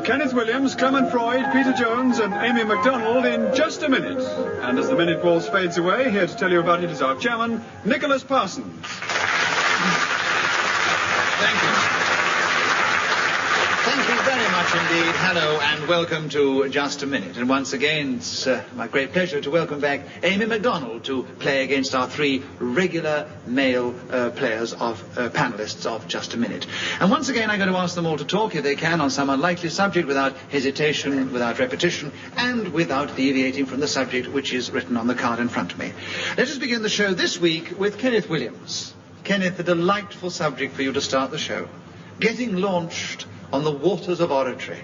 Kenneth Williams, Clement Freud, Peter Jones and Amy MacDonald in just a minute. And as the minute waltz fades away, here to tell you about it is our chairman, Nicholas Parsons. Thank you. Thank you very much indeed. Hello and welcome to Just a Minute. And once again, it's my great pleasure to welcome back Amy MacDonald to play against our three regular male panelists of Just a Minute. And once again, I'm going to ask them all to talk, if they can, on some unlikely subject without hesitation, without repetition, and without deviating from the subject which is written on the card in front of me. Let us begin the show this week with Kenneth Williams. Kenneth, a delightful subject for you to start the show. Getting launched on the waters of Oratory.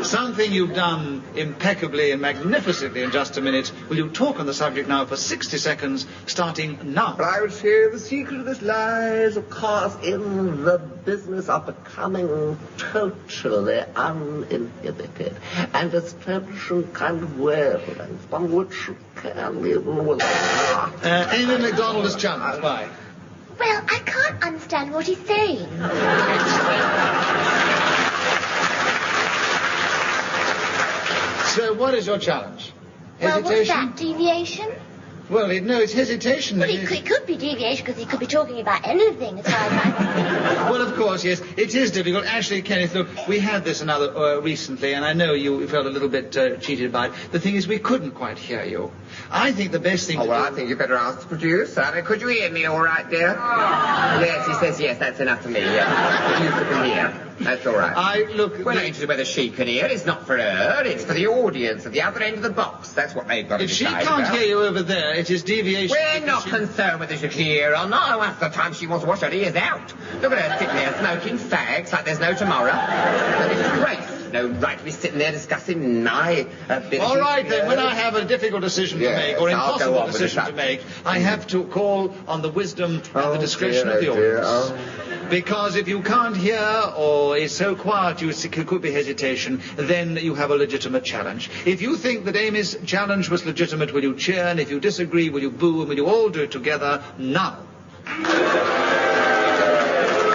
Something you've done impeccably and magnificently in just a minute. Will you talk on the subject now for 60 seconds, starting now? But I would say the secret of this lies, of course, in the business of becoming totally uninhibited. And a tradition kind of wavelength from which you can even with Amy MacDonald is challenged. Why? Well, I can't understand what he's saying. So what is your challenge? Well, what's Hesitation? that, deviation? Well, no, it's hesitation. Well, it could be deviation because he could be talking about anything as far as I'm concerned. Well, of course, yes. It is difficult. Actually, Kenneth, look, we had this recently, and I know you felt a little bit cheated by it. The thing is, we couldn't quite hear you. I think the best thing to do... I think you better ask the producer. I mean, could you hear me all right, dear? Yes, he says yes, that's enough for me, yeah. The producer can hear. That's all right. We're not interested whether she can hear. It's not for her. It's for the audience at the other end of the box. That's what they've got to decide. If she can't hear you over there, it is deviation. We're not concerned whether she can hear or not. Oh, half the time she wants to wash her ears out. Look at her sitting there smoking fags like there's no tomorrow. But it's great. No right to be sitting there discussing my ability. All right, then, when I have a difficult decision to make, or impossible decision to make, I have to call on the wisdom and the discretion of the audience. Because if you can't hear, or it's so quiet it could be hesitation, then you have a legitimate challenge. If you think that Amy's challenge was legitimate, will you cheer? And if you disagree, will you boo? And will you all do it together now?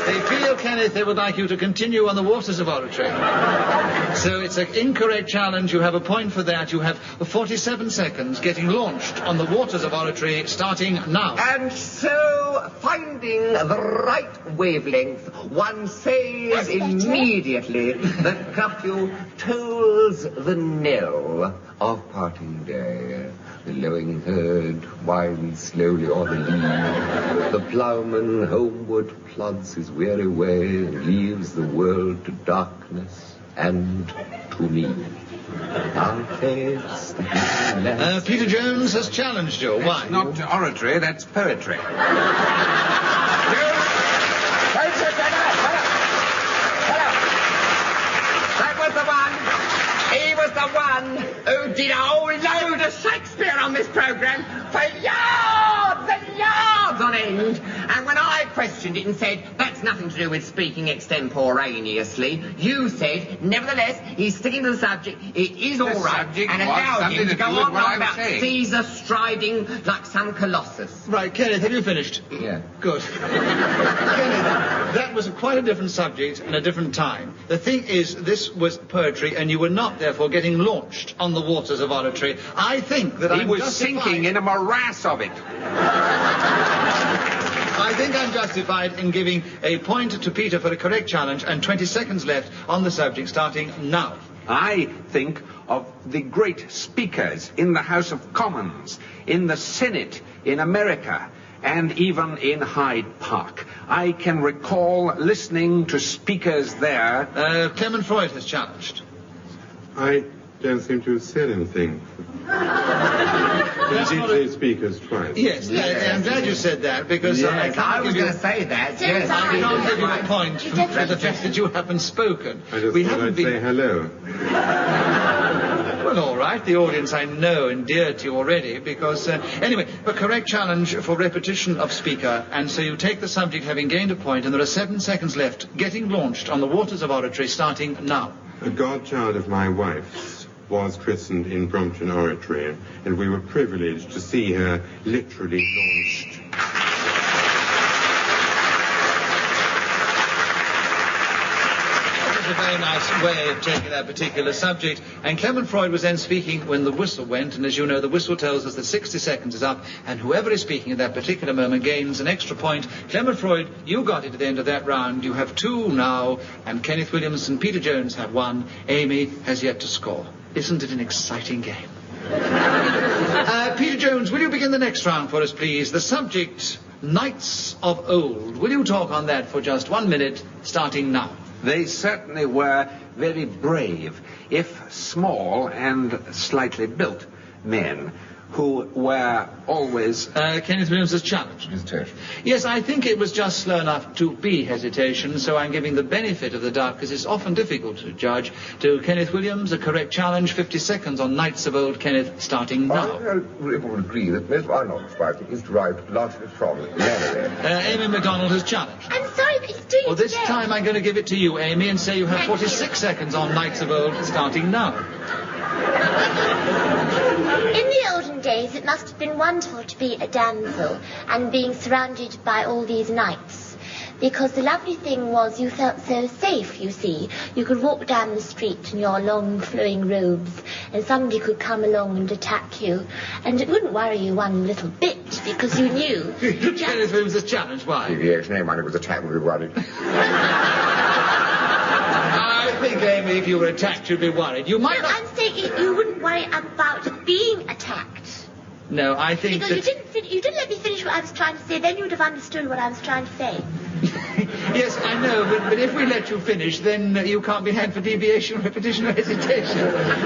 They feel, Kenneth, they would like you to continue on the waters of Oratory. So it's an incorrect challenge. You have a point for that. You have 47 seconds getting launched on the waters of Oratory, starting now. And so, finding the right wavelength, one says immediately that curfew tolls the knell of parting day. The lowing herd winds slowly o'er the lea. The ploughman homeward plods his weary way and leaves the world to darkness and to me. Peter Jones has challenged you. Why? It's not oratory, that's poetry. That was the one. He was the one who did a whole load of Shakespeare on this programme for yards and yards on end. And when I questioned it and said, that's nothing to do with speaking extemporaneously, you said, nevertheless, he's sticking to the subject, it is all right, and allowed him to go on about Caesar striding like some colossus. Right, Kenneth, have you finished? Yeah. Good. Kenneth, that was quite a different subject and a different time. The thing is, this was poetry, and you were not, therefore, getting launched on the waters of Oratory. I think that he was sinking in a morass of it. I think I'm justified in giving a point to Peter for a correct challenge, and 20 seconds left on the subject, starting now. I think of the great speakers in the House of Commons, in the Senate, in America, and even in Hyde Park. I can recall listening to speakers there. Clement Freud has challenged. I don't seem to have said anything. Did you say speakers twice? Yes, I'm glad you said that, because I was going to say that, yes. I can't give you a point for the fact that you haven't spoken. I just thought I'd say hello. Well, all right, the audience I know endeared to you already, because, anyway, a correct challenge for repetition of speaker, and so you take the subject having gained a point, and there are 7 seconds left, getting launched on the waters of Oratory, starting now. A godchild of my wife's was christened in Brompton Oratory, and we were privileged to see her literally launched. was a very nice way of taking that particular subject. And Clement Freud was then speaking when the whistle went, and as you know, the whistle tells us that 60 seconds is up, and whoever is speaking at that particular moment gains an extra point. Clement Freud, you got it at the end of that round. You have 2 now, and Kenneth Williams and Peter Jones have 1. Amy has yet to score. Isn't it an exciting game? Peter Jones, will you begin the next round for us, please? The subject, Knights of Old. Will you talk on that for just 1 minute, starting now? They certainly were very brave, if small and slightly built men, who were always... Kenneth Williams has challenged. Hesitation. Yes, I think it was just slow enough to be hesitation, so I'm giving the benefit of the doubt, because it's often difficult to judge. To Kenneth Williams, a correct challenge, 50 seconds on Knights of Old, Kenneth, starting now. I would agree that most of our knowledge about it is derived largely from Mary. Amy MacDonald has challenged. I'm sorry, but he's doing Well, it this again. time I'm going to give it to you, Amy, and say you have Thank 46 seconds on Knights of Old, starting now. In the olden days, it must have been wonderful to be a damsel and being surrounded by all these knights. Because the lovely thing was you felt so safe, you see. You could walk down the street in your long flowing robes and somebody could come along and attack you. And it wouldn't worry you one little bit because you knew. Kenneth Williams has challenged. Why? Deviation, anyone who was attacked would be worried. I think, Amy, if you were attacked, you'd be worried. You might No, not... I'm saying you wouldn't worry about being attacked. No, I think Because that... you didn't let me finish what I was trying to say, then you would have understood what I was trying to say. Yes, I know, but if we let you finish, then you can't be had for deviation, repetition, or hesitation.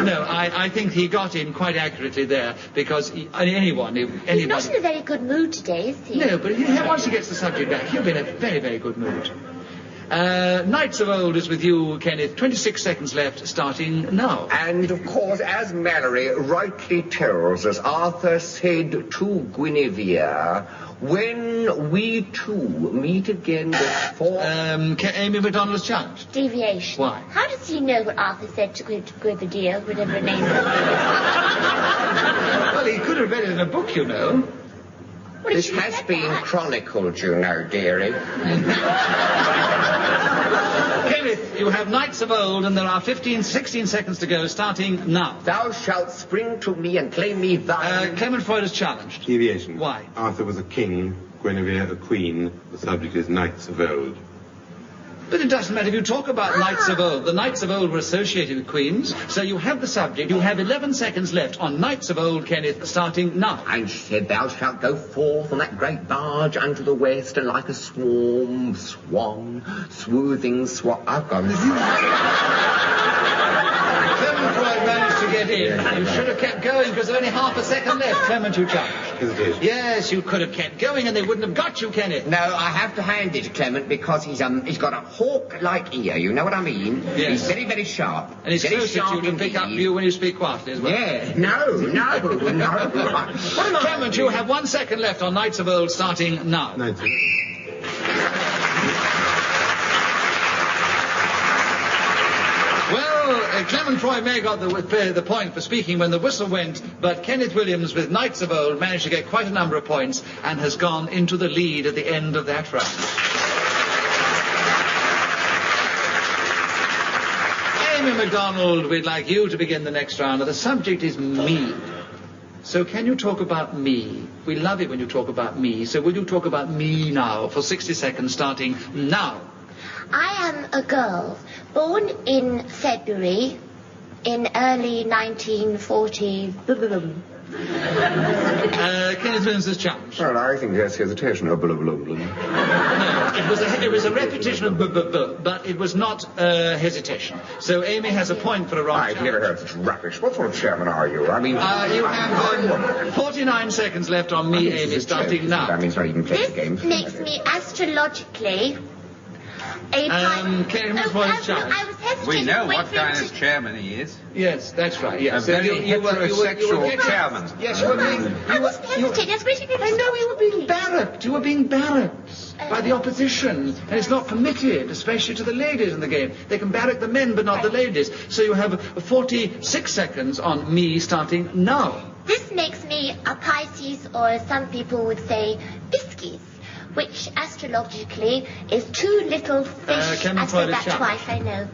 No, I think he got in quite accurately there, because anybody... He's not in a very good mood today, is he? No, but once he gets the subject back, he'll be in a very, very good mood. Knights of Old is with you, Kenneth. 26 seconds left, starting now. And, of course, as Mallory rightly tells us, Arthur said to Guinevere, when we two meet again before... Amy MacDonald's challenged. Deviation. Why? How does he know what Arthur said to Guinevere, whatever her name is? Well, he could have read it in a book, you know. Well, This if she has said been that- chronicled, you know, dearie. Kenneth, you have Knights of Old, and there are 16 seconds to go, starting now. Thou shalt spring to me and claim me thine. Clement Freud is challenged. Deviation. Why? Arthur was a king, Guinevere a queen. The subject is Knights of Old. But it doesn't matter if you talk about Knights of Old. The Knights of Old were associated with queens, so you have the subject. You have 11 seconds left on Knights of Old, Kenneth, starting now. And she said, thou shalt go forth on that great barge unto the west, and like a swan, smoothing swan... I've got Clement Freud managed to get in. You should have kept going because there's only half a second left. Clement, you challenged. Hesitation. Yes, you could have kept going and they wouldn't have got you, Kenneth. No, I have to hand it to Clement because he's got a hawk-like ear, you know what I mean? Yes. He's very, very sharp. And he's very closer to you to pick up indeed. you when you speak quietly as well. Yeah, no. What am I... Clement, you have 1 second left on Knights of Old, starting now. Knights of Well, Clement Freud may have got the point for speaking when the whistle went, but Kenneth Williams with Knights of Old managed to get quite a number of points and has gone into the lead at the end of that round. Amy MacDonald, we'd like you to begin the next round. The subject is me. So can you talk about me? We love it when you talk about me. So will you talk about me now for 60 seconds, starting now? I am a girl born in February in early 1940. Kenneth Williams has challenged. Well, I think that's hesitation. No, it was a repetition of but it was not hesitation. So Amy has a point for a wrong I've challenge. never heard such rubbish. What sort of chairman are you? I mean... You have 49 seconds left on me, Amy, starting now. That means not even play the game. This makes me astrologically a Kenneth Williams challenge. I was hesitating. We know to wait what for him kind to- of chairman he is. Yes, that's right. Yes. A very heterosexual getting- chairman. Yes, you were being... I wasn't hesitating. I was waiting for him to I know you were being stop. barracked. You were being barracked by the opposition. And it's not permitted, especially to the ladies in the game. They can barrack the men, but not the ladies. So you have 46 seconds on me starting now. This makes me a Pisces, or as some people would say, Pisces, which astrologically is two little fish. Clement I've Freud said is that challenged. twice, I know.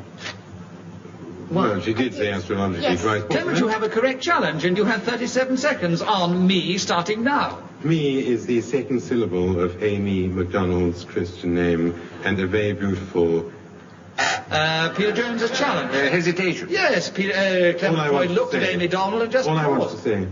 Well, she did say astrologically Yes. twice. Clement, you have a correct challenge, and you have 37 seconds on me starting now. Me is the second syllable of Amy MacDonald's Christian name, and a very beautiful... Peter Jones has challenged. Hesitation. Yes, Clement All I Freud want to looked at say- Amy Donald and just All I wanted to paused. say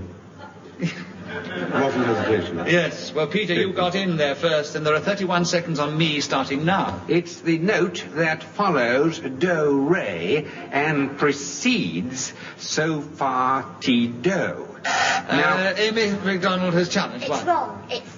wasn't hesitation. Yes, well, Peter, you got in there first, and there are 31 seconds on me starting now. It's the note that follows do, re, and precedes so far ti, do. Now, Amy MacDonald has challenged. It's What? wrong. It's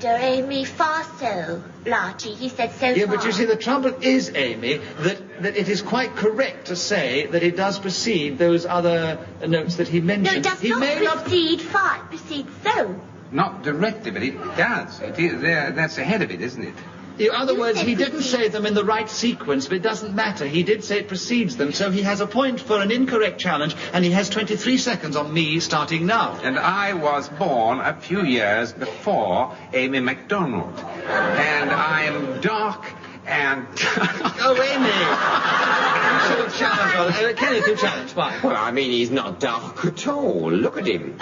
do, re, mi, fa, so, la, ti. He said so Yeah, far. but you see, the trouble is, Amy, that it is quite correct to say that it does precede those other notes that he mentioned. No, it does he not may precede fa, it precedes so. not directly, but it does. It is there. That's ahead of it, isn't it? In other You words, said he didn't precedes. say them in the right sequence, but it doesn't matter. He did say it precedes them, so he has a point for an incorrect challenge, and he has 23 seconds on me starting now. And I was born a few years before Amy MacDonald. And I am dark and... Oh, Amy! You should have challenged. Kenneth, you challenged. Fine. Well, I mean, he's not dark at all. Look at him.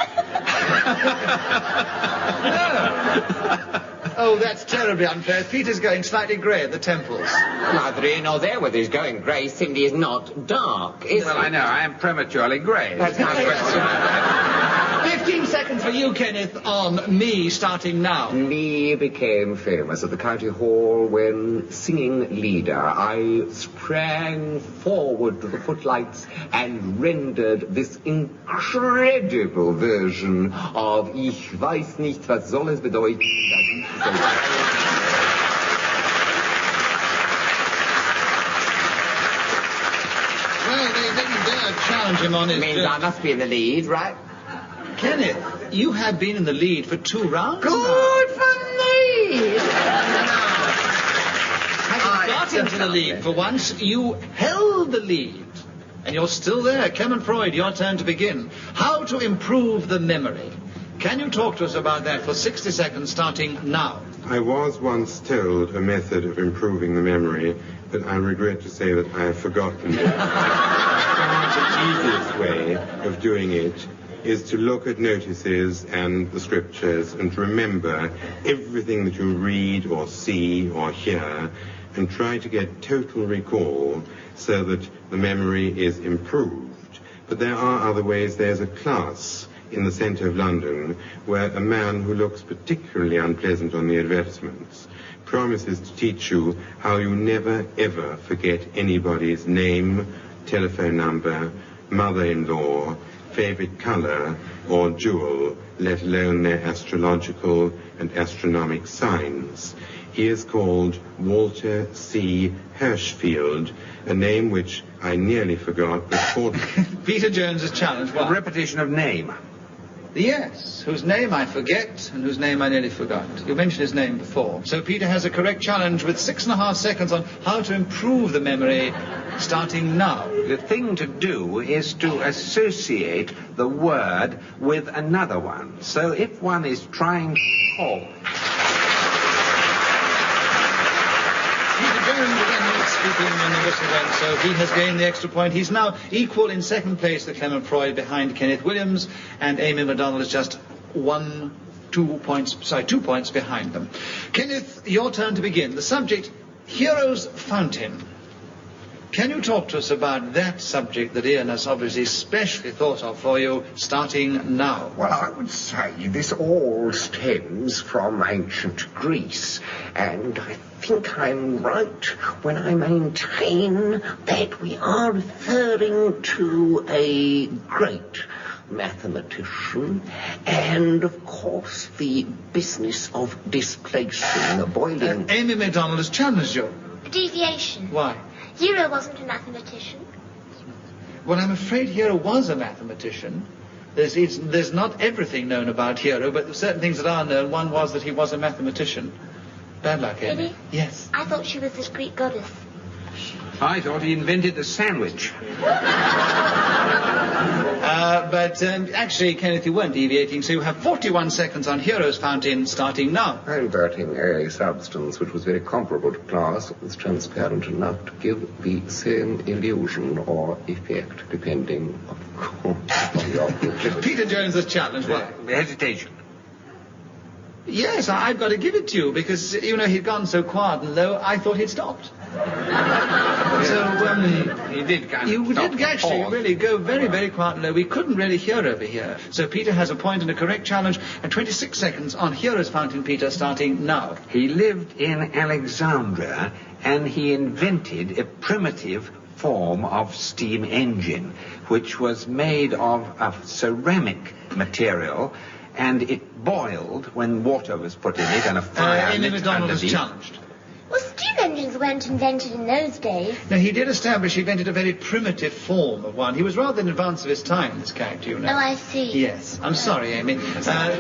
Oh, that's terribly unfair. Peter's going slightly grey at the temples. Neither here nor there whether he's going grey simply is not dark, is Well, he? I know, I am prematurely grey. That's my question. 15 seconds for you, Kenneth, on me starting now. Me became famous at the county hall when, singing leader, I sprang forward to the footlights and rendered this incredible version of Ich weiß nicht, was soll es bedeuten, dass ich so... Well, they didn't dare challenge him on his... Means I must be in the lead, right? Kenneth, you have been in the lead for 2 rounds now. Good for me! Having got into the lead for once, you held the lead. And you're still there. Clement Freud, your turn to begin. How to improve the memory. Can you talk to us about that for 60 seconds starting now? I was once told a method of improving the memory, but I regret to say that I have forgotten it. The easiest way of doing it is to look at notices and the scriptures and remember everything that you read or see or hear and try to get total recall so that the memory is improved. But there are other ways. There's a class in the centre of London where a man who looks particularly unpleasant on the advertisements promises to teach you how you never ever forget anybody's name, telephone number, mother-in-law, favourite colour or jewel, let alone their astrological and astronomic signs. He is called Walter C. Hirschfield, a name which I nearly forgot, but called... Peter Jones has challenged. A What? repetition of name. Yes, whose name I forget and whose name I nearly forgot. You mentioned his name before. So Peter has a correct challenge with 6.5 seconds on how to improve the memory starting now. The thing to do is to associate the word with another one. So if one is trying to call... Peter Jones again meets people when the whistle went, so he has gained the extra point. He's now equal in second place to Clement Freud behind Kenneth Williams, and Amy MacDonald is just 2 points behind them. Kenneth, your turn to begin. The subject, Hero's Fountain. Can you talk to us about that subject that Ian has obviously specially thought of for you, starting now? Well, I would say this all stems from ancient Greece, and I think I'm right when I maintain that we are referring to a great mathematician, and of course the business of displacing boiling... Amy MacDonald has challenged you. Deviation. Why? Hero wasn't a mathematician. Well, I'm afraid Hero was a mathematician. There's not everything known about Hero, but certain things that are known. One was that he was a mathematician. Bad luck, Amy. Really? Yes. I thought she was this Greek goddess. I thought he invented the sandwich. But actually, Kenneth, you weren't deviating, so you have 41 seconds on Hero's Fountain starting now. Inverting a substance which was very comparable to glass was transparent enough to give the same illusion or effect, depending, of course, on the object. Peter Jones's challenge. What? Hesitation. Yes, I've got to give it to you, because, you know, he'd gone so quiet and low, I thought he'd stopped. So, He did kind of you stop did and actually pause. really go very, very quiet and low. We couldn't really hear over here. So Peter has a point and a correct challenge, and 26 seconds on Hero's Fountain, Peter, starting now. He lived in Alexandria, and he invented a primitive form of steam engine, which was made of a ceramic material, and it boiled when water was put in it and a fire Amy lit MacDonald is underneath. challenged. Well, steam engines weren't invented in those days. Now, he did establish he invented a very primitive form of one. He was rather in advance of his time, this character, you know. Oh, I see. Yes. I'm sorry, Amy.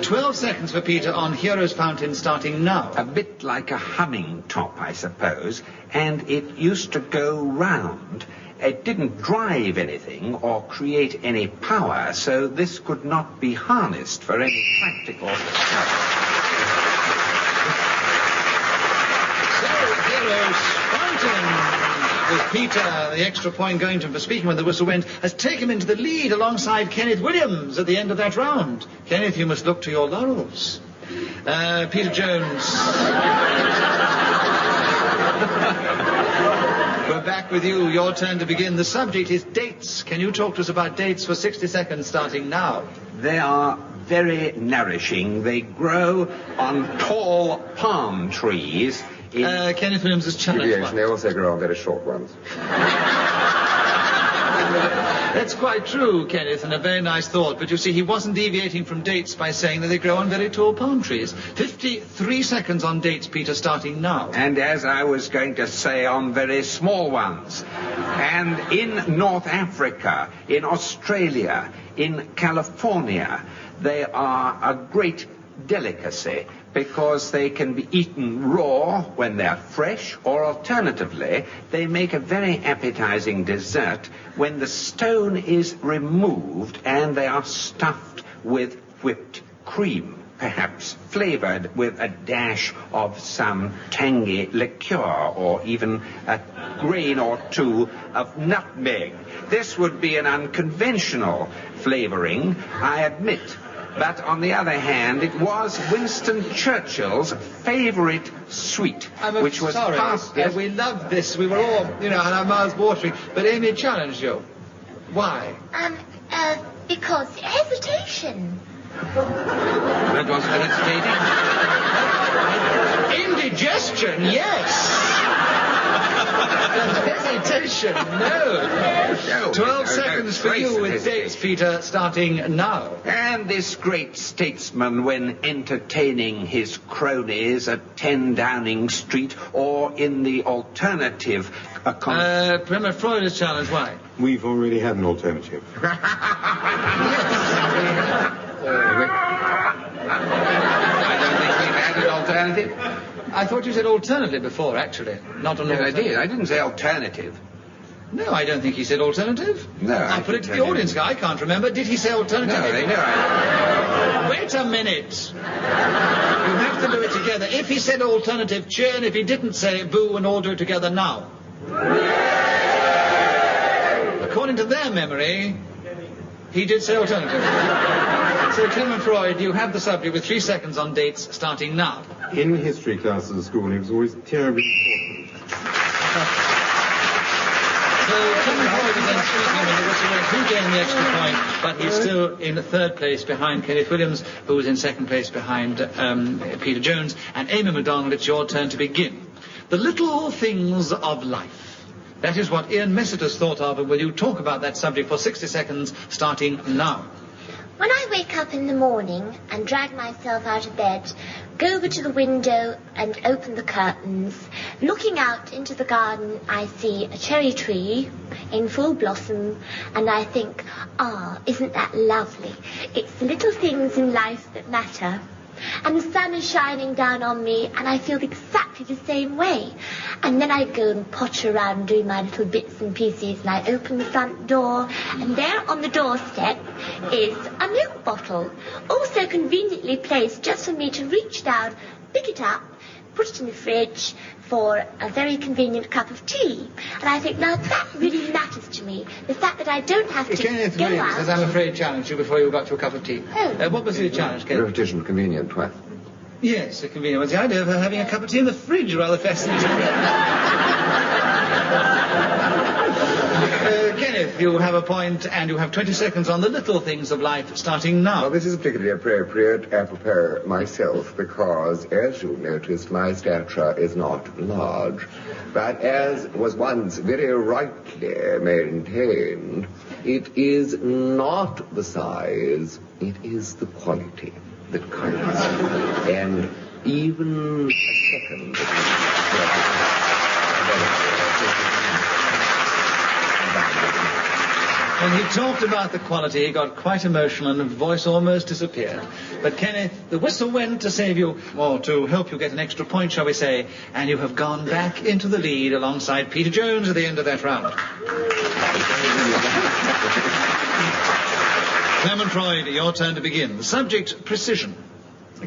12 seconds for Peter on Hero's Fountain, starting now. A bit like a humming top, I suppose, and it used to go round. It didn't drive anything or create any power, so this could not be harnessed for any practical purpose. Hero's Fountain, with Peter, the extra point going to him for speaking when the whistle went, has taken him into the lead alongside Kenneth Williams at the end of that round. Kenneth, you must look to your laurels. Peter Jones. We're back with you. Your turn to begin. The subject is dates. Can you talk to us about dates for 60 seconds starting now? They are very nourishing. They grow on tall palm trees. Kenneth Williams is challenged. Yes, they also grow on very short ones. That's quite true, Kenneth, and a very nice thought. But you see, he wasn't deviating from dates by saying that they grow on very tall palm trees. 53 seconds on dates, Peter, starting now. And as I was going to say, on very small ones. And in North Africa, in Australia, in California, they are a great delicacy because they can be eaten raw when they're fresh, or alternatively, they make a very appetizing dessert when the stone is removed and they are stuffed with whipped cream, perhaps flavored with a dash of some tangy liqueur or even a grain or two of nutmeg. This would be an unconventional flavoring, I admit. But on the other hand, it was Winston Churchill's favorite sweet, which was sorry. passed. Yes? We loved this. We were all, had our mouths watering. But Amy challenged you. Why? Because hesitation. That wasn't hesitating. Indigestion, yes. Hesitation, no. 12 seconds for you with dates, Peter, starting now. And this great statesman, when entertaining his cronies at 10 Downing Street or in the alternative... Premier Freud is challenged. Why? We've already had an alternative. I don't think we've had an alternative. I thought you said alternative before, actually. Not an Yes, I alternative. did. I didn't say alternative. No, I don't think he said alternative. No, I'll put it to the audience. I can't remember. Did he say alternative? No, they know. Wait a minute. You have to do it together. If he said alternative, cheer, and if he didn't say boo, and all do it together now. According to their memory, he did say alternative. So, Clement Freud, you have the subject with 3 seconds on dates starting now. In history classes at school, it was always terribly important. So Clement Freud is then speaking when the whistle went. He gained the extra point, but he's still in third place behind Kenneth Williams, who was in second place behind Peter Jones. And Amy MacDonald, it's your turn to begin. The little things of life. That is what Ian Messiter's thought of, and will you talk about that subject for 60 seconds starting now? When I wake up in the morning and drag myself out of bed, go over to the window and open the curtains, looking out into the garden, I see a cherry tree in full blossom, and I think, isn't that lovely? It's the little things in life that matter. and the sun is shining down on me, and I feel exactly the same way. And then I go and potter around doing my little bits and pieces, and I open the front door, and there on the doorstep is a milk bottle, also conveniently placed just for me to reach down, pick it up, put it in the fridge for a very convenient cup of tea. And I think, now that really matters to me. The fact that I don't have to Kenneth go Williams, out. as I'm afraid, challenged you before you got to a cup of tea. Oh. What was your challenge, Kenneth? Repetition convenient, twice. Yes, a convenient one. The idea of her having a cup of tea in the fridge rather fascinating. Kenneth, you have a point, and you have 20 seconds on the little things of life, starting now. Well, this is particularly appropriate, apropos myself, because, as you noticed, my stature is not large. But as was once very rightly maintained, it is not the size, it is the quality that counts. And even a second... When he talked about the quality, he got quite emotional and his voice almost disappeared. But Kenneth, the whistle went to save you, or to help you get an extra point, shall we say, and you have gone back into the lead alongside Peter Jones at the end of that round. Clement Freud, your turn to begin. The subject, precision.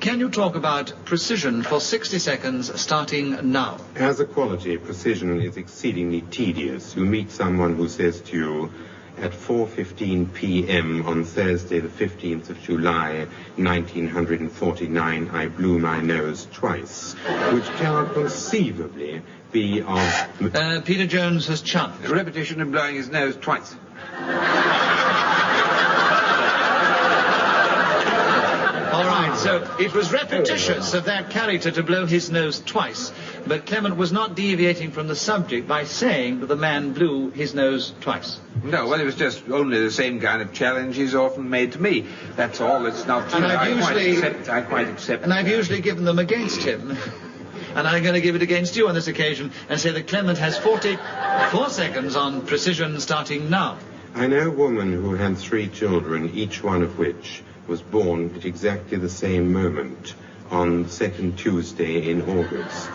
Can you talk about precision for 60 seconds, starting now? As a quality, precision is exceedingly tedious. You meet someone who says to you, at 4:15 p.m. on Thursday, the 15th of July, 1949, I blew my nose twice, which cannot conceivably be of... Peter Jones has challenged. A repetition of blowing his nose twice. All right, so it was repetitious of that character to blow his nose twice, but Clement was not deviating from the subject by saying that the man blew his nose twice. No, well, it was just only the same kind of challenge he's often made to me. That's all. It's not... And I quite accept. And I've usually given them against him. And I'm going to give it against you on this occasion and say that Clement has 44 seconds on precision, starting now. I know a woman who had 3 children, each one of which was born at exactly the same moment on second Tuesday in August.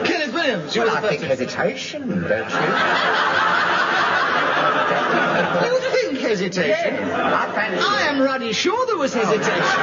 Kenneth Williams, you Well, were I the think first. hesitation, don't you? You think hesitation? Yes, I fancy. I am ruddy sure there was hesitation.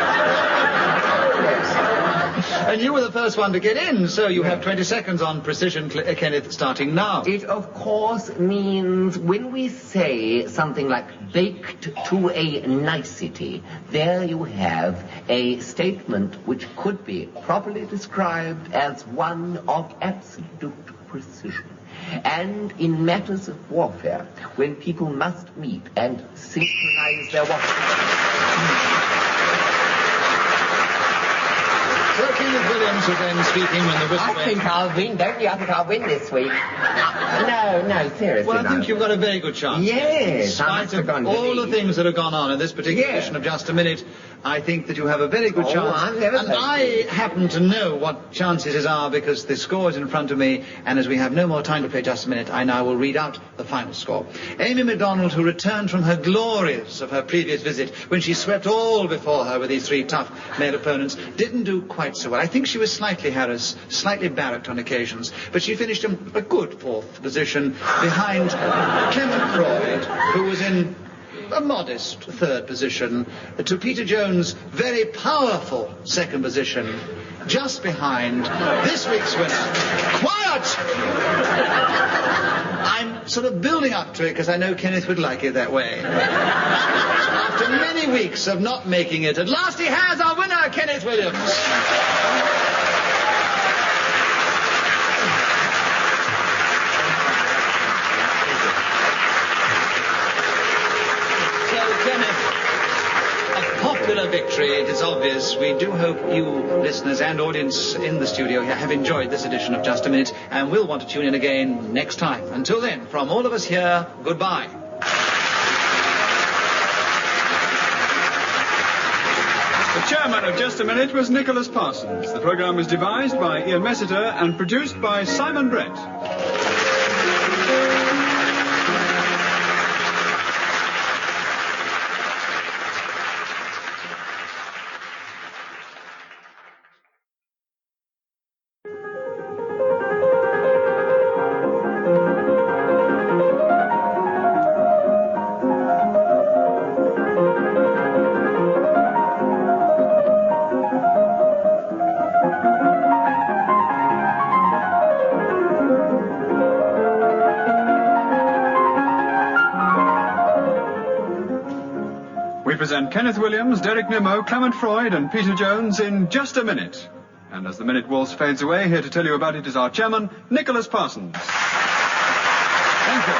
And you were the first one to get in, so you have 20 seconds on precision, Kenneth, starting now. It, of course, means when we say something like baked to a nicety, there you have a statement which could be properly described as one of absolute precision. And in matters of warfare, when people must meet and synchronize their watches. So Kenneth Williams was then speaking when the whistle I went. think I'll win, don't you? I think I'll win this week. No, seriously. Well, I think no. you've got a very good chance. Yes, In I must spite have of gone to all the lead. things that have gone on in this particular Yeah. edition of Just a Minute, I think that you have a very good Oh, chance. I'm never And thankful. I happen to know what chances are because the score is in front of me, and as we have no more time to play Just a Minute, I now will read out the final score. Amy MacDonald, who returned from her glories of her previous visit, when she swept all before her with these 3 tough male opponents, didn't do quite so well. I think she was slightly harassed, slightly barracked on occasions, but she finished in a good 4th position behind Clement Freud, who was in a modest 3rd position, to Peter Jones' very powerful 2nd position, just behind this week's winner. Quiet! I'm sort of building up to it because I know Kenneth would like it that way. After many weeks of not making it, at last he has our winner, Kenneth Williams. Popular victory, it is obvious. We do hope you, listeners and audience in the studio here, have enjoyed this edition of Just a Minute and will want to tune in again next time. Until then, from all of us here, goodbye. The chairman of Just a Minute was Nicholas Parsons. The programme was devised by Ian Messiter and produced by Simon Brett. we present Kenneth Williams, Derek Nimmo, Clement Freud and Peter Jones in Just a Minute. And as the minute waltz fades away, here to tell you about it is our chairman, Nicholas Parsons. Thank you.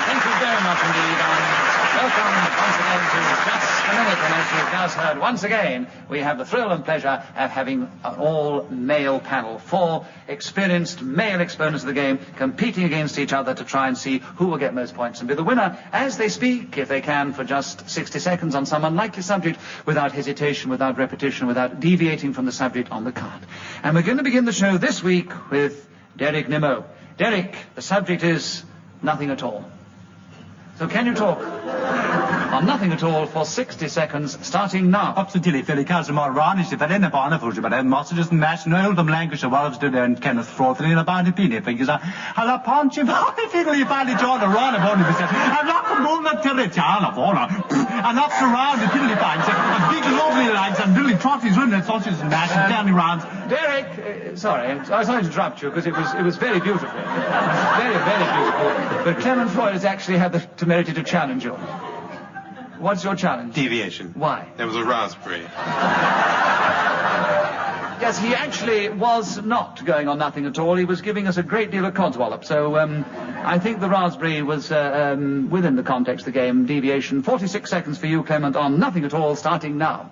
Thank you very much indeed, and welcome once again to Just a Minute. And as you've just heard, once again, we have the thrill and pleasure of having an all-male panel. 4 experienced male exponents of the game competing against each other to try and see who will get most points and be the winner as they speak, if they can, for just 60 seconds on some unlikely subject without hesitation, without repetition, without deviating from the subject on the card. And we're going to begin the show this week with Derek Nimmo. Derek, the subject is nothing at all. So can you talk on nothing at all for 60 seconds, starting now? Up til tilfælde kanskje morgen, for denne barneforskjell, men den masse just national, de language of student Kenneth Freud, and in a band of peanut fingers. I love punch if I fiddly badly drawn around about it. I'm not the moon until it's all of honor. I'm not surrounded fiddly bands, and big lovely legs and really trotties running at sausages and mash and down rounds. Derek, sorry, I was sorry to interrupt you because it was very beautiful. Very, very beautiful. But Clement Freud has actually had the temerity to challenge you. What's your challenge? Deviation. Why? There was a raspberry. Yes, he actually was not going on nothing at all. He was giving us a great deal of codswallop. So I think the raspberry was within the context of the game. Deviation. 46 seconds for you, Clement, on nothing at all, starting now.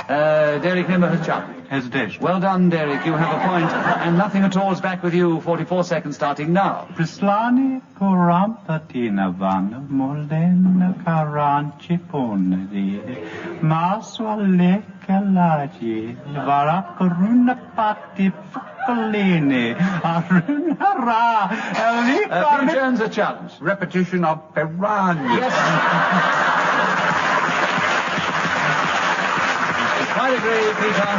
Derek Nimmo has challenged. Hesitation. Well done, Derek. You have a point. And nothing at all is back with you. 44 seconds starting now. Prislani porampatina van molena karanchi poneri maswale kalaji varakaruna pati fukalene aruna ra Peter Jones a challenge. Repetition of piranha. Yes. Quite agree, Peter.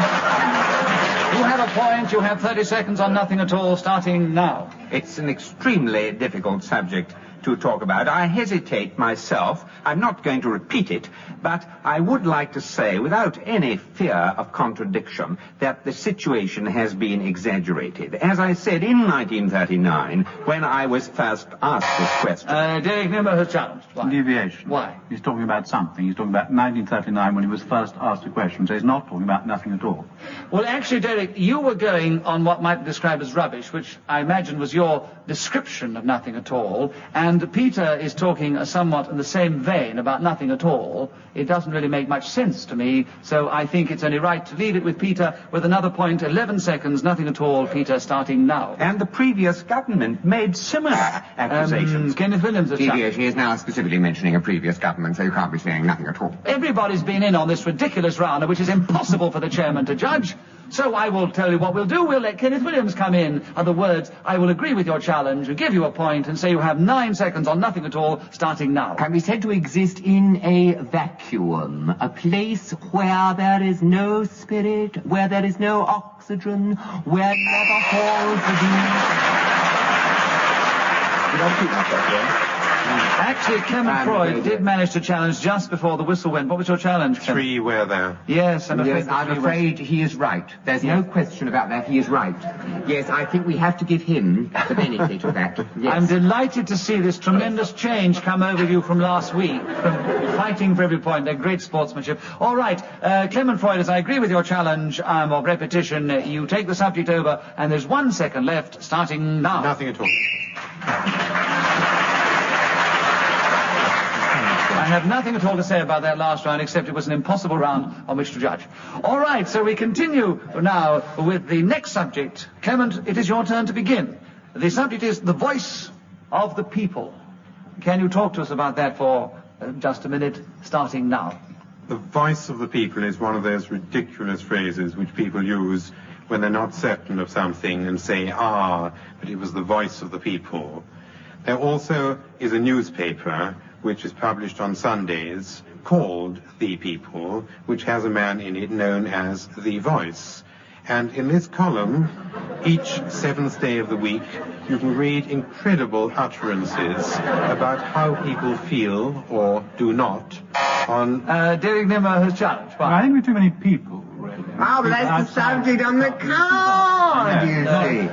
You have a point. You have 30 seconds on nothing at all, starting now. It's an extremely difficult subject to talk about. I hesitate myself. I'm not going to repeat it, but I would like to say, without any fear of contradiction, that the situation has been exaggerated. As I said in 1939, when I was first asked this question... Derek Nimmo has challenged. Why? Deviation. Why? He's talking about something. He's talking about 1939 when he was first asked a question, so he's not talking about nothing at all. Well, actually, Derek, you were going on what might be described as rubbish, which I imagine was your description of nothing at all, and Peter is talking somewhat in the same vein about nothing at all. It doesn't really make much sense to me, so I think it's only right to leave it with Peter with another point, 11 seconds, nothing at all, Peter, starting now. And the previous government made similar accusations. Kenneth Williams has challenged. Deviation is now specifically mentioning a previous government, so you can't be saying nothing at all. Everybody's been in on this ridiculous round, which is impossible for the chairman to judge. So I will tell you what we'll do. We'll let Kenneth Williams come in. Other words, I will agree with your challenge, give you a point, and say you have 9 seconds on nothing at all, starting now. Can be said to exist in a vacuum, a place where there is no spirit, where there is no oxygen, where never falls the dew. You don't keep that there. Actually, Clement Freud did manage to challenge just before the whistle went. What was your challenge, Clement? 3 were there. Yes, I'm afraid. Yes, I'm afraid he is right. There's no question about that. He is right. Yes, I think we have to give him the benefit of that. Yes. I'm delighted to see this tremendous change come over you from last week, from fighting for every point. They're great sportsmanship. All right, Clement Freud, as I agree with your challenge of repetition, you take the subject over, and there's 1 second left, starting now. Nothing at all. I have nothing at all to say about that last round, except it was an impossible round on which to judge. All right, so we continue now with the next subject. Clement, it is your turn to begin. The subject is the voice of the people. Can you talk to us about that for just a minute, starting now? The voice of the people is one of those ridiculous phrases which people use when they're not certain of something and say, but it was the voice of the people. There also is a newspaper which is published on Sundays called The People, which has a man in it known as The Voice. And in this column, each 7th day of the week, you can read incredible utterances about how people feel or do not on... Derek Nimmo has challenged. I think we're too many people, really. Oh, but that's the subject on the card, you see.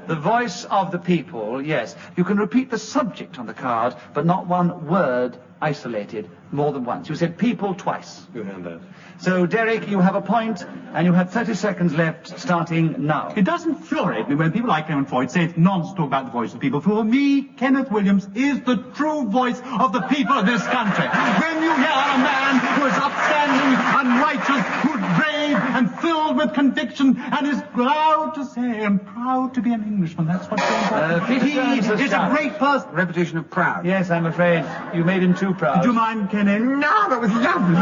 The voice of the people, yes. You can repeat the subject on the card, but not one word isolated more than once. You said people twice. You have that. So, Derek, you have a point, and you have 30 seconds left, starting now. It doesn't infuriate me when people like Clement Floyd say it's nonsense to talk about the voice of the people. For me, Kenneth Williams is the true voice of the people of this country. When you hear a man who is upstanding and righteous, who's brave and filled with conviction, and is proud to say, I'm proud to be an Englishman. That's what he is a great person. Repetition of proud. Yes, I'm afraid you made him too proud. Do you mind, Kenneth? No, that was lovely.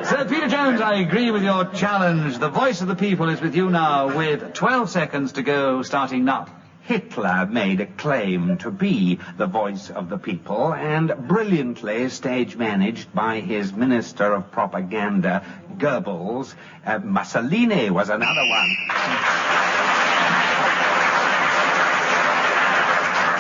Sir Peter Jones, I agree with your challenge. The voice of the people is with you now, with 12 seconds to go, starting now. Hitler made a claim to be the voice of the people, and brilliantly stage managed by his Minister of Propaganda, Goebbels. Mussolini was another one.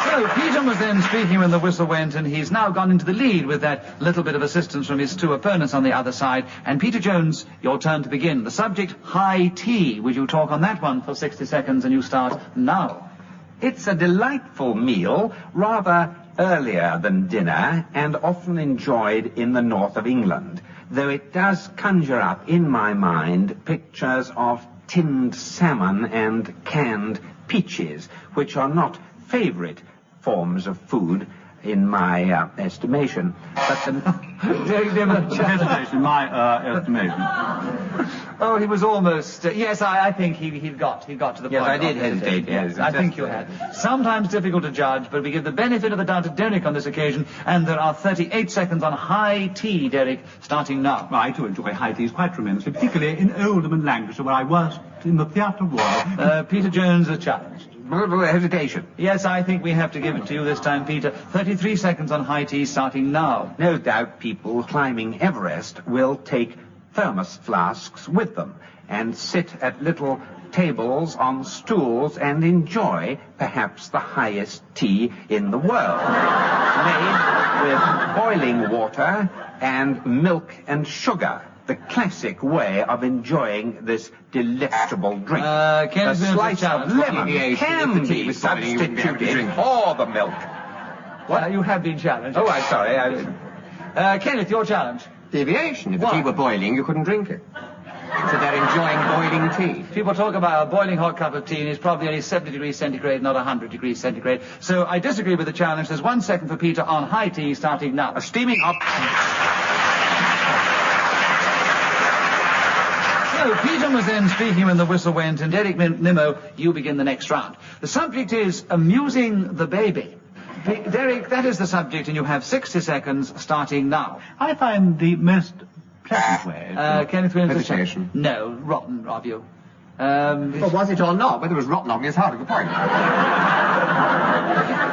So, Peter was then speaking when the whistle went, and he's now gone into the lead with that little bit of assistance from his two opponents on the other side. And Peter Jones, your turn to begin. The subject, high tea. Would you talk on that one for 60 seconds, and you start now? It's a delightful meal, rather earlier than dinner, and often enjoyed in the north of England, though it does conjure up in my mind pictures of tinned salmon and canned peaches, which are not favourite forms of food in my estimation. But Hesitation, my estimation. Oh, he was almost... yes, I think he got to the point. Yes, I did hesitate, yes. I think you had. Sometimes difficult to judge, but we give the benefit of the doubt to Derek on this occasion, and there are 38 seconds on high tea, Derek, starting now. Well, I too enjoy high teas quite tremendously, particularly in Oldham and Lancashire, where I worked in the Theatre Royal. Peter Jones is challenged. Hesitation. Yes, I think we have to give it to you this time, Peter. 33 seconds on high tea, starting now. No doubt people climbing Everest will take thermos flasks with them and sit at little tables on stools and enjoy perhaps the highest tea in the world, made with boiling water and milk and sugar. The classic way of enjoying this delectable drink. A slice of lemon can be substituted for the milk. Well, you have been challenged. Oh, I'm sorry. Kenneth, your challenge. Deviation. If the tea were boiling, you couldn't drink it. So they're enjoying boiling tea. People talk about a boiling hot cup of tea, and it's probably only 70 degrees centigrade, not 100 degrees centigrade. So I disagree with the challenge. There's 1 second for Peter on high tea, starting now. A steaming hot... So, Peter was then speaking when the whistle went, and Derek Nimmo, you begin the next round. The subject is amusing the baby. Derek, that is the subject, and you have 60 seconds, starting now. I find the most pleasant way... Kenneth Williams... Hesitation. No, rotten of you. Well, was it or not? Whether it was rotten of me is hard to point.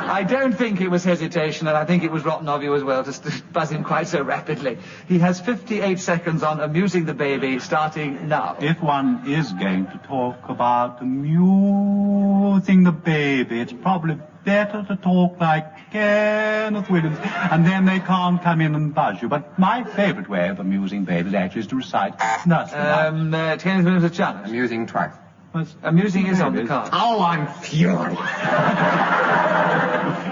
I don't think it was hesitation, and I think it was rotten of you as well, just to buzz him quite so rapidly. He has 58 seconds on amusing the baby, starting now. If one is going to talk about amusing the baby, it's probably better to talk like Kenneth Williams, and then they can't come in and buzz you. But my favourite way of amusing babies actually is to recite nursery rhymes. Kenneth Williams a challenge. Amusing twice. Amusing is on the card. Oh, I'm furious.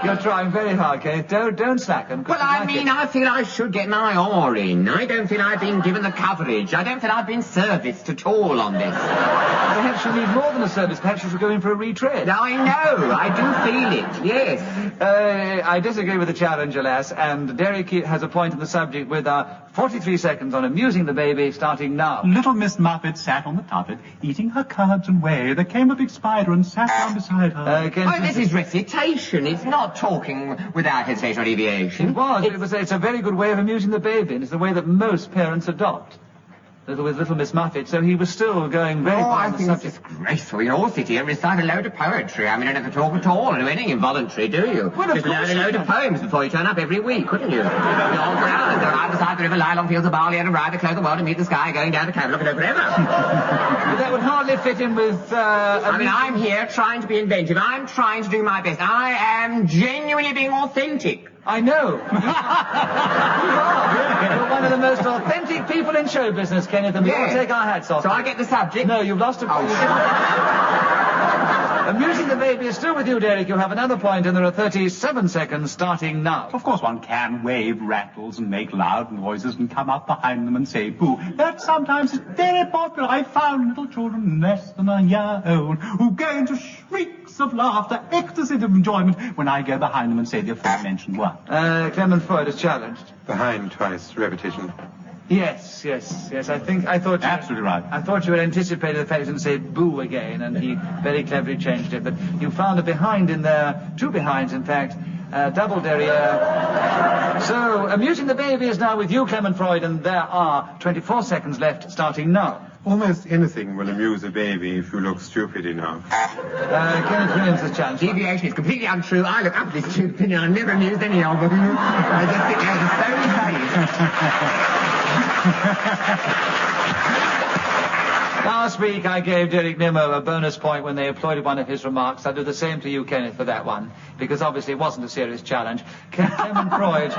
You're trying very hard, Kenneth. Don't slacken. Well, I feel I should get my oar in. I don't feel I've been given the coverage. I don't feel I've been serviced at all on this. Perhaps you need more than a service. Perhaps you should go in for a retread. I know. I do feel it, yes. I disagree with the challenge, alas, and Derek has a point in the subject with 43 seconds on amusing the baby, starting now. Little Miss Muffet sat on the tuffet, eating her curds and whey. There came a big spider and sat down beside her. This is recitation. It's not talking without hesitation or deviation. It's a very good way of amusing the baby, and it's the way that most parents adopt. With Little Miss Muffet, so he was still going very far on the subject. I think it's graceful. You all sit here and recite a load of poetry. I mean, you don't have to talk at all or do anything involuntary, do you? Well, of just course learn a load of poems before you turn up every week, couldn't you? Go ride beside the river, lie along fields of barley and ride the clothe the world and meet the sky, going down to Camelot and forever. But that would hardly fit in with... I'm here trying to be inventive. I'm trying to do my best. I am genuinely being authentic. I know. You're one of the most authentic people in show business, Kenneth, and we all take our hats off. So I get the subject? No, you've lost a point. Amusing the baby is still with you, Derek. You have another point, and there are 37 seconds starting now. Of course one can wave rattles and make loud noises and come up behind them and say boo. That sometimes is very popular. I found little children less than a year old who go into shrieks of laughter, ecstasies of enjoyment when I go behind them and say the aforementioned word. Clement Freud is challenged. Behind twice, repetition. Yes. I thought you... Absolutely right. I thought you had anticipated the fact he was going to say boo again, and he very cleverly changed it. But you found a behind in there, 2 behinds, in fact, double derriere. So, amusing the baby is now with you, Clement Freud, and there are 24 seconds left, starting now. Almost anything will amuse a baby if you look stupid enough. Kenneth Williams is challenged. Deviation is completely untrue. I look up this stupid and I never amused any of them. I just think they're so Last week I gave Derek Nimmo a bonus point when they applauded one of his remarks. I'll do the same to you, Kenneth, for that one, because obviously it wasn't a serious challenge. Clement Freud,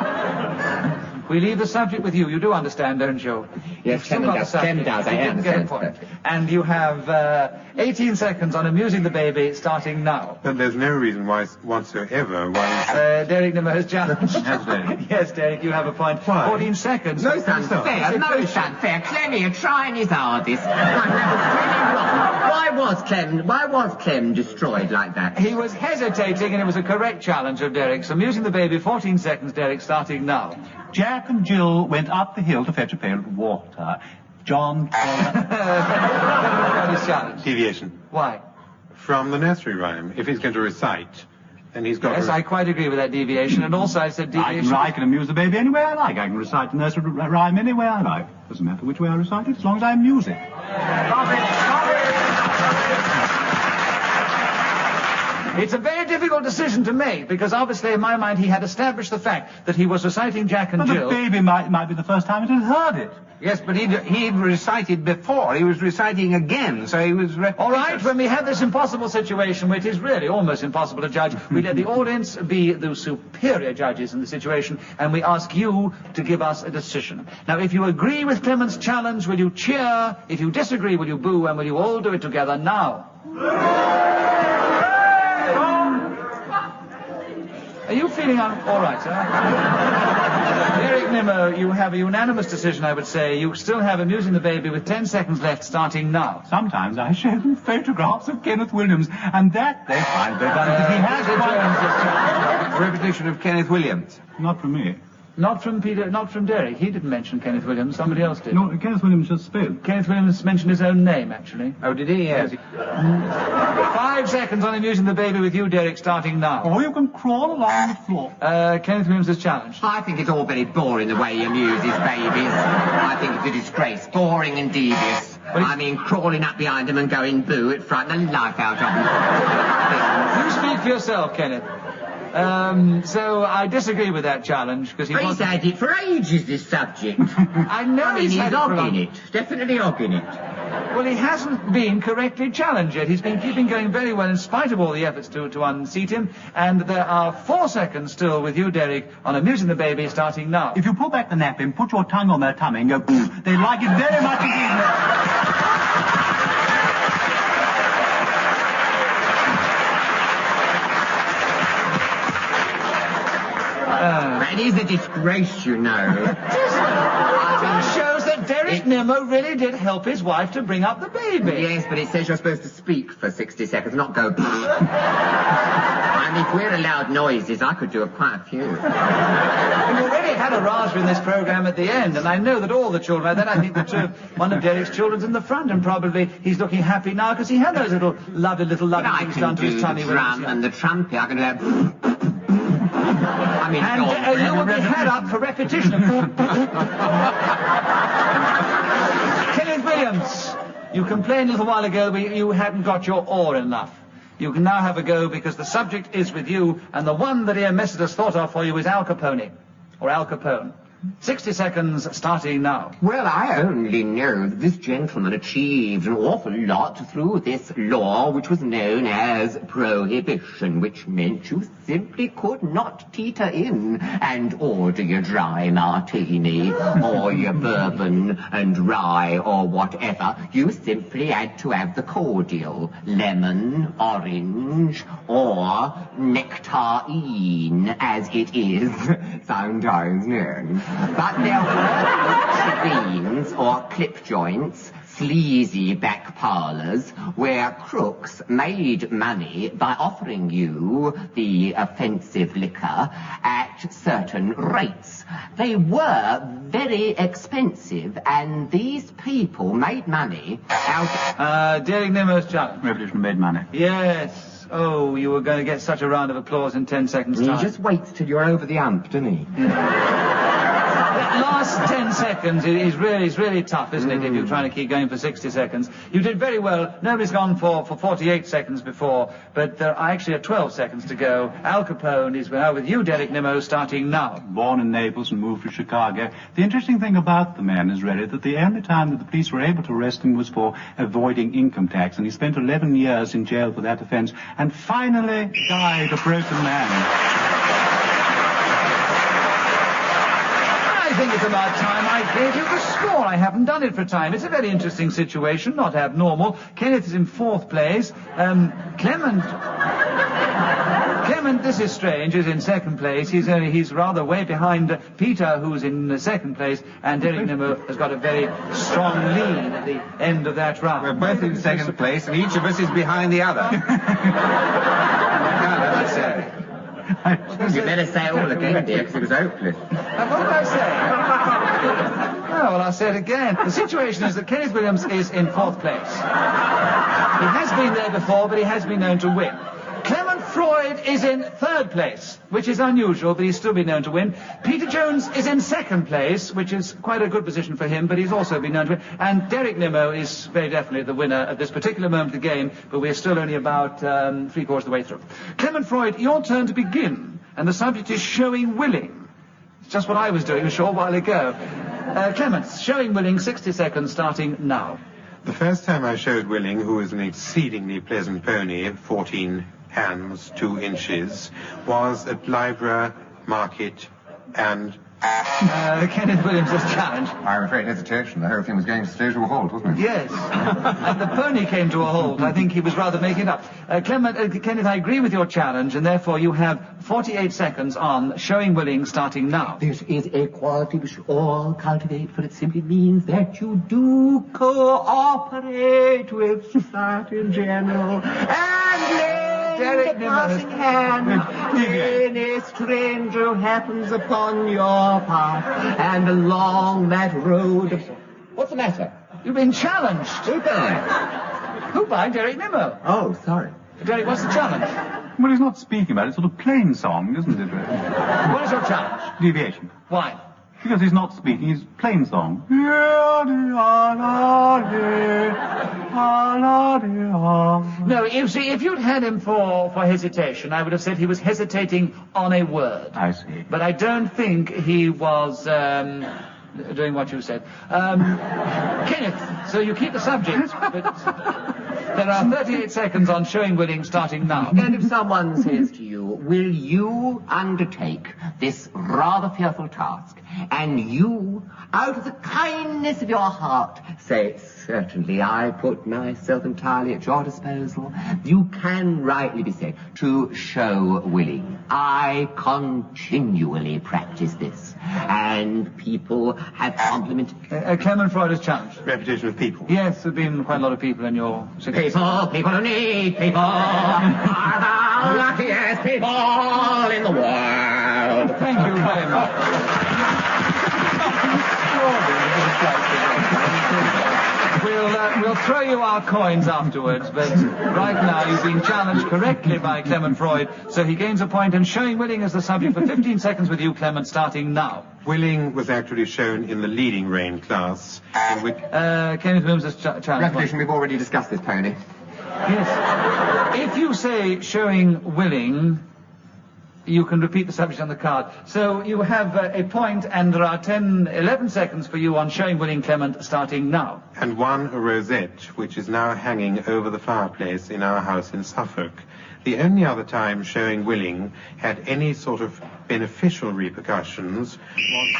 we leave the subject with you. You do understand, don't you? Yes, Clem does. Clem does. I understand. And you have 18 seconds on amusing the baby, starting now. But there's no reason whatsoever why... Derek Nimmo has challenged. Has Derek? Yes, Derek, you have a point. Why? 14 seconds. Most unfair. Most unfair. Clem, you're trying his hardest. Why was Clem destroyed like that? He was hesitating, and it was a correct challenge of Derek's. Amusing the baby, 14 seconds, Derek, starting now. Jack and Jill went up the hill to fetch a pail of water. John... Deviation. Why? From the nursery rhyme. If he's going to recite, then he's got Yes, to... I quite agree with that deviation, and also I said deviation... I can amuse the baby any way I like. I can recite the nursery rhyme any way I like. Doesn't matter which way I recite it, as long as I amuse it. It's a very difficult decision to make, because obviously in my mind he had established the fact that he was reciting Jack and But Jill. the baby might be the first time it had heard it. Yes, but he'd recited before. He was reciting again, so he was repetitious. All right, when we have this impossible situation, where it is really almost impossible to judge, we let the audience be the superior judges in the situation, and we ask you to give us a decision. Now, if you agree with Clement's challenge, will you cheer? If you disagree, will you boo? And will you all do it together now? Are you feeling all right, sir? Derek Nimmo, you have a unanimous decision, I would say. You still have amusing the baby with 10 seconds left, starting now. Sometimes I show them photographs of Kenneth Williams, and that they find very funny, because he has A repetition of Kenneth Williams. Not from me. Not from Peter, not from Derek. He didn't mention Kenneth Williams. Somebody else did. No, Kenneth Williams just spoke. Kenneth Williams mentioned his own name, actually. Oh, did he? Yes. 5 seconds on amusing the baby with you, Derek, starting now. Or you can crawl along the floor. Kenneth Williams is challenged. I think it's all very boring the way he amuses babies. I think it's a disgrace. Boring and devious. I mean, crawling up behind them and going boo, it frightened the life out of them. You speak for yourself, Kenneth. So I disagree with that challenge, because He's had it for ages, this subject. I know he's had it for hogging it. Definitely hogging it. Well, he hasn't been correctly challenged yet. He's been keeping going very well in spite of all the efforts to unseat him. And there are 4 seconds still with you, Derek, on amusing the baby, starting now. If you pull back the napkin, put your tongue on their tummy and go, they like it very much indeed. That is a disgrace, you know. It shows that Derek Nimmo really did help his wife to bring up the baby. Yes, but it says you're supposed to speak for 60 seconds, not go... And if we're allowed noises, I could do quite a few. We've already had a raspberry in this programme at the end, and I know that all the children... Then I think that one of Derek's children's in the front, and probably he's looking happy now because he had those lovely things done to his tummy. The drum and the trumpet. I can do that... I mean, and you will be had up for repetition. Kenneth Williams, you complained a little while ago that you hadn't got your oar enough. You can now have a go because the subject is with you, and the one that Ian Messrs has thought of for you is Al Capone, or Al Capone. 60 seconds starting now. Well, I only know that this gentleman achieved an awful lot through this law which was known as prohibition, which meant you simply could not teeter in and order your dry martini or your bourbon and rye or whatever. You simply had to have the cordial, lemon, orange, or nectarine, as it is sometimes known. But there were beans or clip joints, sleazy back parlours, where crooks made money by offering you the offensive liquor at certain rates. They were very expensive, and these people made money out... Derek Nimmo's challenge. Revolution made money. Yes. Oh, you were going to get such a round of applause in 10 seconds' time. He just waits till you're over the hump, doesn't he? That last 10 seconds is really tough, isn't it, if you're trying to keep going for 60 seconds. You did very well. Nobody's gone for 48 seconds before, but there are actually 12 seconds to go. Al Capone is now with you, Derek Nimmo, starting now. Born in Naples and moved to Chicago. The interesting thing about the man is really that the only time that the police were able to arrest him was for avoiding income tax, and he spent 11 years in jail for that offense, and finally died a broken man. I think it's about time I gave you the score. I haven't done it for time. It's a very interesting situation, not abnormal. Kenneth is in 4th place. Clement, this is strange, is in 2nd place. He's rather way behind Peter, who's in 2nd place, and Derek Nimmo has got a very strong lead at the end of that round. We're both in 2nd place, and each of us is behind the other. You better say it all again, dear, because it was hopeless. What did I say? Oh, well, I'll say it again. The situation is that Kenneth Williams is in 4th place. He has been there before, but he has been known to win. Clement Freud is in 3rd place, which is unusual, but he's still been known to win. Peter Jones is in 2nd place, which is quite a good position for him, but he's also been known to win. And Derek Nimmo is very definitely the winner at this particular moment of the game, but we're still only about 3/4 of the way through. Clement Freud, your turn to begin, and the subject is showing willing. It's just what I was doing a short while ago. Clement, showing willing, 60 seconds starting now. The first time I showed Willing, who is an exceedingly pleasant pony, 14 hands, 2 inches, was at Libra Market and... Kenneth Williams' challenge. I'm afraid hesitation. The whole thing was going to stay to a halt, wasn't it? Yes. And the pony came to a halt. I think he was rather making it up. Kenneth, I agree with your challenge, and therefore you have 48 seconds on showing willing starting now. This is a quality we should all cultivate, for it simply means that you do cooperate with society in general, and lend a passing hand when a stranger happens upon your path, and along that road of... What's the matter? You've been challenged. Who by? Who by? Derek Nimmo. Oh, sorry. Derek, what's the challenge? Well, he's not speaking about it. It's sort of plain song, isn't it? What is your challenge? Deviation. Why? Because he's not speaking, he's plain song. No, you see, if you'd had him for hesitation, I would have said he was hesitating on a word. I see. But I don't think he was doing what you said. Kenneth, so you keep the subject, but there are 38 seconds on showing willing starting now. And if someone says to you, will you undertake this rather fearful task, and you, out of the kindness of your heart, say, certainly, I put myself entirely at your disposal, you can rightly be said to show willing. I continually practice this, and people have complimented... Clement Freud's challenge. Reputation of people. Yes, there have been quite a lot of people in your... People who need people are the luckiest people in the world. Thank you very much. We'll throw you our coins afterwards, but right now you've been challenged correctly by Clement Freud, so he gains a point, and showing willing as the subject for 15 seconds with you, Clement, starting now. Willing was actually shown in the leading rein class, in which... Kenneth Williams' challenge. Reputation, we've already discussed this, pony. Yes. If you say showing willing, You can repeat the subject on the card. So you have a point, and there are 11 seconds for you on showing Willing Clement starting now. And one a rosette, which is now hanging over the fireplace in our house in Suffolk. The only other time showing Willing had any sort of beneficial repercussions was...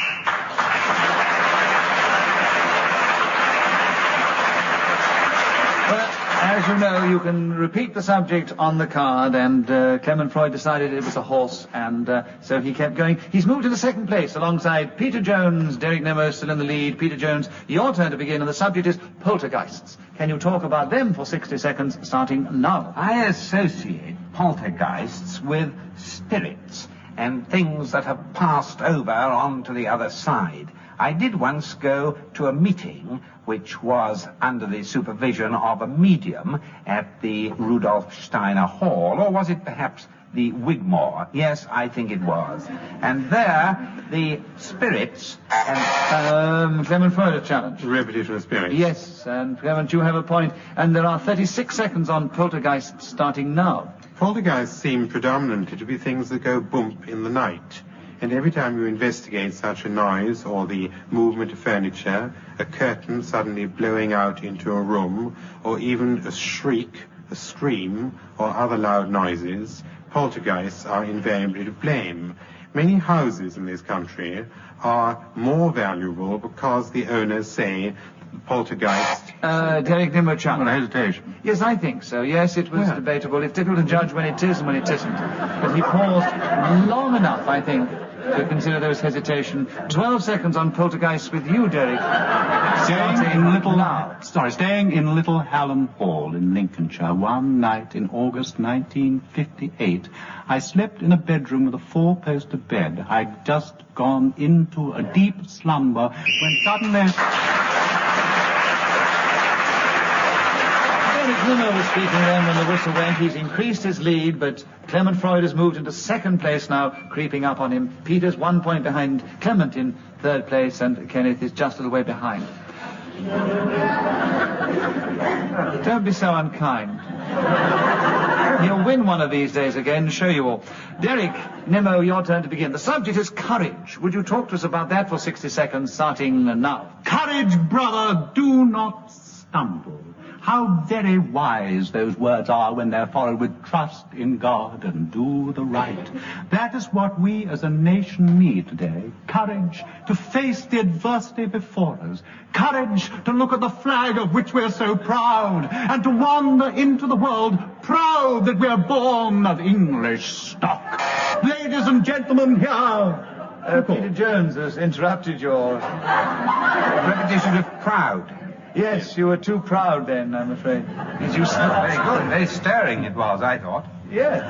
Well, as you know, you can repeat the subject on the card, and Clement Freud decided it was a horse, and so he kept going. He's moved into second place alongside Peter Jones. Derek Nimmo still in the lead. Peter Jones, your turn to begin, and the subject is poltergeists. Can you talk about them for 60 seconds, starting now? I associate poltergeists with spirits and things that have passed over onto the other side. I did once go to a meeting which was under the supervision of a medium at the Rudolf Steiner Hall, or was it perhaps the Wigmore? Yes, I think it was. And there, the spirits and... Clement Freud, a challenge. Repetition of spirits. Yes, and Clement, you have a point, and there are 36 seconds on poltergeists starting now. Poltergeists seem predominantly to be things that go boomp in the night. And every time you investigate such a noise, or the movement of furniture, a curtain suddenly blowing out into a room, or even a shriek, a scream, or other loud noises, poltergeists are invariably to blame. Many houses in this country are more valuable because the owners say poltergeist... Derek Nimmo challenge. Hesitation. Yes, I think so. Yes, it was debatable. It's difficult to judge when it is and when it isn't. But he paused long enough, I think, to consider there was hesitation. 12 seconds on poltergeists with you, Derek. Staying in Little Hallam Hall in Lincolnshire one night in August 1958, I slept in a bedroom with a four-poster bed. I'd just gone into a deep slumber when suddenly... Nimmo was speaking then when the whistle went. He's increased his lead, but Clement Freud has moved into second place now, creeping up on him. Peter's 1 point behind Clement in third place, and Kenneth is just a little way behind. Don't be so unkind. He'll win one of these days again and show you all. Derek Nimmo, your turn to begin. The subject is courage. Would you talk to us about that for 60 seconds, starting now? Courage, brother, do not stumble. How very wise those words are when they're followed with trust in God and do the right. That is what we as a nation need today. Courage to face the adversity before us. Courage to look at the flag of which we're so proud and to wander into the world proud that we're born of English stock. Ladies and gentlemen, here... Peter Jones has interrupted your repetition of proud. Yes, you were too proud then, I'm afraid. Very good. Very stirring it was, I thought. Yes.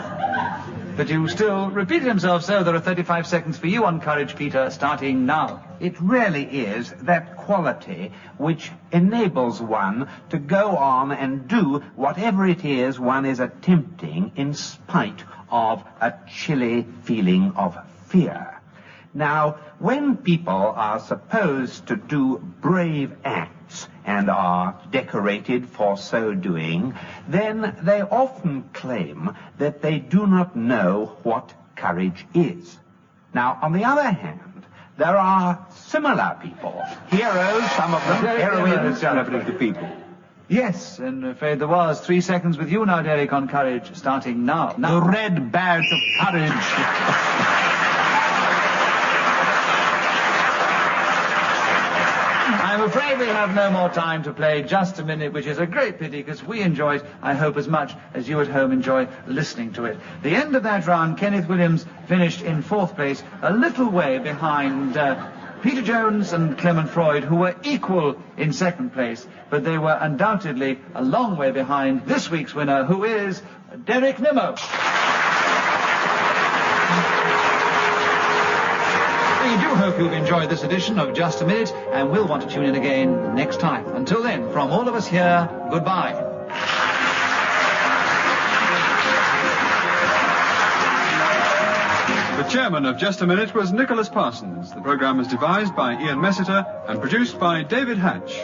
But you still repeated himself, so there are 35 seconds for you on courage, Peter, starting now. It really is that quality which enables one to go on and do whatever it is one is attempting in spite of a chilly feeling of fear. Now, when people are supposed to do brave acts and are decorated for so doing, then they often claim that they do not know what courage is. Now, on the other hand, there are similar people, heroes, some of them, heroines, the people. Yes, and I'm afraid there was 3 seconds with you now, Derek, on courage, starting now. The red badge of courage. I'm afraid we have no more time to play Just a Minute, which is a great pity because we enjoy it, I hope, as much as you at home enjoy listening to it. The end of that round, Kenneth Williams finished in 4th place, a little way behind Peter Jones and Clement Freud, who were equal in 2nd place, but they were undoubtedly a long way behind this week's winner, who is Derek Nimmo. We do hope you've enjoyed this edition of Just a Minute, and we'll want to tune in again next time. Until then, from all of us here, goodbye. The chairman of Just a Minute was Nicholas Parsons. The programme was devised by Ian Messiter and produced by David Hatch.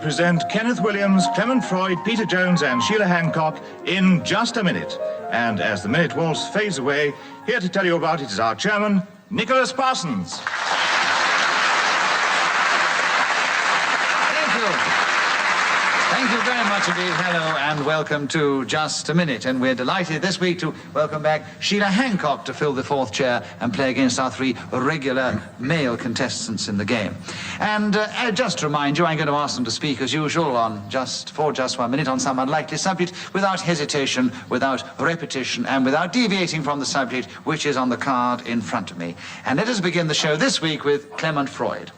present Kenneth Williams, Clement Freud, Peter Jones and Sheila Hancock in Just a Minute. And as the minute waltz fades away, here to tell you about it is our chairman, Nicholas Parsons. Thank you. Thank you very much indeed. Hello and welcome to Just a Minute. And we're delighted this week to welcome back Sheila Hancock to fill the fourth chair and play against our three regular male contestants in the game. And just to remind you, I'm going to ask them to speak as usual for just 1 minute on some unlikely subject without hesitation, without repetition, and without deviating from the subject which is on the card in front of me. And let us begin the show this week with Clement Freud.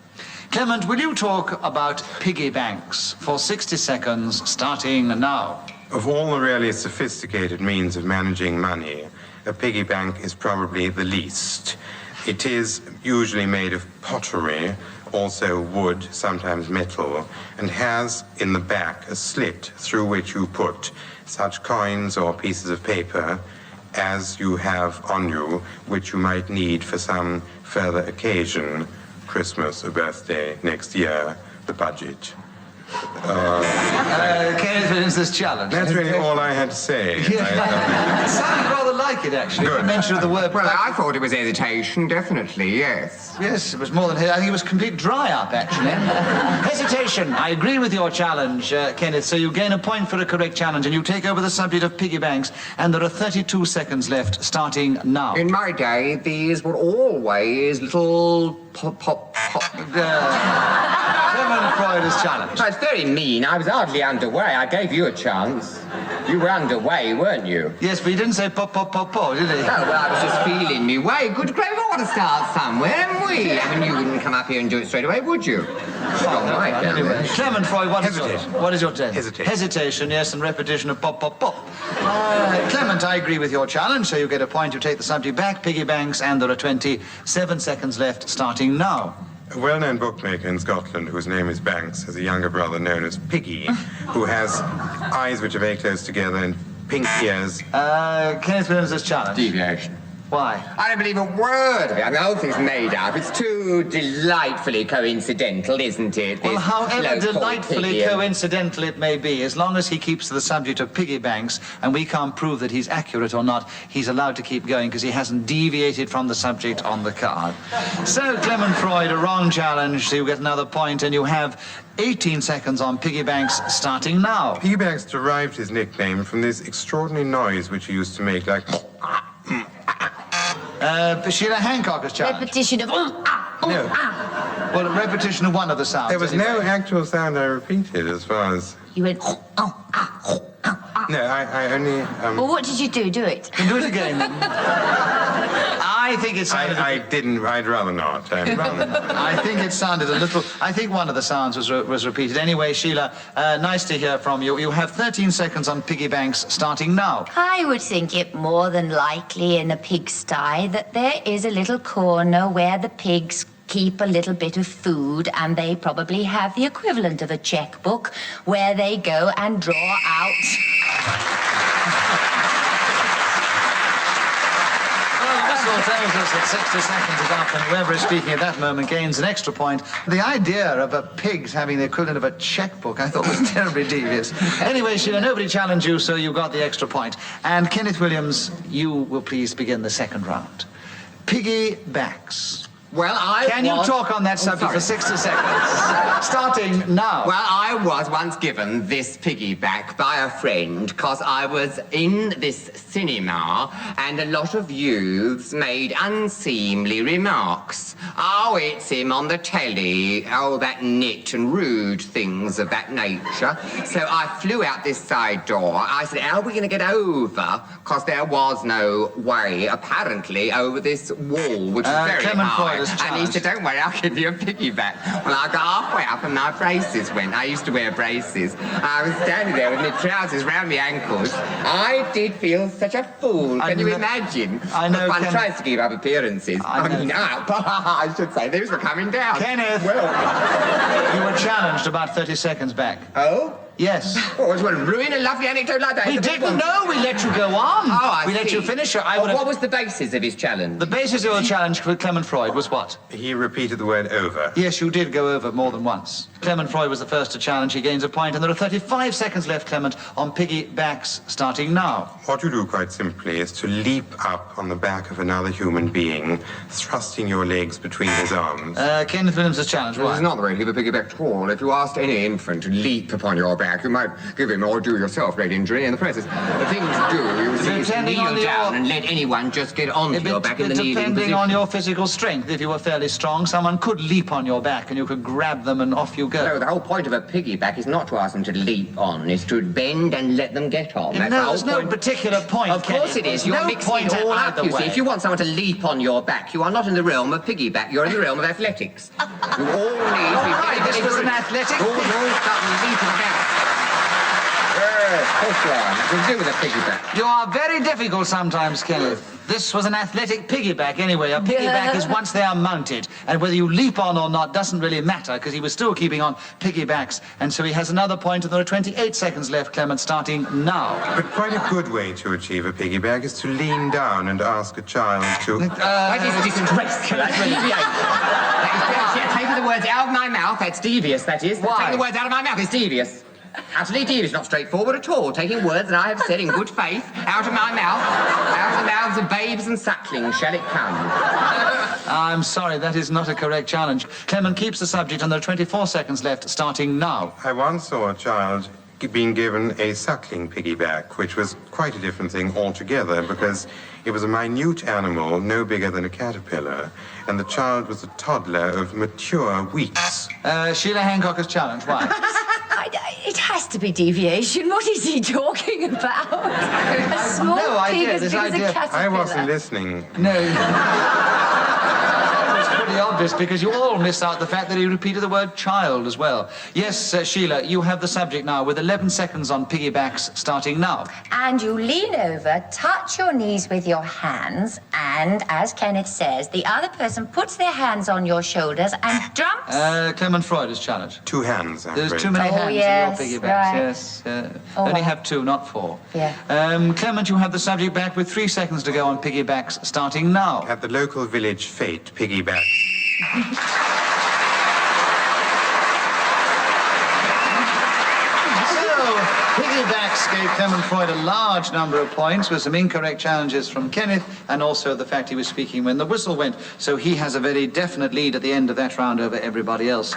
Clement, will you talk about piggy banks for 60 seconds, starting now? Of all the really sophisticated means of managing money, a piggy bank is probably the least. It is usually made of pottery, also wood, sometimes metal, and has in the back a slit through which you put such coins or pieces of paper as you have on you, which you might need for some further occasion. Christmas, a birthday, next year, the budget. Kenneth wins this challenge. That's really all I had to say. It sounded rather like it, actually. Good. The mention of the word... Well, I thought it was hesitation, definitely, yes. Yes, it was more than... I think it was complete dry-up, actually. Hesitation. I agree with your challenge, Kenneth, so you gain a point for a correct challenge, and you take over the subject of piggy banks, and there are 32 seconds left, starting now. In my day, these were always little pop. Clement Freud is challenged. That's very mean. I was hardly underway. I gave you a chance. You were underway, weren't you? Yes, but he didn't say pop, did he? Oh, well, I was just feeling me way. Good grief, I want to start somewhere, haven't we? I mean, you wouldn't come up here and do it straight away, would you? Anyway, Clement Freud, what is your turn? Hesitation. Hesitation, yes, and repetition of pop. Clement, I agree with your challenge, so you get a point. You take the subject back, piggy banks, and there are 27 seconds left, starting now. A well-known bookmaker in Scotland, whose name is Banks, has a younger brother known as Piggy, who has eyes which are very close together and pink ears. Kenneth Williams is challenged. Deviation. Why? I don't believe a word of it. I mean, the whole thing's made up. It's too delightfully coincidental, isn't it? Well, This however local delightfully Piggy and- coincidental it may be, as long as he keeps to the subject of piggy banks, and we can't prove that he's accurate or not, he's allowed to keep going because he hasn't deviated from the subject on the card. So, Clement Freud, a wrong challenge, so you get another point, and you have 18 seconds on piggy banks, starting now. Piggy Banks derived his nickname from this extraordinary noise which he used to make, like... Sheila Hancock is challenged. Repetition of No. Well, a repetition of one of the sounds. There was anyway. no actual sound I repeated as far as... You went No, I only... Well, what did you do? Do it. Do it again. I think it sounded... I didn't... I'd rather not. I think it sounded a little... I think one of the sounds was repeated. Anyway, Sheila, nice to hear from you. You have 13 seconds on piggy banks, starting now. I would think it more than likely in a pigsty that there is a little corner where the pigs keep a little bit of food, and they probably have the equivalent of a checkbook where they go and draw out... Tells us that 60 seconds is up, and whoever is speaking at that moment gains an extra point. The idea of a pig's having the equivalent of a checkbook I thought was terribly devious. Anyway, Sheila, nobody challenged you, so you got the extra point. And Kenneth Williams, you will please begin the second round. Piggy backs. Well, Can you talk on that subject for 60 seconds? Starting now. Well, I was once given this piggyback by a friend because I was in this cinema and a lot of youths made unseemly remarks. Oh, it's him on the telly. Oh, that nit and rude things of that nature. So I flew out this side door. I said, how are we going to get over? Because there was no way, apparently, over this wall, which is very Clement high. Freud is And he said, don't worry, I'll give you a piggyback. Well, I got halfway up and my braces went. I used to wear braces. I was standing there with my trousers round my ankles. I did feel such a fool. Can you imagine? I know, But one Kenneth. tries to keep up appearances. I know. I mean, up. I should say. These were coming down. Kenneth. Well, You were challenged about 30 seconds back. oh? Yes. Oh, it will ruin a lovely anecdote like that. We didn't know. We let you go on. Oh, we let you finish it. What was the basis of his challenge? The basis of your challenge for Clement Freud was what? He repeated the word over. Yes, you did go over more than once. Clement Freud was the first to challenge. He gains a point, and there are 35 seconds left, Clement, on piggybacks starting now. What you do, quite simply, is to leap up on the back of another human being, thrusting your legs between his arms. Kenneth Williams' challenge, This why? is not the way to give a piggyback at all. If you asked any infant to leap upon your back, you might give him or do yourself great injury in the process. The thing to do, you see, is Depending on kneel your- down and let anyone just get onto your back in the kneeling Depending position. on your physical strength, if you were fairly strong, someone could leap on your back and you could grab them and off you go. No, the whole point of a piggyback is not to ask them to leap on, it's to bend and let them get on. That's the No, whole there's no point. particular point, Of course it Kenneth. is. You're No mixing point it all up, either you see. way. If you want someone to leap on your back, you are not in the realm of piggyback, you're in the realm of athletics. You all need to be right, very, this very was good. an athletic All start leaping about. Yes, of course you are. Nothing to do with a piggyback. You are very difficult sometimes, Kenneth. This was an athletic piggyback anyway. A piggyback is once they are mounted, and whether you leap on or not doesn't really matter, because he was still keeping on piggybacks, and so he has another point, and there are 28 seconds left, Clement, starting now. But quite a good way to achieve a piggyback is to lean down and ask a child to... That is disgraceful. That's really taking the words out of my mouth, that's devious, that is. Why? Taking the words out of my mouth is devious. Utterly devious, not straightforward at all. Taking words that I have said in good faith out of my mouth, out of the mouths of babes and sucklings shall it come. I'm sorry, that is not a correct challenge. Clement keeps the subject, and there are 24 seconds left, starting now. I once saw a child being given a suckling piggyback, which was quite a different thing altogether, because it was a minute animal, no bigger than a caterpillar, and the child was a toddler of mature weeks. Sheila Hancock's challenge, why? It has to be deviation. What is he talking about? A small no idea, pig as this big as a idea. caterpillar. I wasn't listening. No. That was pretty obvious, because you all missed out the fact that he repeated the word child as well. Yes, Sheila, you have the subject now with 11 seconds on piggybacks starting now. And you lean over, touch your knees with your hands, and, as Kenneth says, the other person puts their hands on your shoulders and jumps. Clement Freud's challenge. 2 hands, I'm There's afraid. too many Oh, hands yes, in your piggybacks, right. yes. Oh, only well. have 2, not 4. Yeah. Clement, you have the subject back with 3 seconds to go on piggybacks starting now. At the local village fete, piggyback. Piggybacks gave Clement Freud a large number of points with some incorrect challenges from Kenneth, and also the fact he was speaking when the whistle went. So he has a very definite lead at the end of that round over everybody else.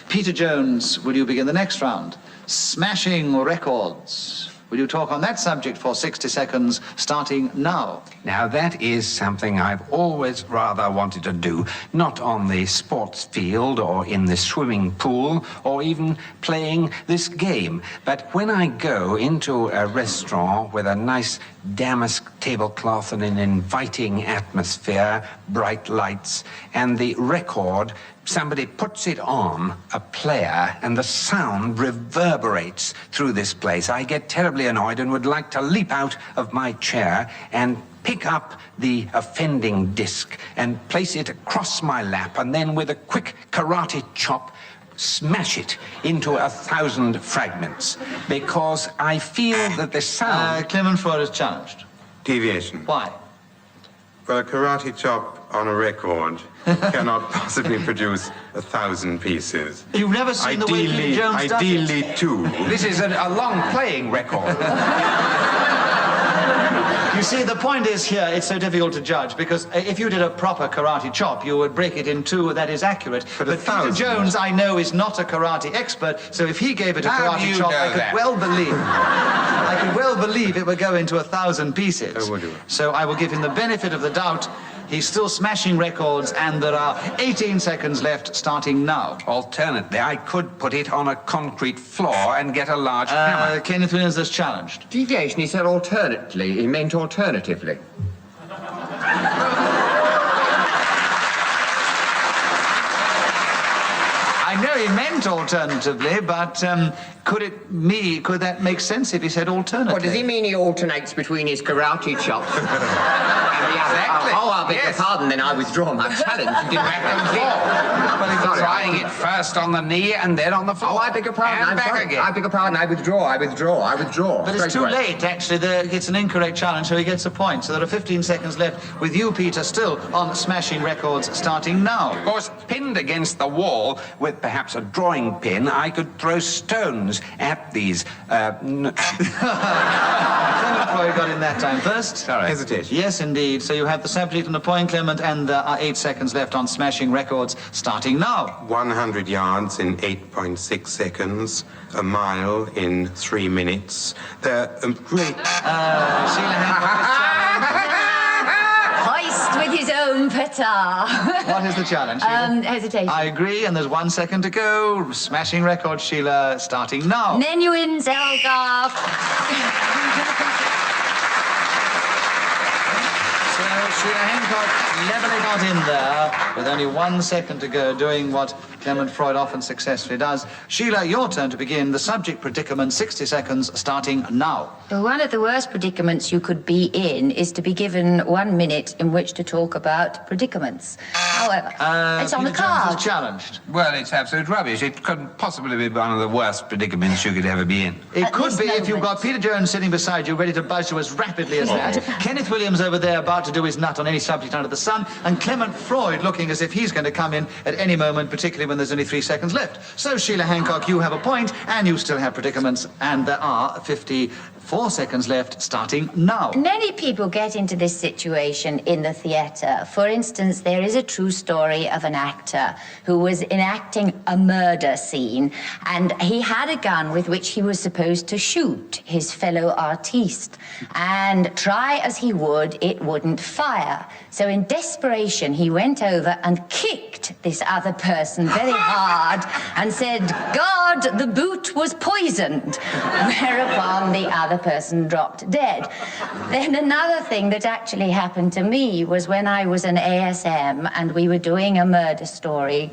Peter Jones, will you begin the next round? Smashing records. Will you talk on that subject for 60 seconds, starting now? Now, that is something I've always rather wanted to do, not on the sports field or in the swimming pool or even playing this game. But when I go into a restaurant with a nice damask tablecloth and an inviting atmosphere, bright lights, and the record, somebody puts it on, a player, and the sound reverberates through this place, I get terribly annoyed and would like to leap out of my chair and pick up the offending disc and place it across my lap, and then with a quick karate chop, smash it into 1,000 fragments, because I feel that the sound... Clement Freud is challenged. Deviation. Why? Well, a karate chop on a record cannot possibly produce 1,000 pieces. You've never seen the way Peter Jones does it? Ideally, 2. This is a long playing record. You see, the point is here, it's so difficult to judge, because if you did a proper karate chop, you would break it in 2, that is accurate. But Peter 1,000. Jones, I know, is not a karate expert, so if he gave it a How do karate you chop, know I could that? well believe it would go into 1,000 pieces. Oh, would you? So I will give him the benefit of the doubt. He's still smashing records, and there are 18 seconds left, starting now. Alternately, I could put it on a concrete floor and get a large hammer. Kenneth Williams is challenged. Deviation, he said alternately. He meant alternatively. I know he meant alternatively, but could that make sense if he said alternatively? What, does he mean he alternates between his karate chops and Exactly. Oh, I beg your Yes. pardon, then I withdraw my challenge. You didn't have to Well, he was trying it first on the knee and then on the floor. Oh, I beg your pardon. And I'm back sorry. again. I beg your pardon. I withdraw. But it's too late, actually. It's an incorrect challenge, so he gets a point. So there are 15 seconds left with you, Peter, still on Smashing Records, starting now. Of course, pinned against the wall with perhaps a drawing pin, I could throw stones at these. Clement Freud got in that time first. Sorry. Hesitation. Yes, indeed. So you have the subject and the point, Clement, and there are 8 seconds left on Smashing Records, starting now. 100 yards in 8.6 seconds, a mile in 3 minutes. They're great. Sheila Hancock. Hoist with his own petard. What is the challenge, Sheila? Hesitation. I agree, and there's 1 second to go. Smashing Records, Sheila, starting now. Menuhin Zelgar. So Sheila Hancock levelly got in there with only 1 second to go, doing what Clement Freud often successfully does. Sheila, your turn to begin. The subject predicament, 60 seconds, starting now. Well, one of the worst predicaments you could be in is to be given 1 minute in which to talk about predicaments. However, it's on the Peter Jones card. is challenged. Well, it's absolute rubbish. It couldn't possibly be one of the worst predicaments you could ever be in. It At could this be if you've moment. got Peter Jones sitting beside you, ready to buzz you as rapidly as that. Kenneth Williams over there about to do his nut on any subject under the sun, and Clement Freud looking as if he's going to come in at any moment, particularly when there's only 3 seconds left. So, Sheila Hancock, you have a point, and you still have predicaments, and there are 54 seconds left, starting now. Many people get into this situation in the theatre. For instance, there is a true story of an actor who was enacting a murder scene, and he had a gun with which he was supposed to shoot his fellow artiste. And try as he would, it wouldn't fire. So in desperation, he went over and kicked this other person very hard and said, "God, the boot was poisoned." Whereupon the other person dropped dead. Then another thing that actually happened to me was when I was an ASM and we were doing a murder story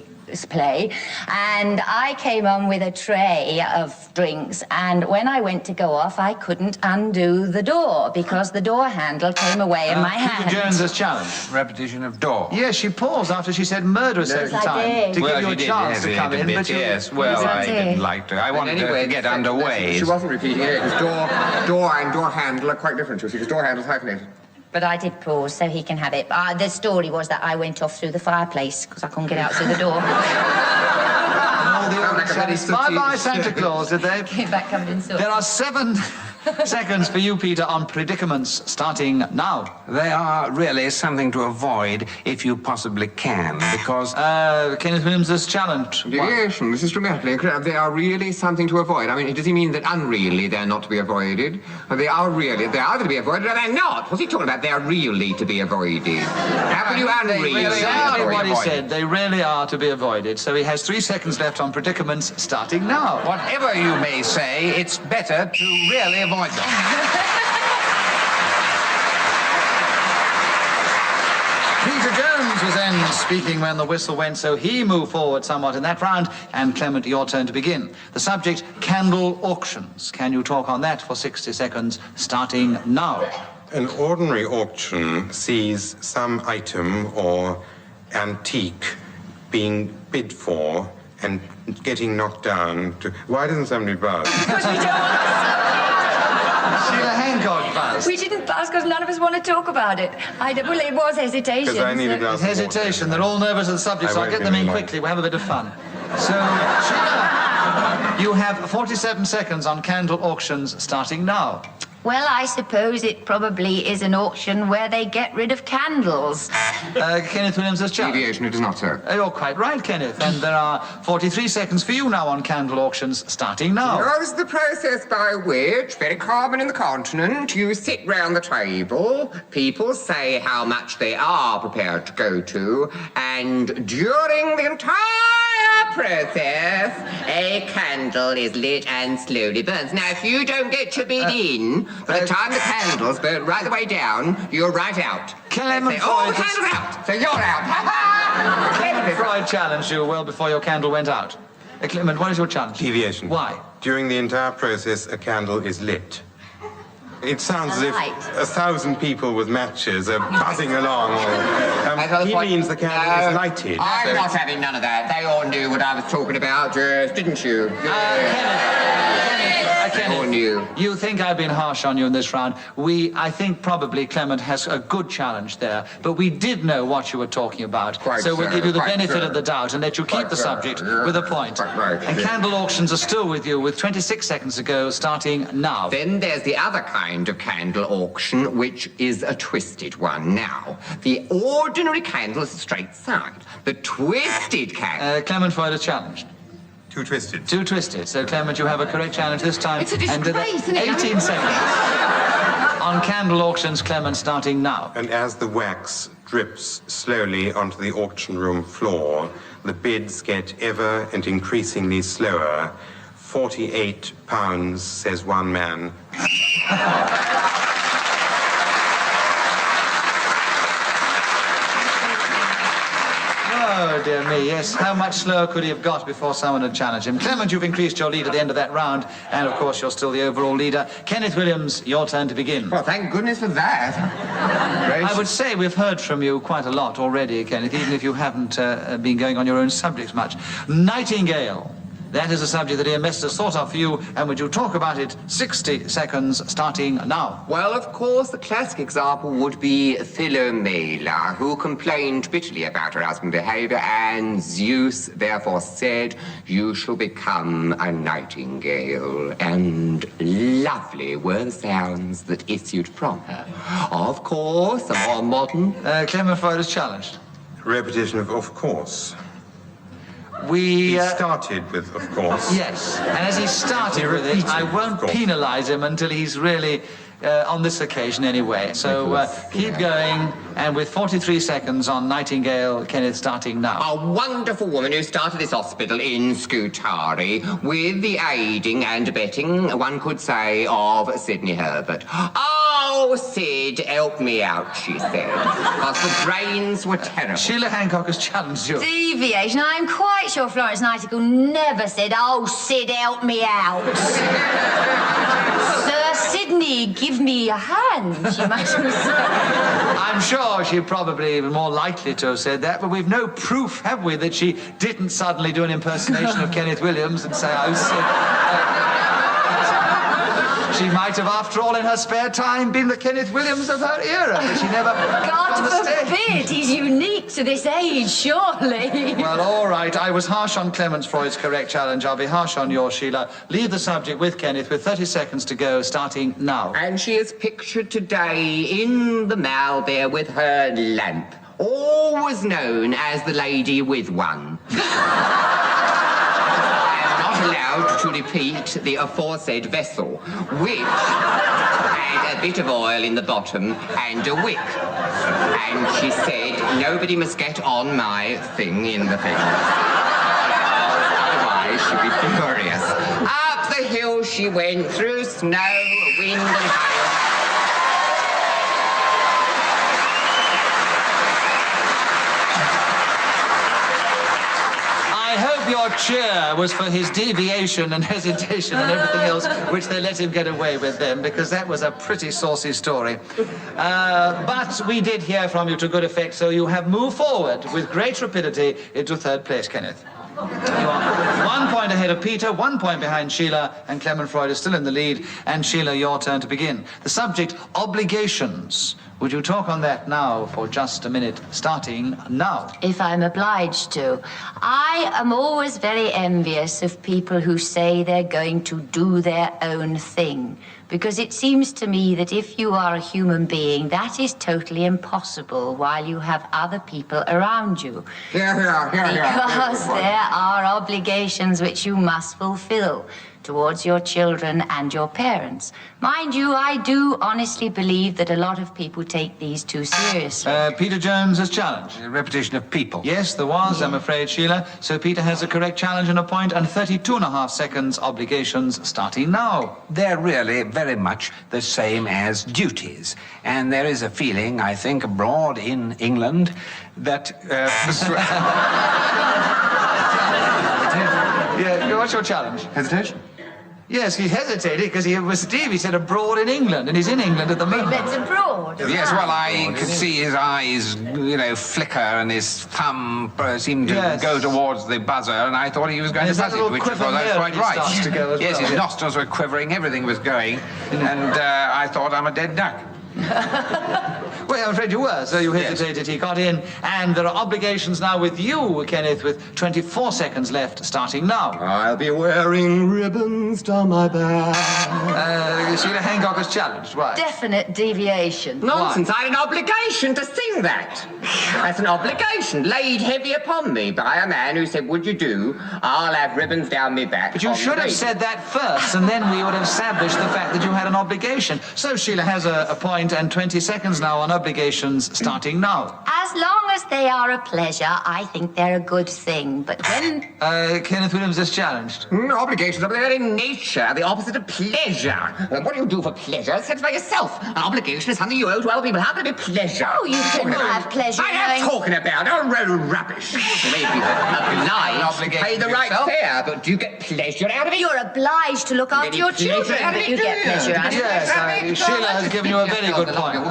play, and I came on with a tray of drinks, and when I went to go off, I couldn't undo the door because the door handle came away in my hand. Peter Jones has challenged. Repetition of door. Yes, she paused after she said murder a second I time did. to Well, give you she a did, chance yes, to it come did a in, bit, but you... yes. Well, I Exactly. didn't like to. I wanted to get underway. She wasn't repeating it. It was door and door handle are quite different, you see, because door handle's hyphenated. But I did pause so he can have it. The story was that I went off through the fireplace because I couldn't get out through the door. Bye-bye, Santa Claus, did they? Came back covered in soot. There are 7 seconds for you, Peter, on predicaments, starting now. They are really something to avoid if you possibly can, because... Kenneth Williams has challenged. Yes, and this is dramatically incorrect. They are really something to avoid. I mean, does he mean that unreally they're not to be avoided? They are really, they're either to be avoided or they're not. What's he talking about? They're really to be avoided. How can you unreally? Exactly what he avoided. said. They really are to be avoided. So he has 3 seconds left on predicaments, starting now. Whatever you may say, it's better to really avoid them. Peter Jones was then speaking when the whistle went, so he moved forward somewhat in that round. And Clement, your turn to begin. The subject, candle auctions. Can you talk on that for 60 seconds, starting now? An ordinary auction sees some item or antique being bid for and getting knocked down to... Why doesn't somebody buzz? Sheila Hancock buzzed. We didn't buzz because none of us want to talk about it. Well, it was hesitation. Because I need a glass of water. Hesitation. They're all nervous at the subject, I so I'll won't get them be in long. quickly. We'll have a bit of fun. So, Sheila, you have 47 seconds on candle auctions, starting now. Well, I suppose it probably is an auction where they get rid of candles. Kenneth Williams has challenged. Deviation, it is not so. You're quite right, Kenneth. And there are 43 seconds for you now on candle auctions, starting now. Here's the process by which, very common in the continent, you sit round the table, people say how much they are prepared to go to, and during the entire process, A candle is lit and slowly burns. Now, if you don't get your bid in, by the time the candles burn right the way down, you're right out. Clement They say, oh, the Freud candle's out, so you're out. Clement Freud challenged you well before your candle went out. Clement, what is your challenge? Deviation. Why? During the entire process, a candle is lit. It sounds as if light. 1,000 people with matches are buzzing along. He means the candle is lighted. I'm so not having none of that. They all knew what I was talking about, didn't you? Kenneth, All knew. you think I've been harsh on you in this round. I think probably Clement has a good challenge there, but we did know what you were talking about. Quite so we'll so, give you the quite benefit so. of the doubt and let you keep Quite the so, subject yeah. with a point. Quite right. And candle auctions are still with you with 26 seconds to go, starting now. Then there's the other kind of candle auction, which is a twisted one. Now, the ordinary candle is a straight side. The twisted candle... Clement Freud is challenged. too twisted. Too twisted. So, Clement, you have a correct challenge this time. It's a disgrace, isn't it? 18 seconds. On candle auctions, Clement, starting now. And as the wax drips slowly onto the auction room floor, the bids get ever and increasingly slower. 48 pounds, says one man. Oh, dear me, yes. How much slower could he have got before someone had challenged him? Clement, you've increased your lead at the end of that round, and of course you're still the overall leader. Kenneth Williams, your turn to begin. Well, thank goodness for that. I would say we've heard from you quite a lot already, Kenneth, even if you haven't been going on your own subjects much. Nightingale. That is a subject that Ian Mester's thought of for you, and would you talk about it? 60 seconds, starting now. Well, of course, the classic example would be Philomela, who complained bitterly about her husband's behavior, and Zeus therefore said, "You shall become a nightingale." And lovely were the sounds that issued from her. Of course, a more modern... Clement Freud is challenged. Repetition of course. He started with, of course. Yes, and as he started with it, I won't penalise him until he's really, on this occasion anyway. So keep going, and with 43 seconds on Nightingale, Kenneth, starting now. A wonderful woman who started this hospital in Scutari with the aiding and abetting, one could say, of Sidney Herbert. "Oh, Sid, help me out," she said, because the drains were terrible. Sheila Hancock has challenged you. Deviation. I'm quite sure Florence Nightingale never said, "Oh, Sid, help me out." Sir Sidney, give me a hand, she might have said. I'm sure she probably was more likely to have said that, but we've no proof, have we, that she didn't suddenly do an impersonation of Kenneth Williams and say, "Oh, Sid." She might have, after all, in her spare time, been the Kenneth Williams of her era, but she never... God forbid, he's unique to this age, surely. Well, all right, I was harsh on Clement Freud's correct challenge. I'll be harsh on yours, Sheila. Leave the subject with Kenneth with 30 seconds to go, starting now. And she is pictured today in the Mall there with her lamp, always known as the lady with one. Allowed to repeat the aforesaid vessel, which had a bit of oil in the bottom and a wick. And she said, "Nobody must get on my thing in the thing. Otherwise she'd be furious." Up the hill she went through snow, wind and hail. I hope your cheer was for his deviation and hesitation and everything else, which they let him get away with then, because that was a pretty saucy story. But we did hear from you to good effect, so you have moved forward with great rapidity into third place, Kenneth. You are 1 point ahead of Peter, 1 point behind Sheila, and Clement Freud is still in the lead. And Sheila, your turn to begin. The subject, obligations. Would you talk on that now for just a minute, starting now? If I'm obliged to. I am always very envious of people who say they're going to do their own thing. Because it seems to me that if you are a human being, that is totally impossible while you have other people around you. Because there are obligations which you must fulfill towards your children and your parents. Mind you, I do honestly believe that a lot of people take these too seriously. Peter Jones has challenged. A repetition of people. Yes, there was, I'm afraid, Sheila. So Peter has a correct challenge and a point, and 32.5 seconds obligations starting now. They're really very much the same as duties. And there is a feeling, I think, abroad in England that... Yeah, what's your challenge? Hesitation? Yes, he hesitated because he was Steve. He said abroad in England, and he's in England at the moment. That's abroad. Yes, well, I could see his eyes, flicker, and his thumb seemed to go towards the buzzer, and I thought he was going to buzz it, which was quite right. Yes, his nostrils were quivering, everything was going, and I thought, I'm a dead duck. Well, I'm afraid you were, so you hesitated. He got in, and there are obligations now with you, Kenneth, with 24 seconds left, starting now. I'll be wearing ribbons down my back. Sheila Hancock is challenged. Why? Definite deviation. Nonsense, I had an obligation to sing that. That's an obligation laid heavy upon me by a man who said, would you do? I'll have ribbons down my back. But you should have said that first, and then we would have established the fact that you had an obligation. So Sheila has a point and 20 seconds now on obligations, starting now. As long as they are a pleasure, I think they're a good thing. But when... Kenneth Williams is challenged. Obligations are by their very nature the opposite of pleasure. What do you do for pleasure? Satisfy yourself. An obligation is something you owe to other people. How can it be pleasure? Oh, you can have pleasure. I am talking about rubbish. Maybe obliged to pay the right fare, but do you get pleasure out of it? You're obliged to look after your children, but you get pleasure out of it. Yes, Sheila has given you a very good point.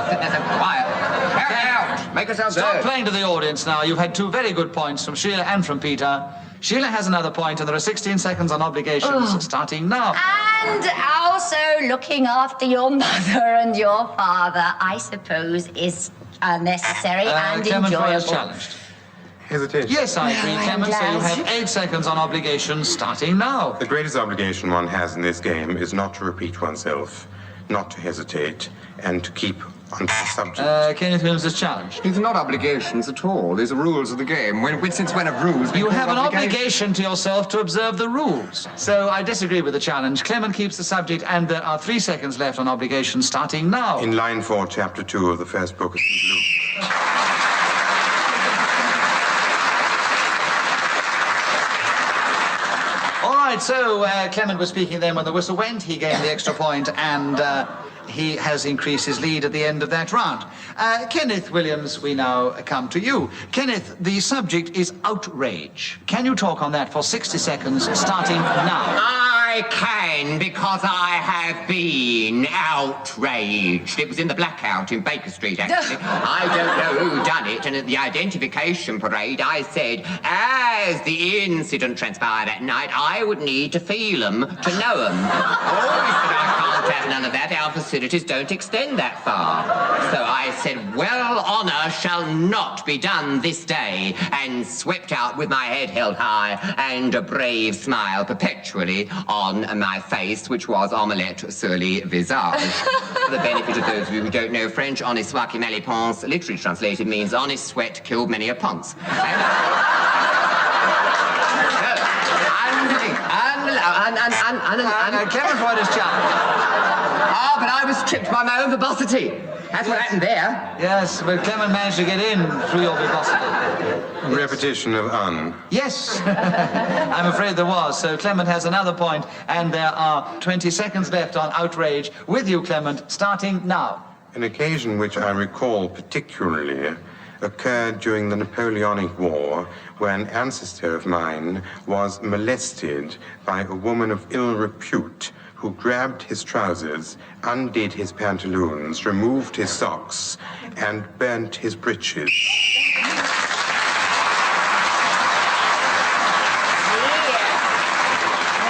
Make yourself Stop playing to the audience now. You've had two very good points from Sheila and from Peter. Sheila has another point, and there are 16 seconds on obligations, starting now. And also looking after your mother and your father, I suppose, is necessary and Clement enjoyable. is challenged. Hesitation. Yes, I agree, Clement. So you have 8 seconds on obligations, starting now. The greatest obligation one has in this game is not to repeat oneself, not to hesitate, and to keep on the subject. Kenneth Williams is challenged. These are not obligations at all. These are rules of the game. Since when have rules been You have an called obligation to yourself to observe the rules. So I disagree with the challenge. Clement keeps the subject, and there are 3 seconds left on obligations, starting now. In line 4, chapter 2 of the first book of St. Luke. All right, so Clement was speaking then when the whistle went. He gained the extra point, and he has increased his lead at the end of that round. Kenneth Williams, we now come to you. Kenneth, the subject is outrage. Can you talk on that for 60 seconds, starting now? I can, because I have been outraged. It was in the blackout in Baker Street, actually. I don't know who done it, and at the identification parade, I said, as the incident transpired that night, I would need to feel them, to know them. Oh, he said, I can't have none of that. Our facilities don't extend that far. So I said, well, honour shall not be done this day, and swept out with my head held high and a brave smile perpetually on my face, which was omelette sur le visage. For the benefit of those of you who don't know French, honest soit qui mal y pense, literally translated means honest sweat killed many a ponce. And Clement Freud is challenged. Ah, but I was tripped by my own verbosity. That's what happened there. Yes, but Clement managed to get in through your verbosity. Repetition of un. Yes, I'm afraid there was. So Clement has another point, and there are 20 seconds left on outrage with you, Clement, starting now. An occasion which I recall particularly occurred during the Napoleonic War, where an ancestor of mine was molested by a woman of ill repute who grabbed his trousers, undid his pantaloons, removed his socks, and burnt his breeches.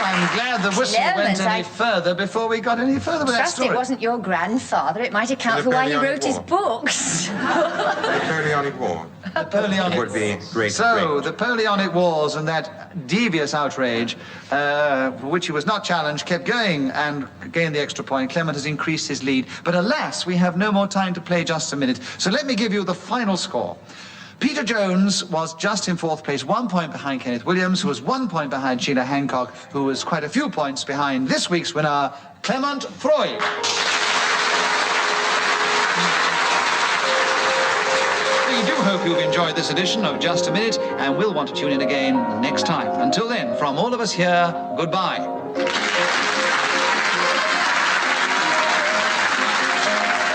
I'm glad the whistle went any further before we got any further with that Trust story. it wasn't your grandfather. It might account for why he wrote his books. Napoleonic War. Napoleonic would be great. So, the Napoleonic Wars and that devious outrage, for which he was not challenged, kept going and gained the extra point. Clement has increased his lead. But alas, we have no more time to play just a minute. So let me give you the final score. Peter Jones was just in 4th place, 1 point behind Kenneth Williams, who was 1 point behind Sheila Hancock, who was quite a few points behind this week's winner, Clement Freud. We do hope you've enjoyed this edition of Just a Minute, and we'll want to tune in again next time. Until then, from all of us here, goodbye.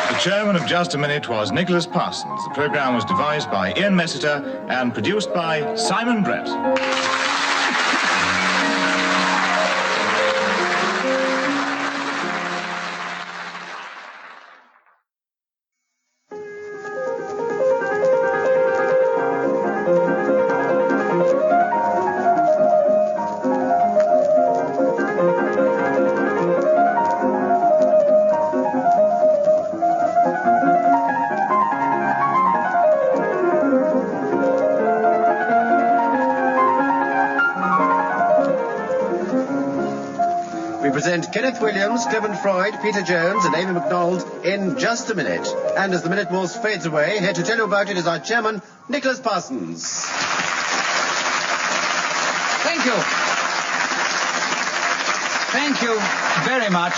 The chairman of Just a Minute was Nicholas Parsons. The programme was devised by Ian Messiter and produced by Simon Brett. Kenneth Williams, Clement Freud, Peter Jones and Amy MacDonald in just a minute. And as the minute waltz fades away, here to tell you about it is our chairman, Nicholas Parsons. Thank you. Thank you very much.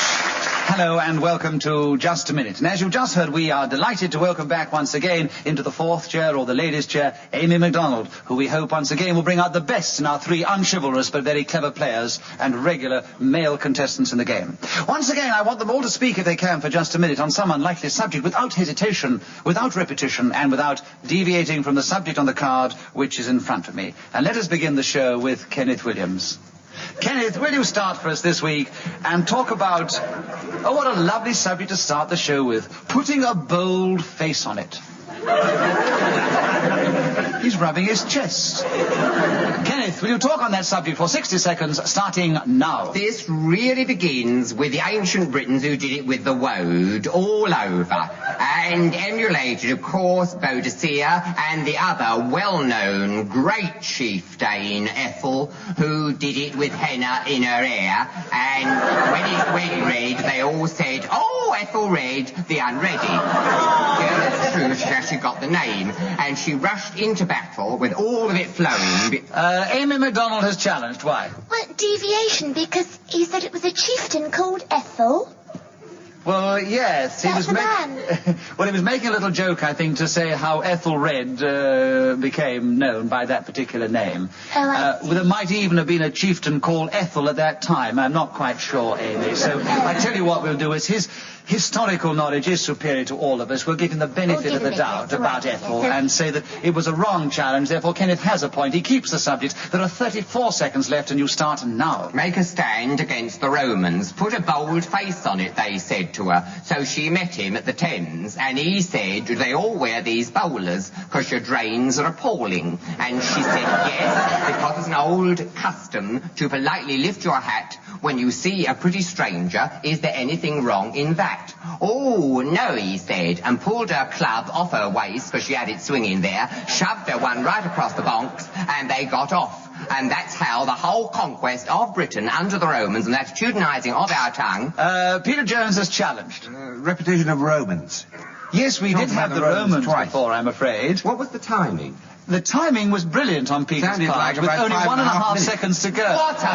Hello and welcome to Just a Minute. And as you just heard, we are delighted to welcome back once again into the fourth chair, or the ladies' chair, Amy MacDonald, who we hope once again will bring out the best in our three unchivalrous but very clever players and regular male contestants in the game. Once again, I want them all to speak, if they can, for just a minute on some unlikely subject, without hesitation, without repetition, and without deviating from the subject on the card which is in front of me. And let us begin the show with Kenneth Williams. Kenneth, will you start for us this week and talk about, oh, what a lovely subject to start the show with, putting a bold face on it. He's rubbing his chest. Kenneth, will you talk on that subject for 60 seconds, starting now? This really begins with the ancient Britons who did it with the woad all over, and emulated, of course, Boadicea and the other well-known great chieftain, Ethel, who did it with henna in her hair, and when it went red, they all said, "Oh, Ethel Red, the unready." Yeah, that's true, she actually got the name, and she rushed into battle with all of it flowing. Amy MacDonald has challenged. Why? Well, deviation, because he said it was a chieftain called Ethel. Well, yes, he That's was the man. Well, he was making a little joke, I think, to say how Ethelred became known by that particular name. Oh, I see. There might even have been a chieftain called Ethel at that time. I'm not quite sure, Amy. So I tell you what we'll do is his historical knowledge is superior to all of us. We'll give him the benefit of the doubt about Ethel and say that it was a wrong challenge. Therefore, Kenneth has a point. He keeps the subject. There are 34 seconds left, and you start now. Make a stand against the Romans. Put a bold face on it, they said to her. So she met him at the Thames, and he said, "They all wear these bowlers, because your drains are appalling." And she said, "Yes, because it's an old custom to politely lift your hat when you see a pretty stranger. Is there anything wrong in that?" "Oh, no," he said, and pulled her club off her waist, because she had it swinging there, shoved her one right across the bonks, and they got off. And that's how the whole conquest of Britain under the Romans and the attitudinizing of our tongue... Peter Jones has challenged. Repetition of Romans. Yes, we did have the Romans before, I'm afraid. What was the timing? The timing was brilliant on Peter's Sounded part, like with about only 5.5 minutes. seconds to go. What a...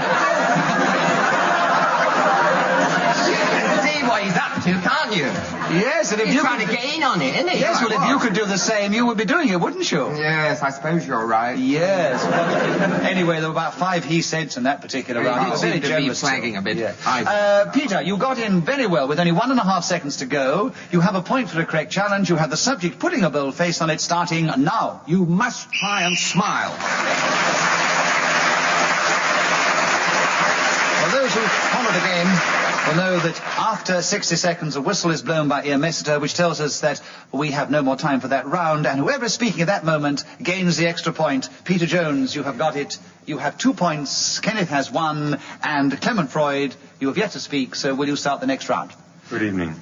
See what he's up to, can't you? Yes, and if He's you trying to get in on it, isn't he? Yes, Like well, if you could do the same, you would be doing it, wouldn't you? Yes, I suppose you're right. Yes. Well, anyway, there were about 5 he said in that particular round. He was seemed very to be generous flagging a bit. Yeah. Peter, you got in very well with only 1.5 seconds to go. You have a point for a correct challenge. You have the subject putting a bold face on it, starting now. You must try and smile. Well, those who follow the game will know that after 60 seconds, a whistle is blown by Ian Messiter, which tells us that we have no more time for that round, and whoever is speaking at that moment gains the extra point. Peter Jones, you have got it. You have 2 points. Kenneth has 1, and Clement Freud, you have yet to speak, so will you start the next round? Good evening.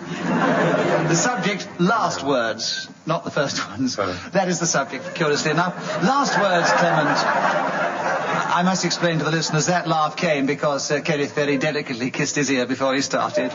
The subject, last words, not the first ones. That is the subject, curiously enough. Last words, Clement. I must explain to the listeners that laugh came because Kenneth very delicately kissed his ear before he started.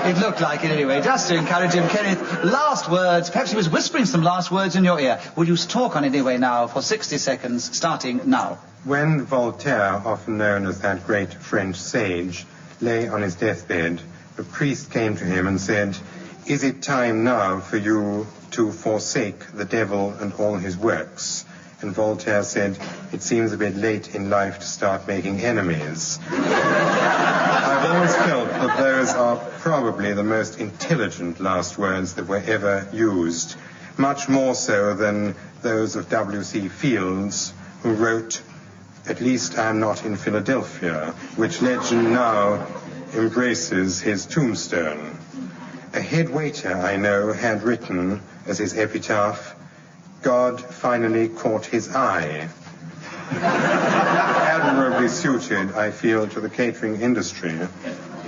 It looked like it anyway, just to encourage him. Kenneth, last words. Perhaps he was whispering some last words in your ear. Will you talk on it anyway now for 60 seconds, starting now? When Voltaire, often known as that great French sage, lay on his deathbed, a priest came to him and said, "Is it time now for you to forsake the devil and all his works?" And Voltaire said, "It seems a bit late in life to start making enemies." I've always felt that those are probably the most intelligent last words that were ever used, much more so than those of W.C. Fields, who wrote, "At least I'm not in Philadelphia," which legend now embraces his tombstone. A head waiter I know had written as his epitaph, "God finally caught his eye." Admirably suited, I feel, to the catering industry.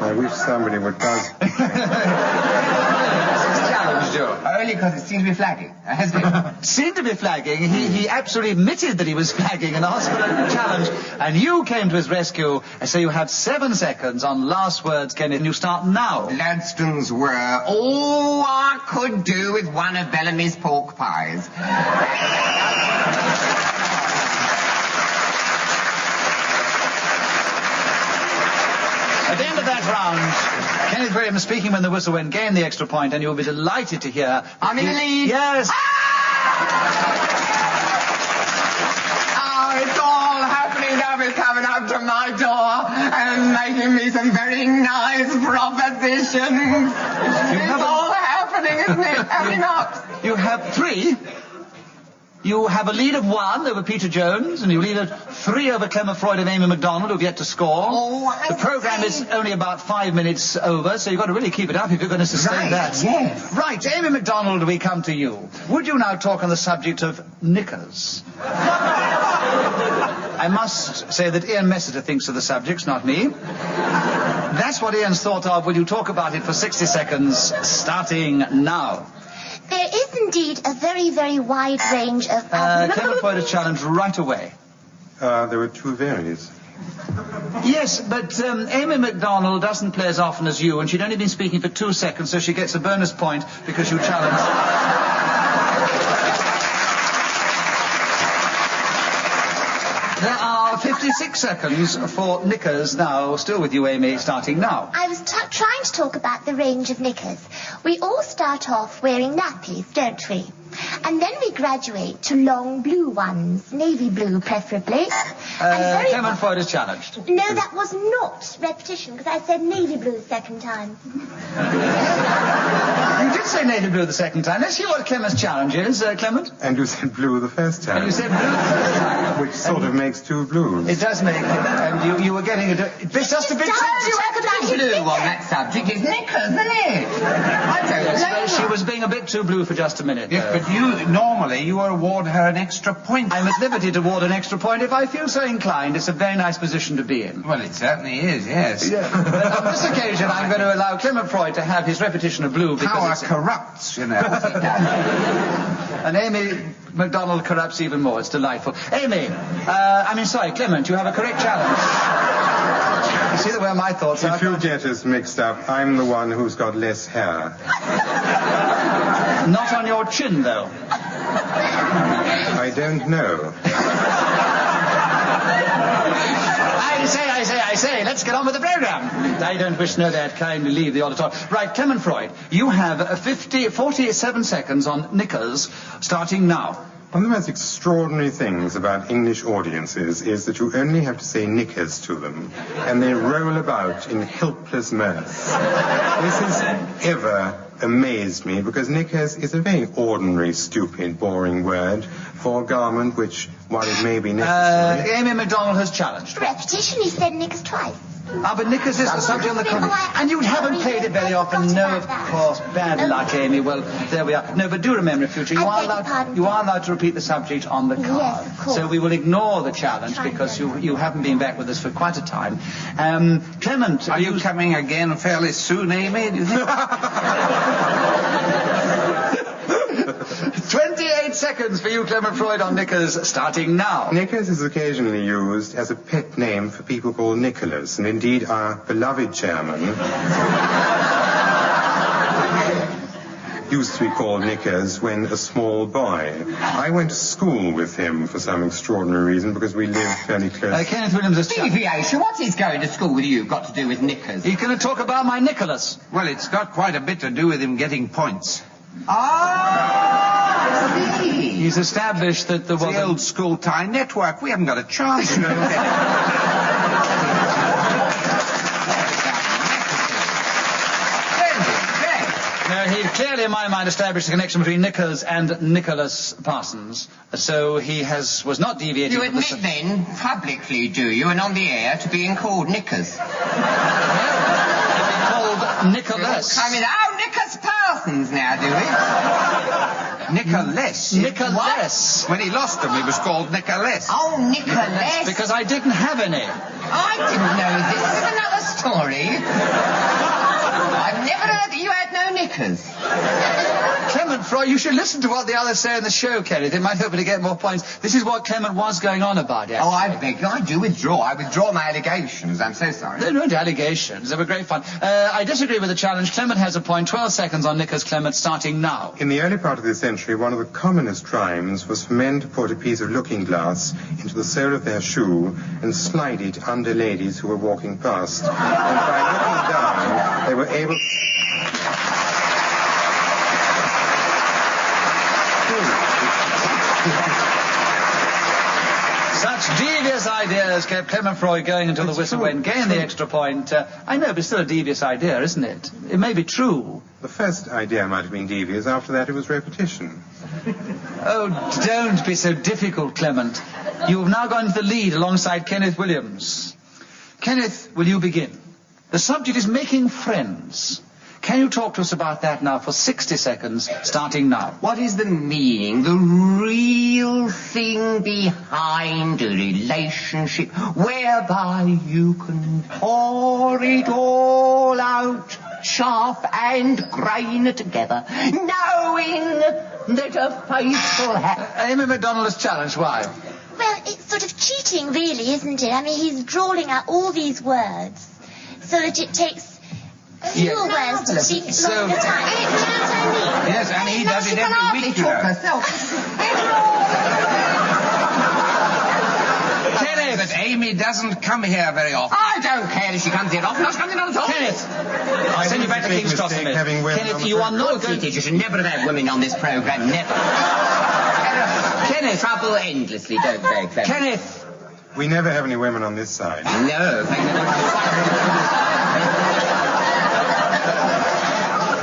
I wish somebody would buzz. challenged you? Only because it seemed to be flagging, hasn't it? Seemed to be flagging. He absolutely admitted that he was flagging and asked for a challenge. And you came to his rescue, and so you have 7 seconds on last words, Kenneth, and you start now. Gladstones were all I could do with one of Bellamy's pork pies. At the end of that round, Kenneth Williams speaking when the whistle went, gained the extra point, and you'll be delighted to hear... I'm in the lead. Yes. Oh, it's all happening now. He's coming up to my door and making me some very nice propositions. It's all happening, isn't it? Happening up. You have 3. You have a lead of 1 over Peter Jones, and you lead of 3 over Clement Freud and Amy MacDonald, who've yet to score. Oh, the programme is only about 5 minutes over, so you've got to really keep it up if you're going to sustain that. Yes. Right, Amy MacDonald, we come to you. Would you now talk on the subject of knickers? I must say that Ian Messiter thinks of the subjects, not me. That's what Ian's thought of. Will you talk about it for 60 seconds, starting now? There is indeed a very, very wide range of... Clement Freud is challenged right away. There were 2 varies. Yes, but Amy MacDonald doesn't play as often as you, and she'd only been speaking for 2 seconds, so she gets a bonus point because you challenged. There are 56 seconds for knickers now. Still with you, Amy, starting now. I was trying to talk about the range of knickers. We all start off wearing nappies, don't we? And then we graduate to long blue ones, navy blue preferably. Clement Freud is challenged. No, that was not repetition, because I said navy blue the second time. You did say navy blue the second time. Let's hear what Clement's challenge is, Clement. And you said blue the first time. And you said blue the first time. Which sort of makes 2 blues. It does make... And you were getting... It's just a bit... Blue on that subject is knickers, isn't it? I don't know. She was being a bit too blue for just a minute. Yes, but normally you award her an extra point. I'm at liberty to award an extra point if I feel so inclined. It's a very nice position to be in. Well, it certainly is, yes. Yeah. But on this occasion, I'm going to allow Clement Freud to have his repetition of blue because Power it's... corrupts, you know. And Amy MacDonald corrupts even more. It's delightful. Amy, Clement, you have a correct challenge. You see where my thoughts are? If you get us mixed up, I'm the one who's got less hair. Not on your chin, though. I don't know. I say, let's get on with the programme. I don't wish to know that. Kindly leave the auditorium. Right, Clement Freud, you have 47 seconds on knickers, starting now. One of the most extraordinary things about English audiences is that you only have to say knickers to them, and they roll about in helpless mirth. This has ever amazed me, because knickers is a very ordinary, stupid, boring word for a garment which, while it may be necessary... Amy MacDonald has challenged. Repetition, he said knickers twice. But knickers is the subject on the contrary. And you haven't played it very often. No, of course. Bad luck, Amy. Well, there we are. No, but do remember in future, you are allowed to repeat the subject on the card. Yes, of course. So we will ignore the challenge because you haven't been back with us for quite a time. Clement... Are you coming again fairly soon, Amy, do you think? 28 seconds for you, Clement Freud, on knickers, starting now. Knickers is occasionally used as a pet name for people called Nicholas, and indeed our beloved chairman used to be called Knickers when a small boy. I went to school with him for some extraordinary reason because we lived fairly close. Kenneth Williams is... Deviation, what is going to school with you got to do with knickers? He's going to talk about my Nicholas. Well, it's got quite a bit to do with him getting points. I see. He's established that there was the old school tie network. We haven't got a chance. No, he clearly, in my mind, established a connection between Knickers and Nicholas Parsons. So he was not deviating... You admit, then, publicly, do you, and on the air, to being called Knickers? Called Nicholas. I mean, Nicholas Parsons now, do we? Nicholas. Nicholas. When he lost them, he was called Nicholas. Oh, Nicholas. Because I didn't have any. I didn't know this. This is another story. I've never heard that you had no knickers. Clement, Freud, you should listen to what the others say in the show, Kenneth. It might help you to get more points. This is what Clement was going on about, actually. Oh, I beg you, I do withdraw. I withdraw my allegations. I'm so sorry. No allegations. They were great fun. I disagree with the challenge. Clement has a point. 12 seconds on Nicholas Clement, starting now. In the early part of this century, one of the commonest crimes was for men to put a piece of looking glass into the sole of their shoe and slide it under ladies who were walking past. And by looking down, they were able... Such devious ideas kept Clement Freud going until the whistle went, gained the extra point. I know, but it's still a devious idea, isn't it? It may be true. The first idea might have been devious. After that, it was repetition. Oh, don't be so difficult, Clement. You have now gone into the lead alongside Kenneth Williams. Kenneth, will you begin? The subject is making friends. Can you talk to us about that now for 60 seconds, starting now? What is the meaning, the real thing behind a relationship whereby you can pour it all out, chaff and grain together, knowing that a faithful Amy MacDonald is challenged. Why? Well, it's sort of cheating, really, isn't it? I mean, he's drawing out all these words so that it takes fewer words to speak longer time. You know what I mean? Yes, and he does it every week, you know. Kenneth! But Amy doesn't come here very often. I don't care if she comes here often. She comes in all the time. Kenneth! I'll send you back to King's Cross a minute. Kenneth, you are not going to... You should never have had women on this programme, never. Kenneth! Trouble endlessly, don't they, Clement? Kenneth! We never have any women on this side. No, thank you.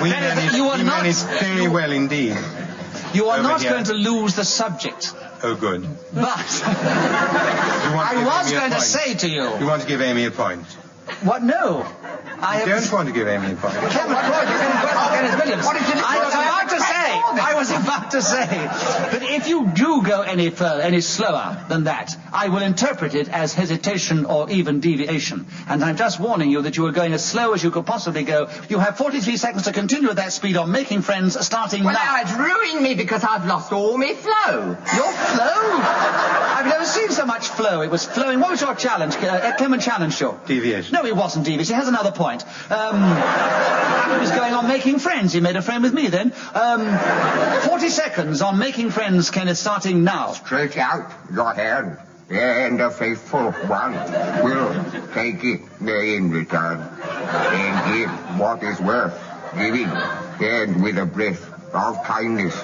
We you are not... managed very well indeed. You are Over not here. going to lose the subject. Oh, good. But I was going to say to you... You want to give Amy a point? What? No. I don't want to give Amy a point. Clement Freud, you're going to question Kenneth Williams. I was about to say that if you do go any slower than that, I will interpret it as hesitation or even deviation. And I'm just warning you that you are going as slow as you could possibly go. You have 43 seconds to continue at that speed on making friends, starting now. Well, now it's ruined me because I've lost all my flow. Your flow? I've never seen so much flow. It was flowing. What was your challenge? Clement challenged you. Deviation. No, it wasn't devious. He has another point. He was going on making friends. He made a friend with me then. 40 seconds on making friends, Kenneth, starting now. Stretch out your hand, and a faithful one will take it in return, and give what is worth giving, and with a breath of kindness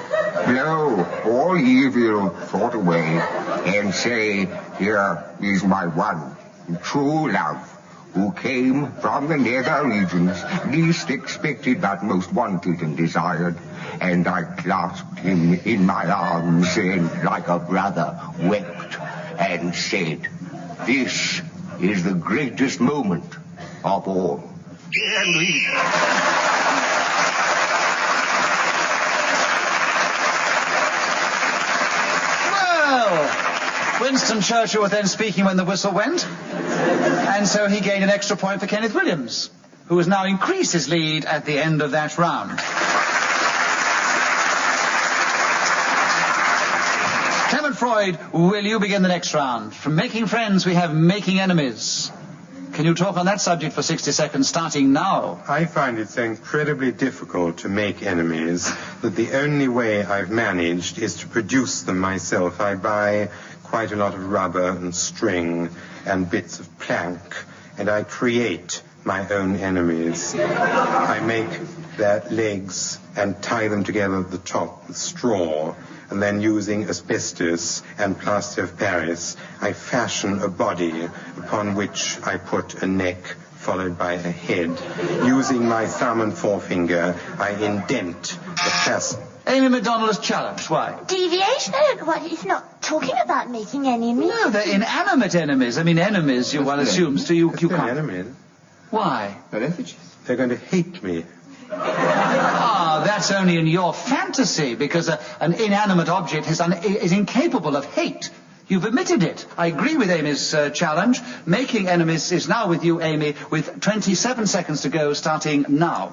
blow all evil thought away, and say, here is my one true love, who came from the nether regions, least expected but most wanted and desired. And I clasped him in my arms and like a brother wept and said, this is the greatest moment of all. And we... Winston Churchill was then speaking when the whistle went, and so he gained an extra point for Kenneth Williams, who has now increased his lead at the end of that round. Clement Freud, will you begin the next round? From making friends, we have making enemies. Can you talk on that subject for 60 seconds, starting now? I find it so incredibly difficult to make enemies that the only way I've managed is to produce them myself. I buy quite a lot of rubber and string and bits of plank, and I create my own enemies. I make their legs and tie them together at the top with straw, and then using asbestos and plaster of Paris, I fashion a body upon which I put a neck followed by a head. Using my thumb and forefinger, I indent the plastic. Amy MacDonald is challenged. Why? Deviation? I don't know what. He's not talking about making enemies. No, they're inanimate enemies. I mean, enemies, one assumes. You can't. Enemies. Why? They're going to hate me. That's only in your fantasy, because an inanimate object is incapable of hate. You've admitted it. I agree with Amy's challenge. Making enemies is now with you, Amy, with 27 seconds to go, starting now.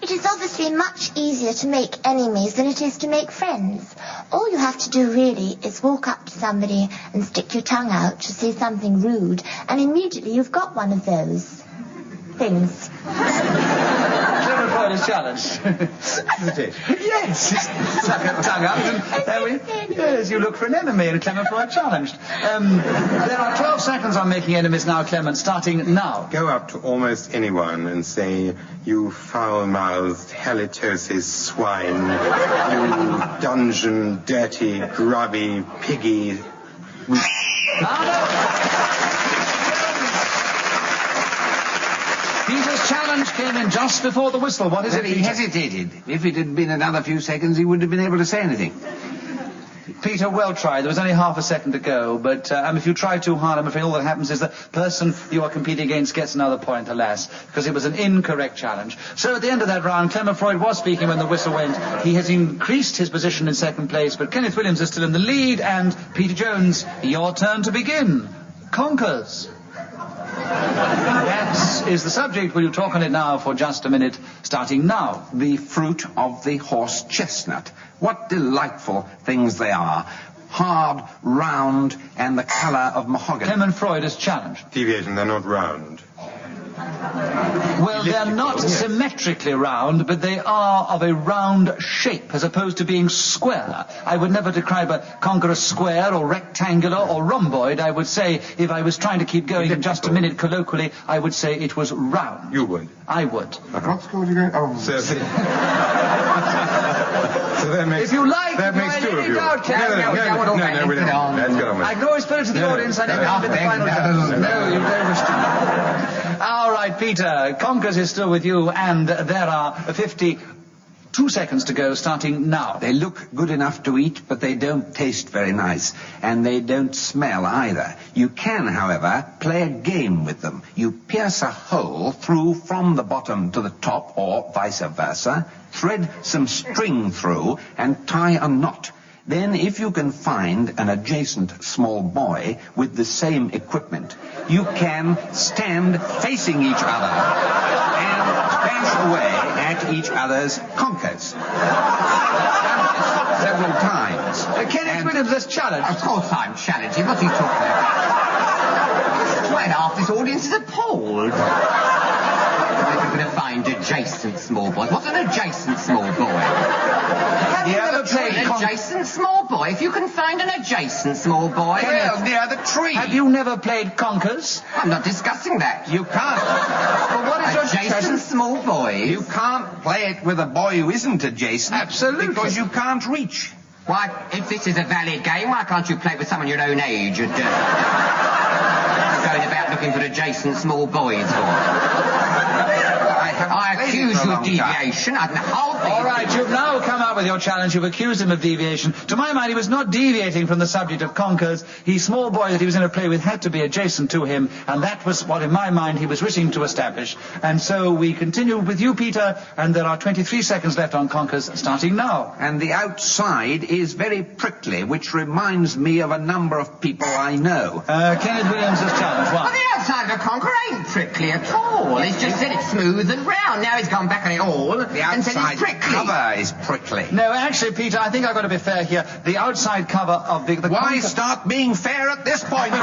It is obviously much easier to make enemies than it is to make friends. All you have to do really is walk up to somebody and stick your tongue out to say something rude, and immediately you've got one of those things. Clement Freud is challenged. Isn't it? Yes. Stuck her tongue out and there we... Yes, you look for an enemy and Clement Freud challenged. There are 12 seconds on making enemies now, Clement, starting now. Go up to almost anyone and say, you foul-mouthed, halitosis swine, you dungeon, dirty, grubby, piggy... Peter's challenge came in just before the whistle. What is it, He Peter? hesitated. If it had been another few seconds, he wouldn't have been able to say anything. Peter, well tried. There was only half a second to go, but if you try too hard, I'm afraid all that happens is the person you are competing against gets another point, alas, because it was an incorrect challenge. So at the end of that round, Clement Freud was speaking when the whistle went. He has increased his position in second place, but Kenneth Williams is still in the lead, and Peter Jones, your turn to begin. Conkers. That is the subject. Will you talk on it now for just a minute, starting now? The fruit of the horse chestnut. What delightful things they are. Hard, round, and the colour of mahogany. Clement Freud is challenged. Deviation, they're not round. Well, they're not symmetrically round, but they are of a round shape, as opposed to being square. I would never describe a conker as square or rectangular or rhomboid. I would say, if I was trying to keep going in just a minute colloquially, I would say it was round. You would? I would. What school did you go? Oh, so that makes... If you like, that makes two of you. Doubt, No, we don't. Let's get on with it. I can always put it to the audience. I never have been the final judge. No, you don't wish to. All right, Peter. Conkers is still with you, and there are 52 seconds to go, starting now. They look good enough to eat, but they don't taste very nice, and they don't smell either. You can, however, play a game with them. You pierce a hole through from the bottom to the top, or vice versa, thread some string through, and tie a knot. Then, if you can find an adjacent small boy with the same equipment, you can stand facing each other and bash away at each other's conkers. Several times. Kenneth Williams is challenged. Of course I'm challenging. What's he talking about? Why, half this audience is appalled. You're going to find adjacent small boys. What's an adjacent small boy? Have you ever played an adjacent small boy? If you can find an adjacent small boy... Well, near the tree. Have you never played conkers? I'm not discussing that. You can't. Well, what is your adjacent small boy? You can't play it with a boy who isn't adjacent. Absolutely. Because you can't reach. Why, if this is a valid game, why can't you play with someone your own age and going about looking for adjacent small boys for? I accuse you of deviation. All right, you've now come out with your challenge. You've accused him of deviation. To my mind, he was not deviating from the subject of conkers. The small boy that he was going to play with had to be adjacent to him, and that was what, in my mind, he was wishing to establish. And so we continue with you, Peter, and there are 23 seconds left on conkers, starting now. And the outside is very prickly, which reminds me of a number of people I know. Kenneth Williams has challenged. Well, the outside of a conker ain't prickly at all. He's just said it's smooth and round. Now he's gone back on it all the and said it's prickly. Cover is prickly. No, actually, Peter, I think I've got to be fair here. The outside cover of the Why conker... start being fair at this point?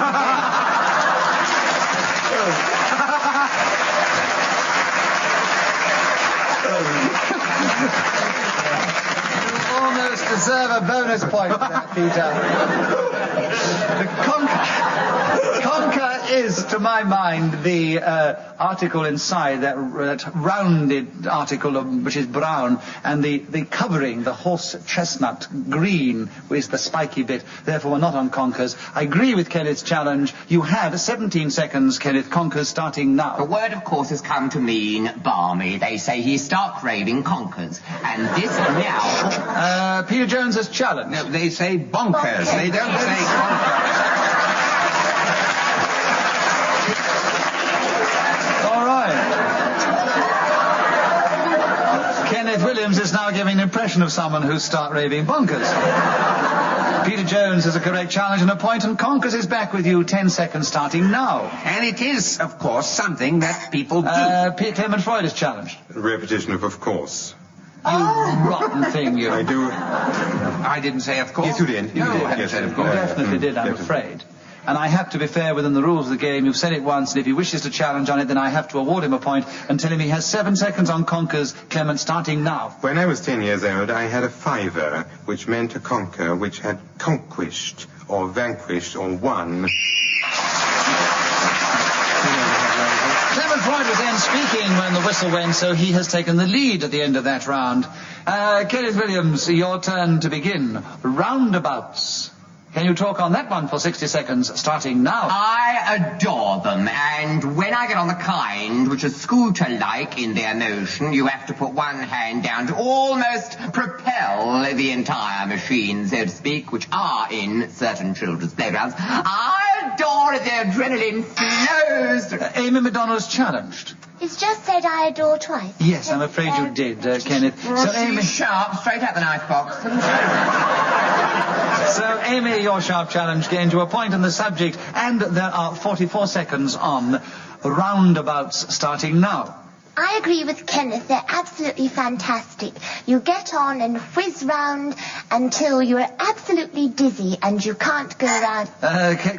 Almost deserve a bonus point for that, Peter. The conker is, to my mind, the article inside, that rounded article which is brown, and the covering, the horse chestnut green, is the spiky bit. Therefore, we're not on conkers. I agree with Kenneth's challenge. You have 17 seconds, Kenneth. Conkers starting now. The word, of course, has come to mean balmy. They say he's stark raving conkers. And this now... Peter Jones has challenged. No, they say bonkers. They don't say conkers. All right. Kenneth Williams is now giving an impression of someone who's stark raving bonkers. Peter Jones has a correct challenge and a point, and Conkers is back with you. 10 seconds starting now. And it is, of course, something that people do. Clement Freud is challenged. Repetition of course. You rotten thing, you. I do. I didn't say of course. Yes, you did. You did. I Yes, said of You course. definitely did, I'm afraid. And I have to be fair within the rules of the game. You've said it once, and if he wishes to challenge on it, then I have to award him a point and tell him he has 7 seconds on Conkers. Clement, starting now. When I was 10 years old, I had a fiver, which meant to conquer, which had conquished, or vanquished, or won. Clement Freud was then speaking when the whistle went, so he has taken the lead at the end of that round. Kenneth Williams, your turn to begin. Roundabouts. Can you talk on that one for 60 seconds, starting now? I adore them, and when I get on the kind, which is scooter-like in their motion, you have to put one hand down to almost propel the entire machine, so to speak, which are in certain children's playgrounds. I adore it, the adrenaline flows. Amy McDonald's challenged. It's just said I adore twice. Yes, I'm afraid you did, Kenneth. So Amy, sharp, straight out the knife box. So, Amy, your sharp challenge gained you a point on the subject, and there are 44 seconds on roundabouts starting now. I agree with Kenneth. They're absolutely fantastic. You get on and whiz round until you're absolutely dizzy and you can't go around.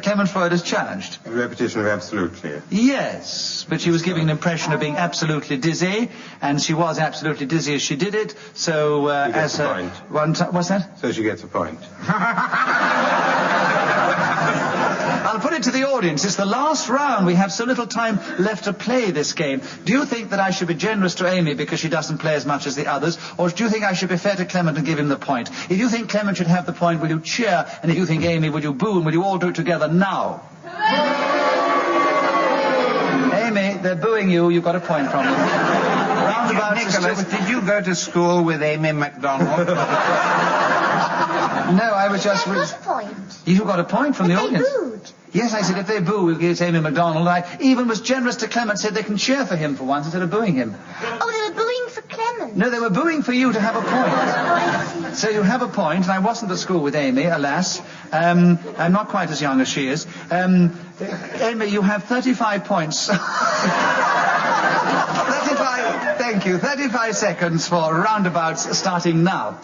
Clement Freud is challenged. Repetition of absolutely. Yes, but she was giving an impression of being absolutely dizzy, and she was absolutely dizzy as she did it. So, She gets as a point. What's that? So she gets a point. I'll put it to the audience. It's the last round. We have so little time left to play this game. Do you think that I should be generous to Amy because she doesn't play as much as the others, or do you think I should be fair to Clement and give him the point? If you think Clement should have the point, will you cheer? And if you think Amy, will you boo? And will you all do it together now? Amy, they're booing you. You've got a point from them. Roundabouts is Nicholas, still... did you go to school with Amy MacDonald? No, I was just... I got a point. You got a point from the They audience. booed. Yes, I said if they boo, we'll give it to Amy MacDonald. I even was generous to Clement, said they can cheer for him for once instead of booing him. Oh, they were booing for Clement. No, they were booing for you to have a point. Oh, I see. So you have a point, and I wasn't at school with Amy, alas. I'm not quite as young as she is. Amy, you have 35 points. 35, thank you. 35 seconds for roundabouts starting now.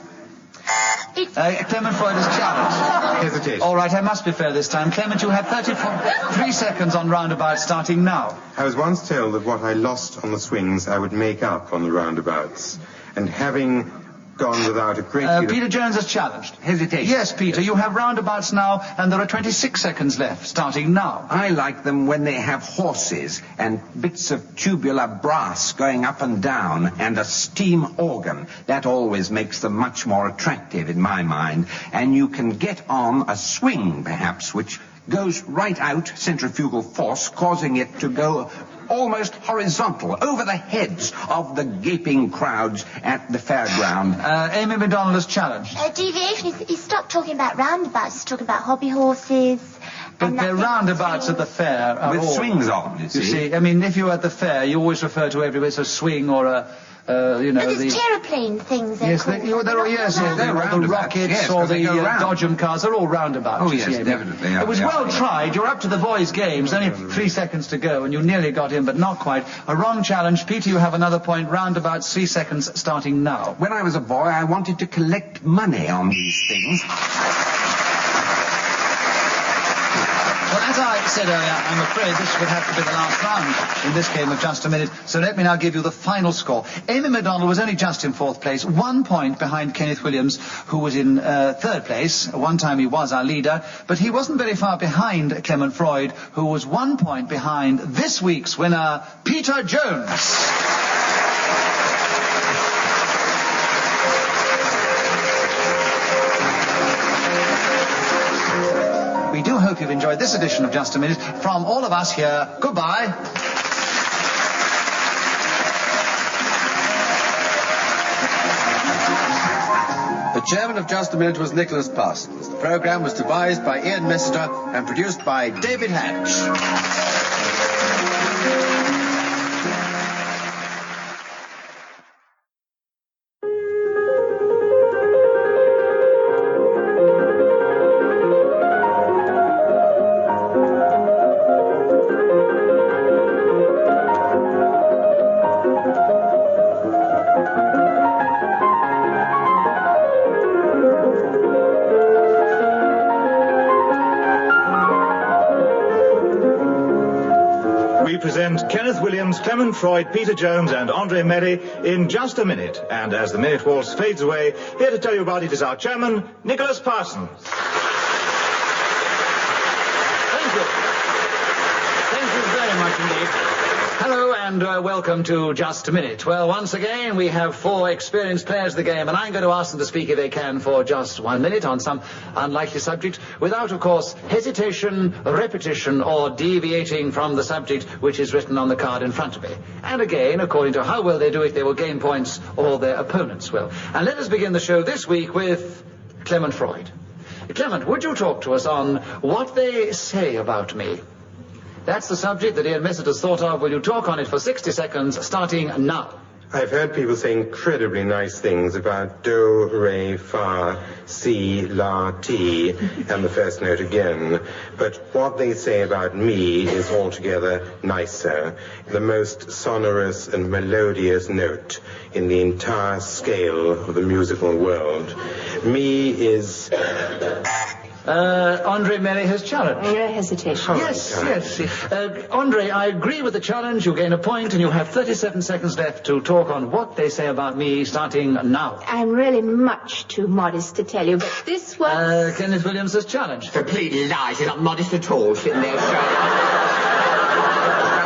Clement Freud is challenged. Hesitation. All right, I must be fair this time. Clement, you have 3 seconds on roundabouts starting now. I was once told that what I lost on the swings I would make up on the roundabouts. And having gone without a great deal Peter Jones is challenged. Hesitation. Yes, Peter, you have roundabouts now, and there are 26 seconds left, starting now. I like them when they have horses and bits of tubular brass going up and down and a steam organ. That always makes them much more attractive in my mind. And you can get on a swing, perhaps, which goes right out, centrifugal force, causing it to go almost horizontal over the heads of the gaping crowds at the fairground. Amy MacDonald is challenged. Deviation, he stopped talking about roundabouts. He's talking about hobby horses. But they're roundabouts at the fair. With swings on, you see. I mean, if you're at the fair, you always refer to everywhere as a swing or a, there's terraplane things. Yes, they're the rockets yes, or they the go round. Dodgem cars. They're all roundabouts. Oh, you yes, see, Amy. definitely. It was Yeah. well tried. You're up to the boys' games. Only 3 seconds to go, and you nearly got in, but not quite. A wrong challenge. Peter, you have another point. Roundabouts, 3 seconds starting now. When I was a boy, I wanted to collect money on these things. Well, as I said earlier, I'm afraid this would have to be the last round in this game of Just a Minute. So let me now give you the final score. Amy MacDonald was only just in 4th place, 1 point behind Kenneth Williams, who was in 3rd place. One time he was our leader, but he wasn't very far behind Clement Freud, who was 1 point behind this week's winner, Peter Jones. We do hope you've enjoyed this edition of Just a Minute. From all of us here, goodbye. The chairman of Just a Minute was Nicholas Parsons. The programme was devised by Ian Mester and produced by David Hatch. Williams, Clement Freud, Peter Jones and Andre Merry in just a minute. And as the minute waltz fades away, here to tell you about it is our chairman, Nicholas Parsons. Thank you. Thank you very much indeed. Hello and welcome to Just a Minute. Well, once again, we have 4 experienced players of the game, and I'm going to ask them to speak if they can for just 1 minute on some unlikely subject, without, of course, hesitation, repetition, or deviating from the subject which is written on the card in front of me. And again, according to how well they do it, they will gain points, or their opponents will. And let us begin the show this week with Clement Freud. Clement, would you talk to us on what they say about me? That's the subject that Ian Messett has thought of. Will you talk on it for 60 seconds, starting now? I've heard people say incredibly nice things about do, re, fa, si, la, ti, and the first note again. But what they say about me is altogether nicer. The most sonorous and melodious note in the entire scale of the musical world. Me is... Andre Merry has challenged. Hesitation. Yes. Andre, I agree with the challenge. You gain a point, and you have 37 seconds left to talk on what they say about me, starting now. I'm really much too modest to tell you, but this was... Kenneth Williams has challenged. Complete lie. She's not modest at all, sitting there showing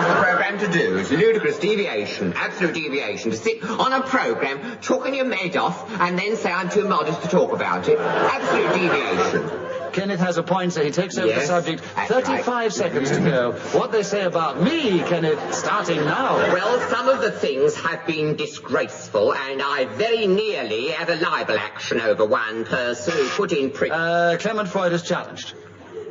the programme to do. It's ludicrous deviation, absolute deviation, to sit on a programme, talking your mate off, and then say I'm too modest to talk about it. Absolute deviation. Kenneth has a point, so he takes over the subject. 35 seconds to go. What they say about me, Kenneth, starting now. Well, some of the things have been disgraceful, and I very nearly had a libel action over one person who put in prison. Clement Freud has challenged.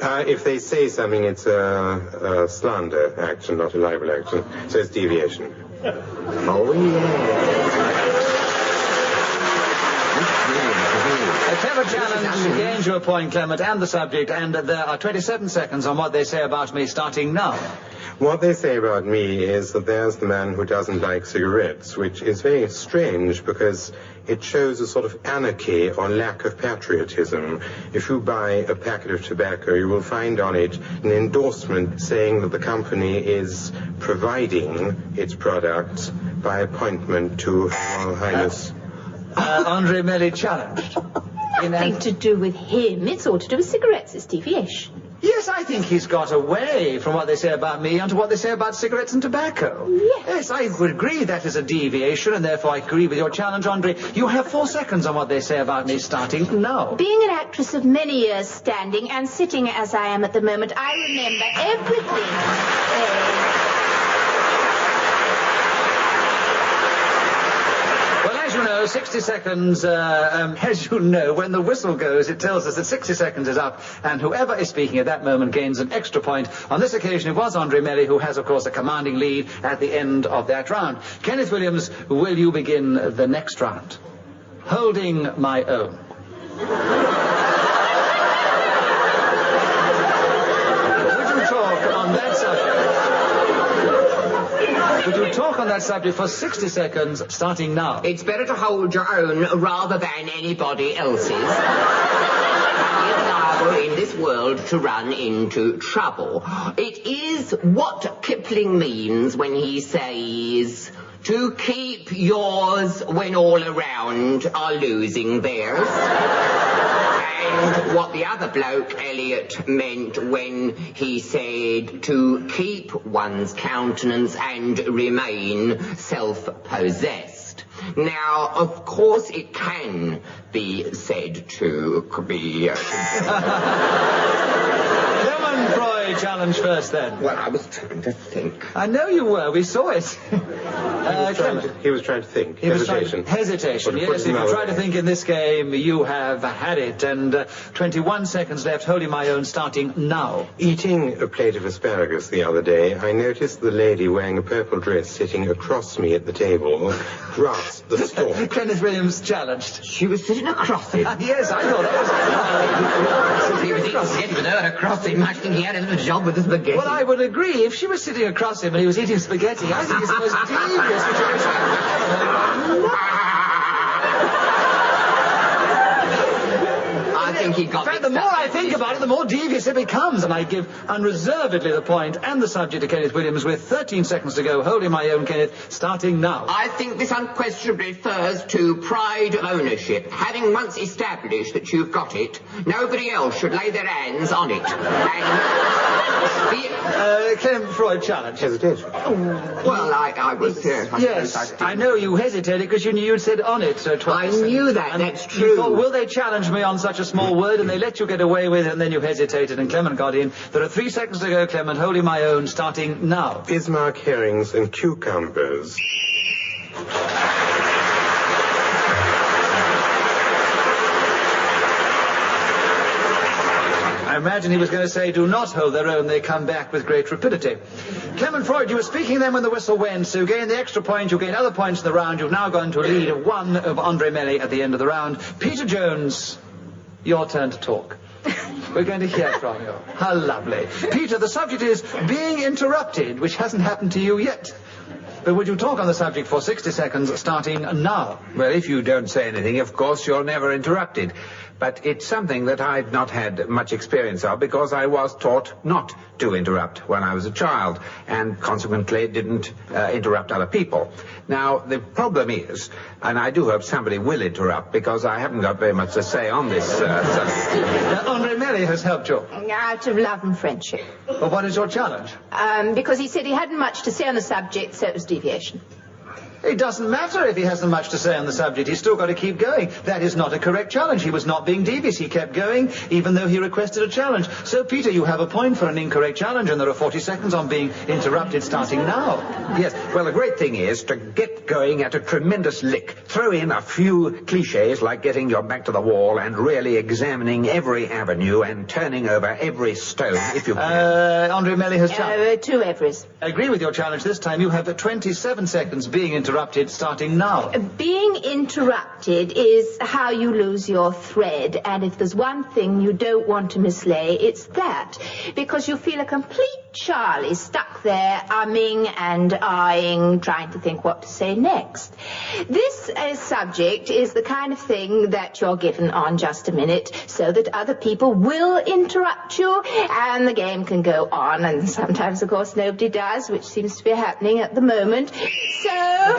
If they say something, it's a slander action, not a libel action. So it's deviation. Oh, yeah. A clever challenge gains you a point, Clement, and the subject, and there are 27 seconds on what they say about me, starting now. What they say about me is that there's the man who doesn't like cigarettes, which is very strange because it shows a sort of anarchy or lack of patriotism. If you buy a packet of tobacco, you will find on it an endorsement saying that the company is providing its products by appointment to Her Royal Highness. Andre Merry challenged. Nothing to do with him. It's all to do with cigarettes. It's deviation. Yes, I think he's got away from what they say about me onto what they say about cigarettes and tobacco. Yes, I would agree that is a deviation, and therefore I agree with your challenge, Andre. You have 4 seconds on what they say about me, starting now. Being an actress of many years standing and sitting as I am at the moment, I remember everything. 60 seconds, as you know, when the whistle goes, it tells us that 60 seconds is up, and whoever is speaking at that moment gains an extra point. On this occasion, it was Andre Merry, who has, of course, a commanding lead at the end of that round. Kenneth Williams, will you begin the next round? Holding my own. Would you talk on that subject? Would you talk on that subject for 60 seconds, starting now? It's better to hold your own rather than anybody else's. You're liable in this world to run into trouble. It is what Kipling means when he says, to keep yours when all around are losing theirs. And what the other bloke, Eliot, meant when he said to keep one's countenance and remain self-possessed. Now, of course, it can be said to be... Clement Freud challenge first, then. Well, I was trying to think. I know you were. We saw it. He was trying to think. Hesitation. Yes, if you try to think in this game, you have had it. And 21 seconds left, holding my own, starting now. Eating a plate of asparagus the other day, I noticed the lady wearing a purple dress sitting across me at the table grasped the stalk. Kenneth Williams challenged. She was sitting across him. Yes, I thought that was... He was eating spaghetti with her across him. I think he had a little job with the spaghetti. Well, I would agree. If she was sitting across him and he was eating spaghetti, I think it's the most devious situation. I think think he got In fact, the more I think about it, the more devious it becomes, and I give unreservedly the point and the subject to Kenneth Williams with 13 seconds to go, holding my own, Kenneth, starting now. I think this unquestionably refers to pride of ownership. Having once established that you've got it, nobody else should lay their hands on it. Clement Freud challenge. Hesitation. Well, I was... Yes, I know you hesitated because you knew you'd said on it twice. I knew that, and that's you true. thought, will they challenge me on such a small word? And they let you get away with it, and then you hesitated, and Clement got in. There are 3 seconds to go, Clement, holding my own, starting now. Bismarck herrings and cucumbers. I imagine he was going to say, do not hold their own, they come back with great rapidity. Clement Freud, you were speaking then when the whistle went, so you gain the extra point, you gain other points in the round, you've now gone to a lead of 1 of Andre Melly at the end of the round. Peter Jones, your turn to talk. We're going to hear from you. How lovely. Peter, the subject is being interrupted, which hasn't happened to you yet. But would you talk on the subject for 60 seconds, starting now? Well, if you don't say anything, of course, you're never interrupted. But it's something that I've not had much experience of because I was taught not to interrupt when I was a child and consequently didn't interrupt other people. Now, the problem is, and I do hope somebody will interrupt because I haven't got very much to say on this subject. Andre Melly has helped you. Out of love and friendship. Well, what is your challenge? Because he said he hadn't much to say on the subject, so it was deviation. It doesn't matter if he hasn't much to say on the subject. He's still got to keep going. That is not a correct challenge. He was not being devious. He kept going, even though he requested a challenge. So, Peter, you have a point for an incorrect challenge, and there are 40 seconds on being interrupted starting now. Yes, well, the great thing is to get going at a tremendous lick. Throw in a few cliches like getting your back to the wall and really examining every avenue and turning over every stone, if you can. Andre Melly has challenged. 2 everys. I agree with your challenge this time. You have 27 seconds being interrupted starting now. Being interrupted is how you lose your thread, and if there's one thing you don't want to mislay, it's that. Because you feel a complete Charlie stuck there, umming and eyeing, trying to think what to say next. This subject is the kind of thing that you're given on Just a Minute, so that other people will interrupt you, and the game can go on, and sometimes, of course, nobody does, which seems to be happening at the moment. So...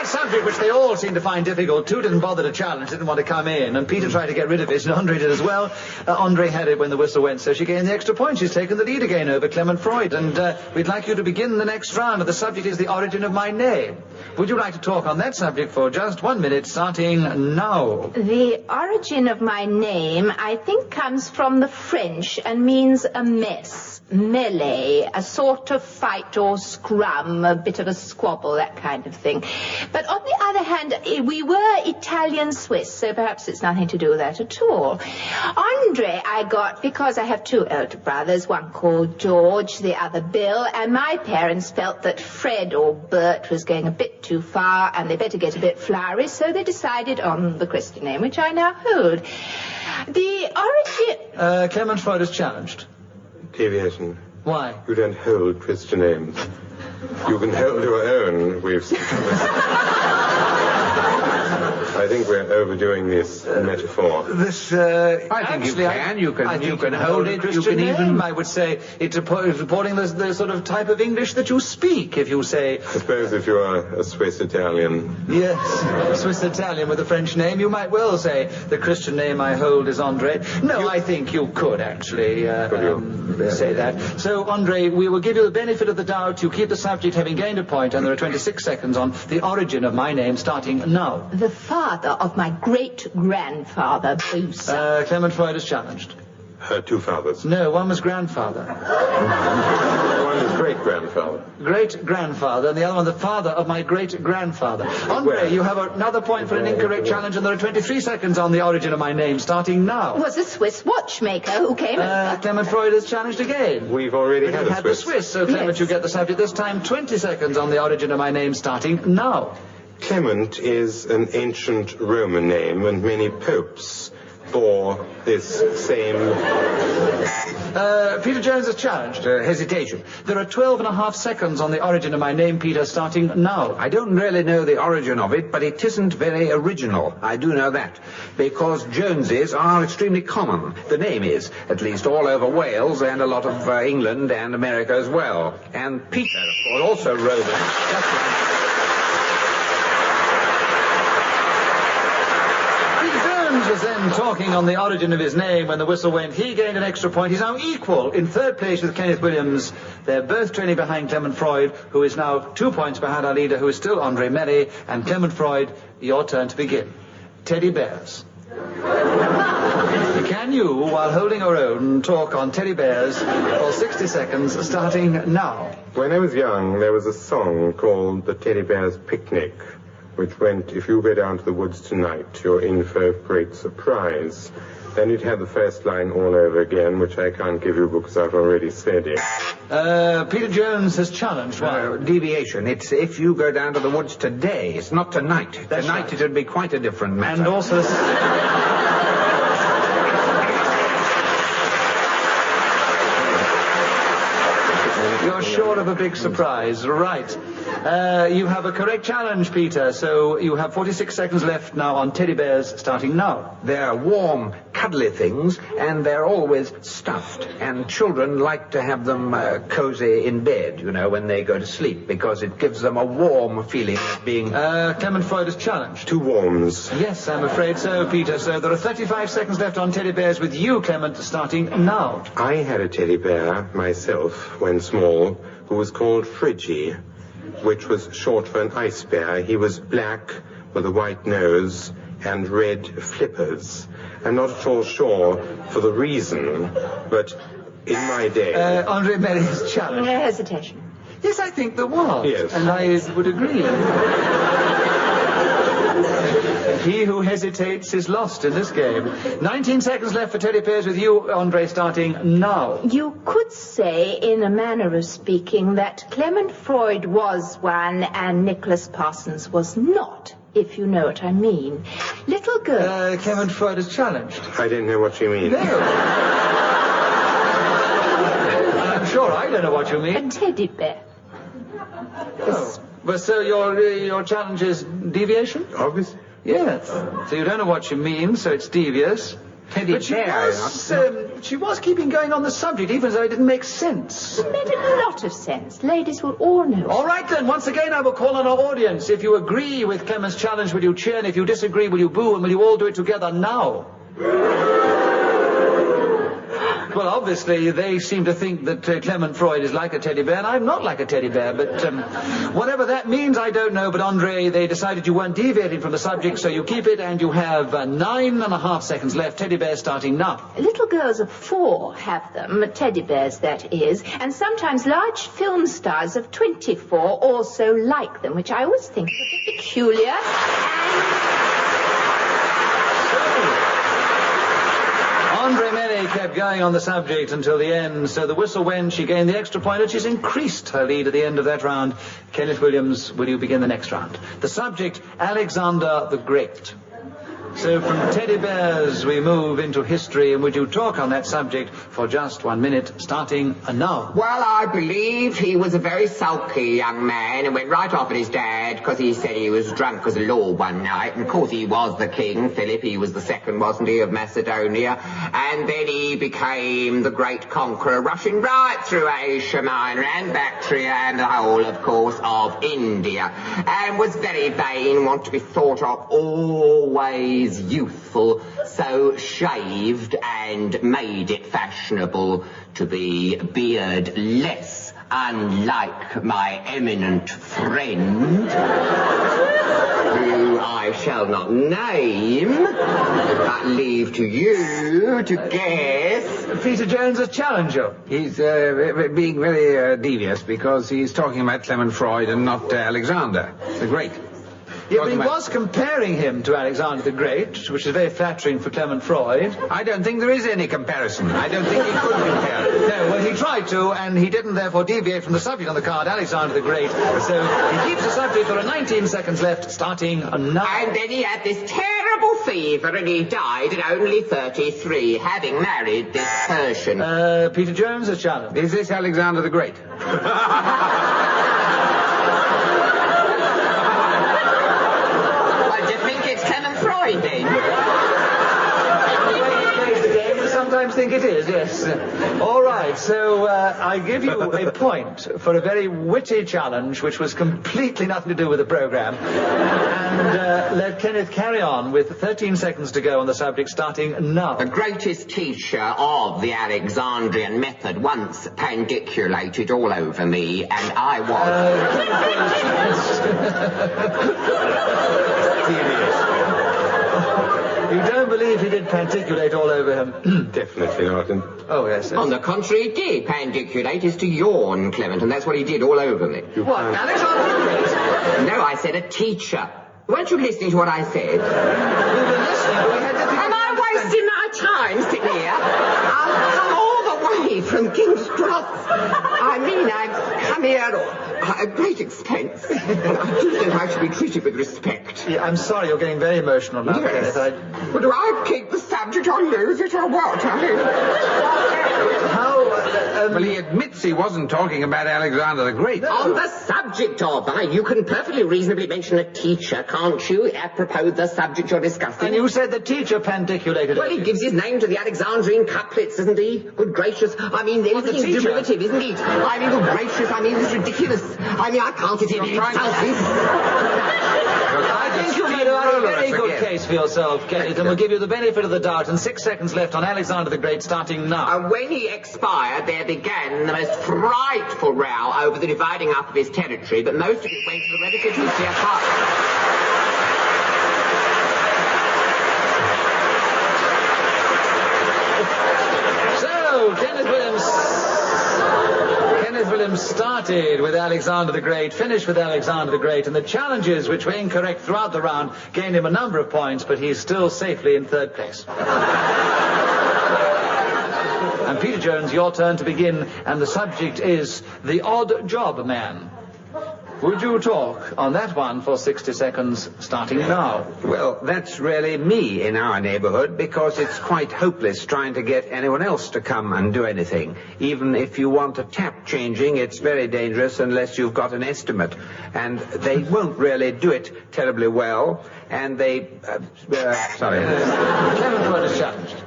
subject which they all seem to find difficult. Two didn't bother to challenge, didn't want to come in, and Peter tried to get rid of it, and Andre did as well. Andre had it when the whistle went, so she gained the extra point. She's taken the lead again over Clement Freud, and we'd like you to begin the next round, and the subject is the origin of my name. Would you like to talk on that subject for just 1 minute, starting now? The origin of my name, I think, comes from the French and means a mess. Melee, a sort of fight or scrum, a bit of a squabble, that kind of thing. But on the other hand, we were Italian-Swiss, so perhaps it's nothing to do with that at all. Andre I got because I have 2 elder brothers, one called George, the other Bill, and my parents felt that Fred or Bert was going a bit too far and they better get a bit flowery, so they decided on the Christian name, which I now hold. The origin... Clement Freud is challenged. Deviation. Why? You don't hold Christian names. You can hold your own, we've seen. I think we're overdoing this metaphor. This, I think you can. You can hold it. You can even... I would say it's reporting the sort of type of English that you speak, if you say... I suppose if you are a Swiss Italian. Yes, Swiss Italian with a French name, you might well say the Christian name I hold is Andre. No, I think you could actually say that. So, Andre, we will give you the benefit of the doubt. You keep the subject having gained a point, and there are 26 seconds on the origin of my name starting now. The father of my great-grandfather, Boosa. Clement Freud is challenged. Her 2 fathers. No, one was grandfather. One is great-grandfather. Great-grandfather, and the other one the father of my great-grandfather. Andre, you have another point for an incorrect challenge, and there are 23 seconds on the origin of my name, starting now. Was a Swiss watchmaker who came... Clement Freud is challenged again. We've already had the Swiss, so Clement, yes. You get the subject this time. 20 seconds on the origin of my name, starting now. Clement is an ancient Roman name, and many popes for this same... Peter Jones is challenged. Hesitation. There are 12.5 seconds on the origin of my name, Peter, starting now. I don't really know the origin of it, but it isn't very original. I do know that. Because Joneses are extremely common. The name is, at least all over Wales and a lot of England and America as well. And Peter, of course, also Roman. That's right. Was then talking on the origin of his name when the whistle went. He gained an extra point. He's now equal in third place with Kenneth Williams. They're both trailing behind Clement Freud, who is now 2 points behind our leader, who is still Andre Melly. And Clement Freud, your turn to begin. Teddy bears. Can you, while holding your own, talk on teddy bears for 60 seconds, starting now? When I was young, there was a song called The Teddy Bear's Picnic, which went, if you go down to the woods tonight, you're in for a great surprise. Then you'd have the first line all over again, which I can't give you because I've already said it. Peter Jones has challenged. Deviation. It's if you go down to the woods today. It's not tonight. That's tonight right. It would be quite a different matter. And also... You're sure of a big surprise, right. You have a correct challenge, Peter, so you have 46 seconds left now on teddy bears, starting now. They're warm, cuddly things, and they're always stuffed. And children like to have them cozy in bed, you know, when they go to sleep, because it gives them a warm feeling of being... Clement Freud is challenged. 2 warms. Yes, I'm afraid so, Peter. So there are 35 seconds left on teddy bears with you, Clement, starting now. I had a teddy bear myself when small who was called Friggy, which was short for an ice bear. He was black with a white nose and red flippers. I'm not at all sure for the reason, but in my day... Andre Melly is challenged. Hesitation. Yes, I think there was. Yes. And I would agree. He who hesitates is lost in this game. 19 seconds left for teddy bears with you, Andre, starting now. You could say, in a manner of speaking, that Clement Freud was one and Nicholas Parsons was not, if you know what I mean. Little girls... Clement Freud is challenged. I don't know what you mean. No. I'm sure I don't know what you mean. A teddy bear. Oh. But so your challenge is deviation? Obviously. Yes. So you don't know what you mean, so it's devious. Teddy bear. She was keeping going on the subject, even though it didn't make sense. It made a lot of sense. Ladies will all know. All right, then. Once again, I will call on our audience. If you agree with Clement's challenge, will you cheer? And if you disagree, will you boo? And will you all do it together now? Well, obviously, they seem to think that Clement Freud is like a teddy bear, and I'm not like a teddy bear, but whatever that means, I don't know. But, Andre, they decided you weren't deviating from the subject, so you keep it, and you have 9.5 seconds left. Teddy bear starting now. Little girls of 4 have them, teddy bears, that is, and sometimes large film stars of 24 also like them, which I always think is a bit peculiar. Andre Melly kept going on the subject until the end, so the whistle went. She gained the extra point, and she's increased her lead at the end of that round. Kenneth Williams, will you begin the next round? The subject, Alexander the Great. So from teddy bears, we move into history, and would you talk on that subject for just 1 minute, starting now? Well, I believe he was a very sulky young man and went right off at his dad because he said he was drunk as a lord one night. And of course he was the king, Philip. He was the second, wasn't he, of Macedonia. And then he became the great conqueror, rushing right through Asia Minor and Bactria and the whole, of course, of India. And was very vain, wanted to be thought of always youthful, so shaved and made it fashionable to be beardless, unlike my eminent friend, who I shall not name, but leave to you to guess. Peter Jones, a challenger. He's being very devious because he's talking about Clement Freud and not Alexander the Great. Yeah, but he was comparing him to Alexander the Great, which is very flattering for Clement Freud. I don't think there is any comparison. I don't think he could compare. No, well, he tried to, and he didn't therefore deviate from the subject on the card, Alexander the Great. So he keeps the subject. There are 19 seconds left, starting now. And then he had this terrible fever and he died at only 33, having married this Persian. Peter Jones has challenged. Is this Alexander the Great? Well, do you think it's Clement Freud, then? Sometimes think it is, yes. All right, so I give you a point for a very witty challenge which was completely nothing to do with the programme. And let Kenneth carry on with 13 seconds to go on the subject starting now. The greatest teacher of the Alexandrian method once pandiculated all over me, and I was... You don't believe he did pandiculate all over him? Definitely not. Oh, yes. On the contrary, he did. Pandiculate is to yawn, Clement, and that's what he did all over me. What, Alexander? No, I said a teacher. Weren't you listening to what I said? We were listening, but we had to... Am I wasting my time sitting here? I've come all the way from King's Cross. I mean, I've come here at great expense. And I do think I should be treated with respect. Yeah, I'm sorry, you're getting very emotional now, Yes. Kenneth. Well, do I keep the subject or lose it or what? I mean... How... Well, he admits he wasn't talking about Alexander the Great. No. On the subject of, you can perfectly reasonably mention a teacher, can't you, apropos the subject you're discussing? And you said the teacher pandiculated. Well, he gives his name to the Alexandrian couplets, doesn't he? Good gracious. I mean, everything's derivative, isn't it? I mean, good gracious, I mean, it's ridiculous. I mean, I can't sit here and insult this. I think you made a very good case for yourself, Kenneth, and we'll give you the benefit of the doubt, and 6 seconds left on Alexander the Great, starting now. And when he expired, there began the most frightful row over the dividing up of his territory, but most of it went to the relatively clear part. So, Kenneth Williams started with Alexander the Great, finished with Alexander the Great, and the challenges which were incorrect throughout the round gained him a number of points, but he's still safely in third place. And Peter Jones, your turn to begin, and the subject is the odd job man. Would you talk on that one for 60 seconds, starting now? Well, that's really me in our neighborhood, because it's quite hopeless trying to get anyone else to come and do anything. Even if you want a tap changing, it's very dangerous unless you've got an estimate. And they won't really do it terribly well, and they... sorry. Clement Freud is challenged.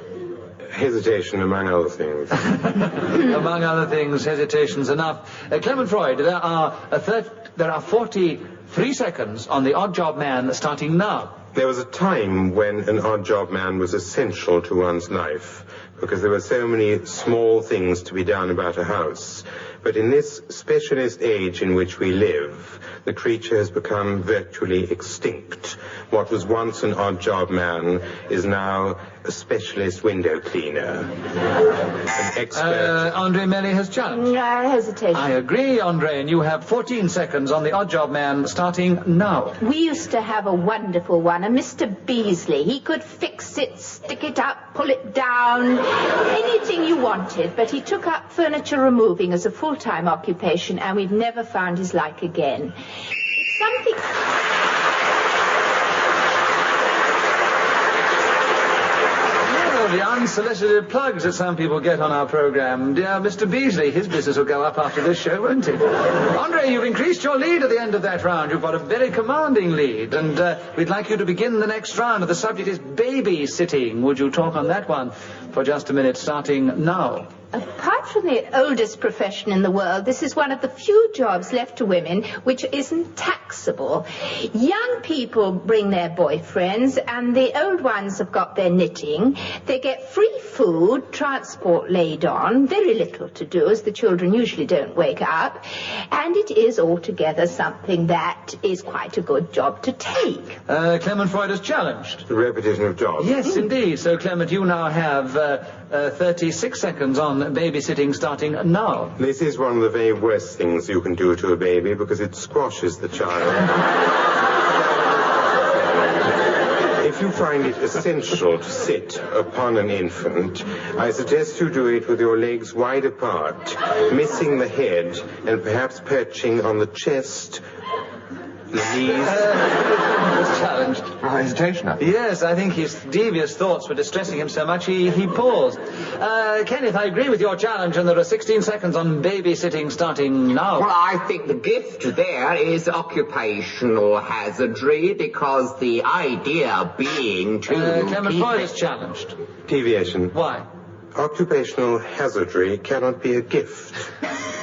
Hesitation, among other things. Among other things, hesitation's enough. Clement Freud, there are 43 seconds on the odd job man, starting now. There was a time when an odd job man was essential to one's life, because there were so many small things to be done about a house. But in this specialist age in which we live, the creature has become virtually extinct. What was once an odd job man is now a specialist window cleaner. An expert... Andre Melly has challenged. Hesitation. I agree, Andre, and you have 14 seconds on the odd job man, starting now. We used to have a wonderful one, a Mr. Beasley. He could fix it, stick it up, pull it down, anything you wanted, but he took up furniture removing as a full-time occupation, and we've never found his like again. It's something... The unsolicited plugs that some people get on our programme. Dear Mr. Beasley, his business will go up after this show, won't it? Andre, you've increased your lead at the end of that round. You've got a very commanding lead, and we'd like you to begin the next round. The subject is babysitting. Would you talk on that one for just a minute, starting now? Apart from the oldest profession in the world, this is one of the few jobs left to women which isn't taxable. Young people bring their boyfriends, and the old ones have got their knitting. They get free food, transport laid on, very little to do, as the children usually don't wake up, and it is altogether something that is quite a good job to take. Clement Freud is challenged. The repetition of jobs. Yes, indeed. So, Clement, you now have 36 seconds on babysitting, starting now. This is one of the very worst things you can do to a baby, because it squashes the child. If you find it essential to sit upon an infant, I suggest you do it with your legs wide apart, missing the head, and perhaps perching on the chest the knees. Was challenged. Oh, hesitation. Yes, I think his devious thoughts were distressing him so much he paused. Kenneth, I agree with your challenge, and there are 16 seconds on babysitting starting now. Well, I think the gift there is occupational hazardry, because the idea being to... Clement Freud is challenged. Deviation. Why? Occupational hazardry cannot be a gift.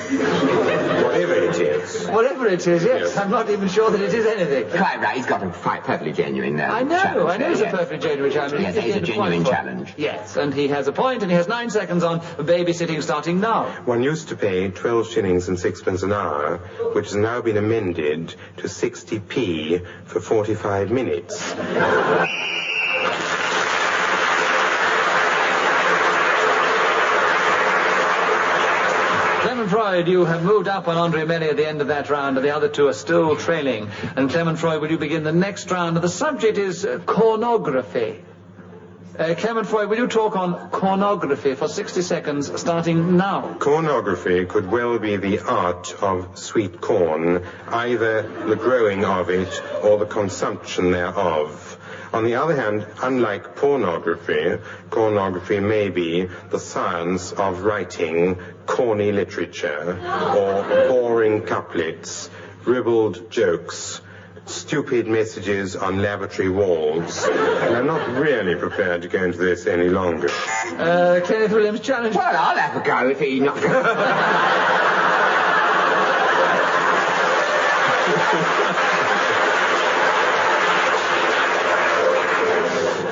Whatever it is. Whatever it is, yes. I'm not even sure that it is anything. Quite right, he's got a perfectly genuine I know it's a perfectly genuine challenge. Yes, it's a genuine challenge. Yes, and he has a point, and he has 9 seconds on babysitting starting now. One used to pay 12 shillings and sixpence an hour, which has now been amended to 60p for 45 minutes. Clement Freud, you have moved up on Andre Melly at the end of that round, and the other two are still trailing. And Clement Freud, will you begin the next round? And the subject is cornography. Clement Freud, will you talk on cornography for 60 seconds, starting now? Cornography could well be the art of sweet corn, either the growing of it or the consumption thereof. On the other hand, unlike pornography, cornography may be the science of writing corny literature, or boring couplets, ribald jokes, stupid messages on lavatory walls. And I'm not really prepared to go into this any longer. Kenneth Williams challenge. Well, I'll have a go if he not...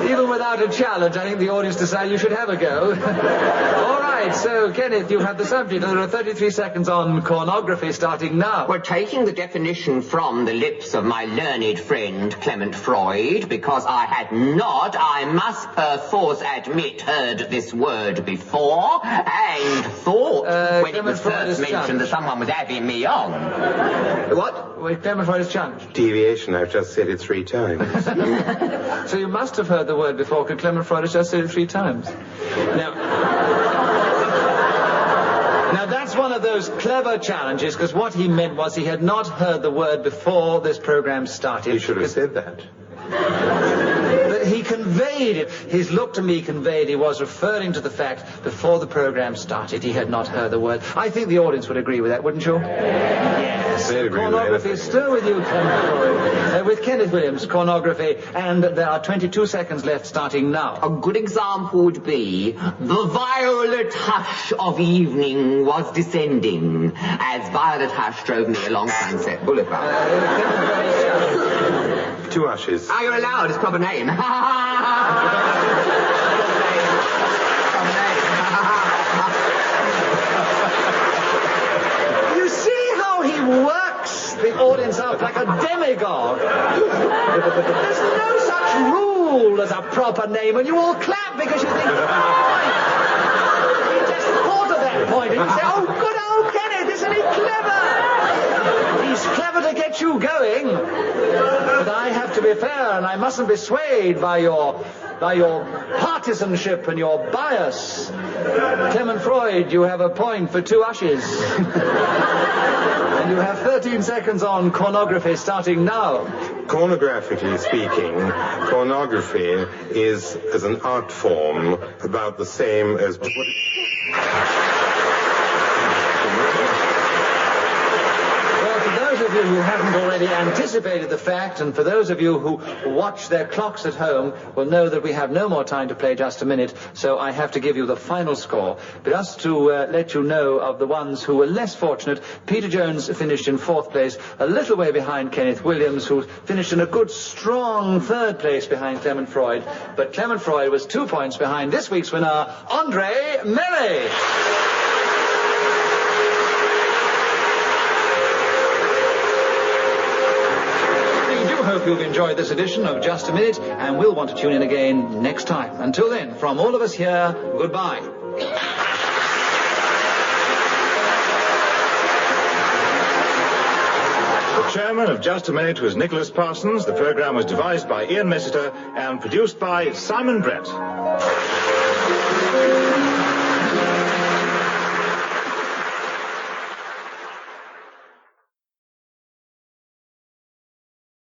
Even without a challenge, I think the audience decided you should have a go. All right, so, Kenneth, you have the subject, and there are 33 seconds on cornography starting now. We're taking the definition from the lips of my learned friend Clement Freud, because I had not, I must perforce admit, heard this word before, and thought, when it was first mentioned, that someone was having me on. What? Wait, Clement Freud is challenged. Deviation, I've just said it 3 times. So you must have heard the word before, because Clement Freud has just said it 3 times. Now, that's one of those clever challenges, because what he meant was he had not heard the word before this program started. He should have said that. But he conveyed it. His look to me conveyed he was referring to the fact before the program started he had not heard the word. I think the audience would agree with that, wouldn't you? Yes. Cornography is still with you, Clement Freud. With Kenneth Williams, cornography, and there are 22 seconds left starting now. A good example would be the violet hush of evening was descending as Violet Hush drove me along Sunset Boulevard. 2 ushes. Are you allowed? It's proper name. You see how he works the audience up like a demagogue? There's no such rule as a proper name, and you all clap because you think, he just thought of that point, and you say, oh, good old Kenneth, isn't he clever? He's clever to get you going. But I have to be fair, and I mustn't be swayed by your partisanship and your bias. Clement Freud, you have a point for 2 ushes. And you have 13 seconds on cornography starting now. Cornographically speaking, cornography is, as an art form, about the same as... For those of you who haven't already anticipated the fact, and for those of you who watch their clocks at home, will know that we have no more time to play just a minute, so I have to give you the final score. But just to let you know of the ones who were less fortunate, Peter Jones finished in 4th place, a little way behind Kenneth Williams, who finished in a good, strong 3rd place behind Clement Freud. But Clement Freud was 2 points behind this week's winner, Andre Melly. Hope you've enjoyed this edition of Just a Minute, and we'll want to tune in again next time. Until then, from all of us here, goodbye. The chairman of Just a Minute was Nicholas Parsons. The program was devised by Ian Messiter and produced by Simon Brett.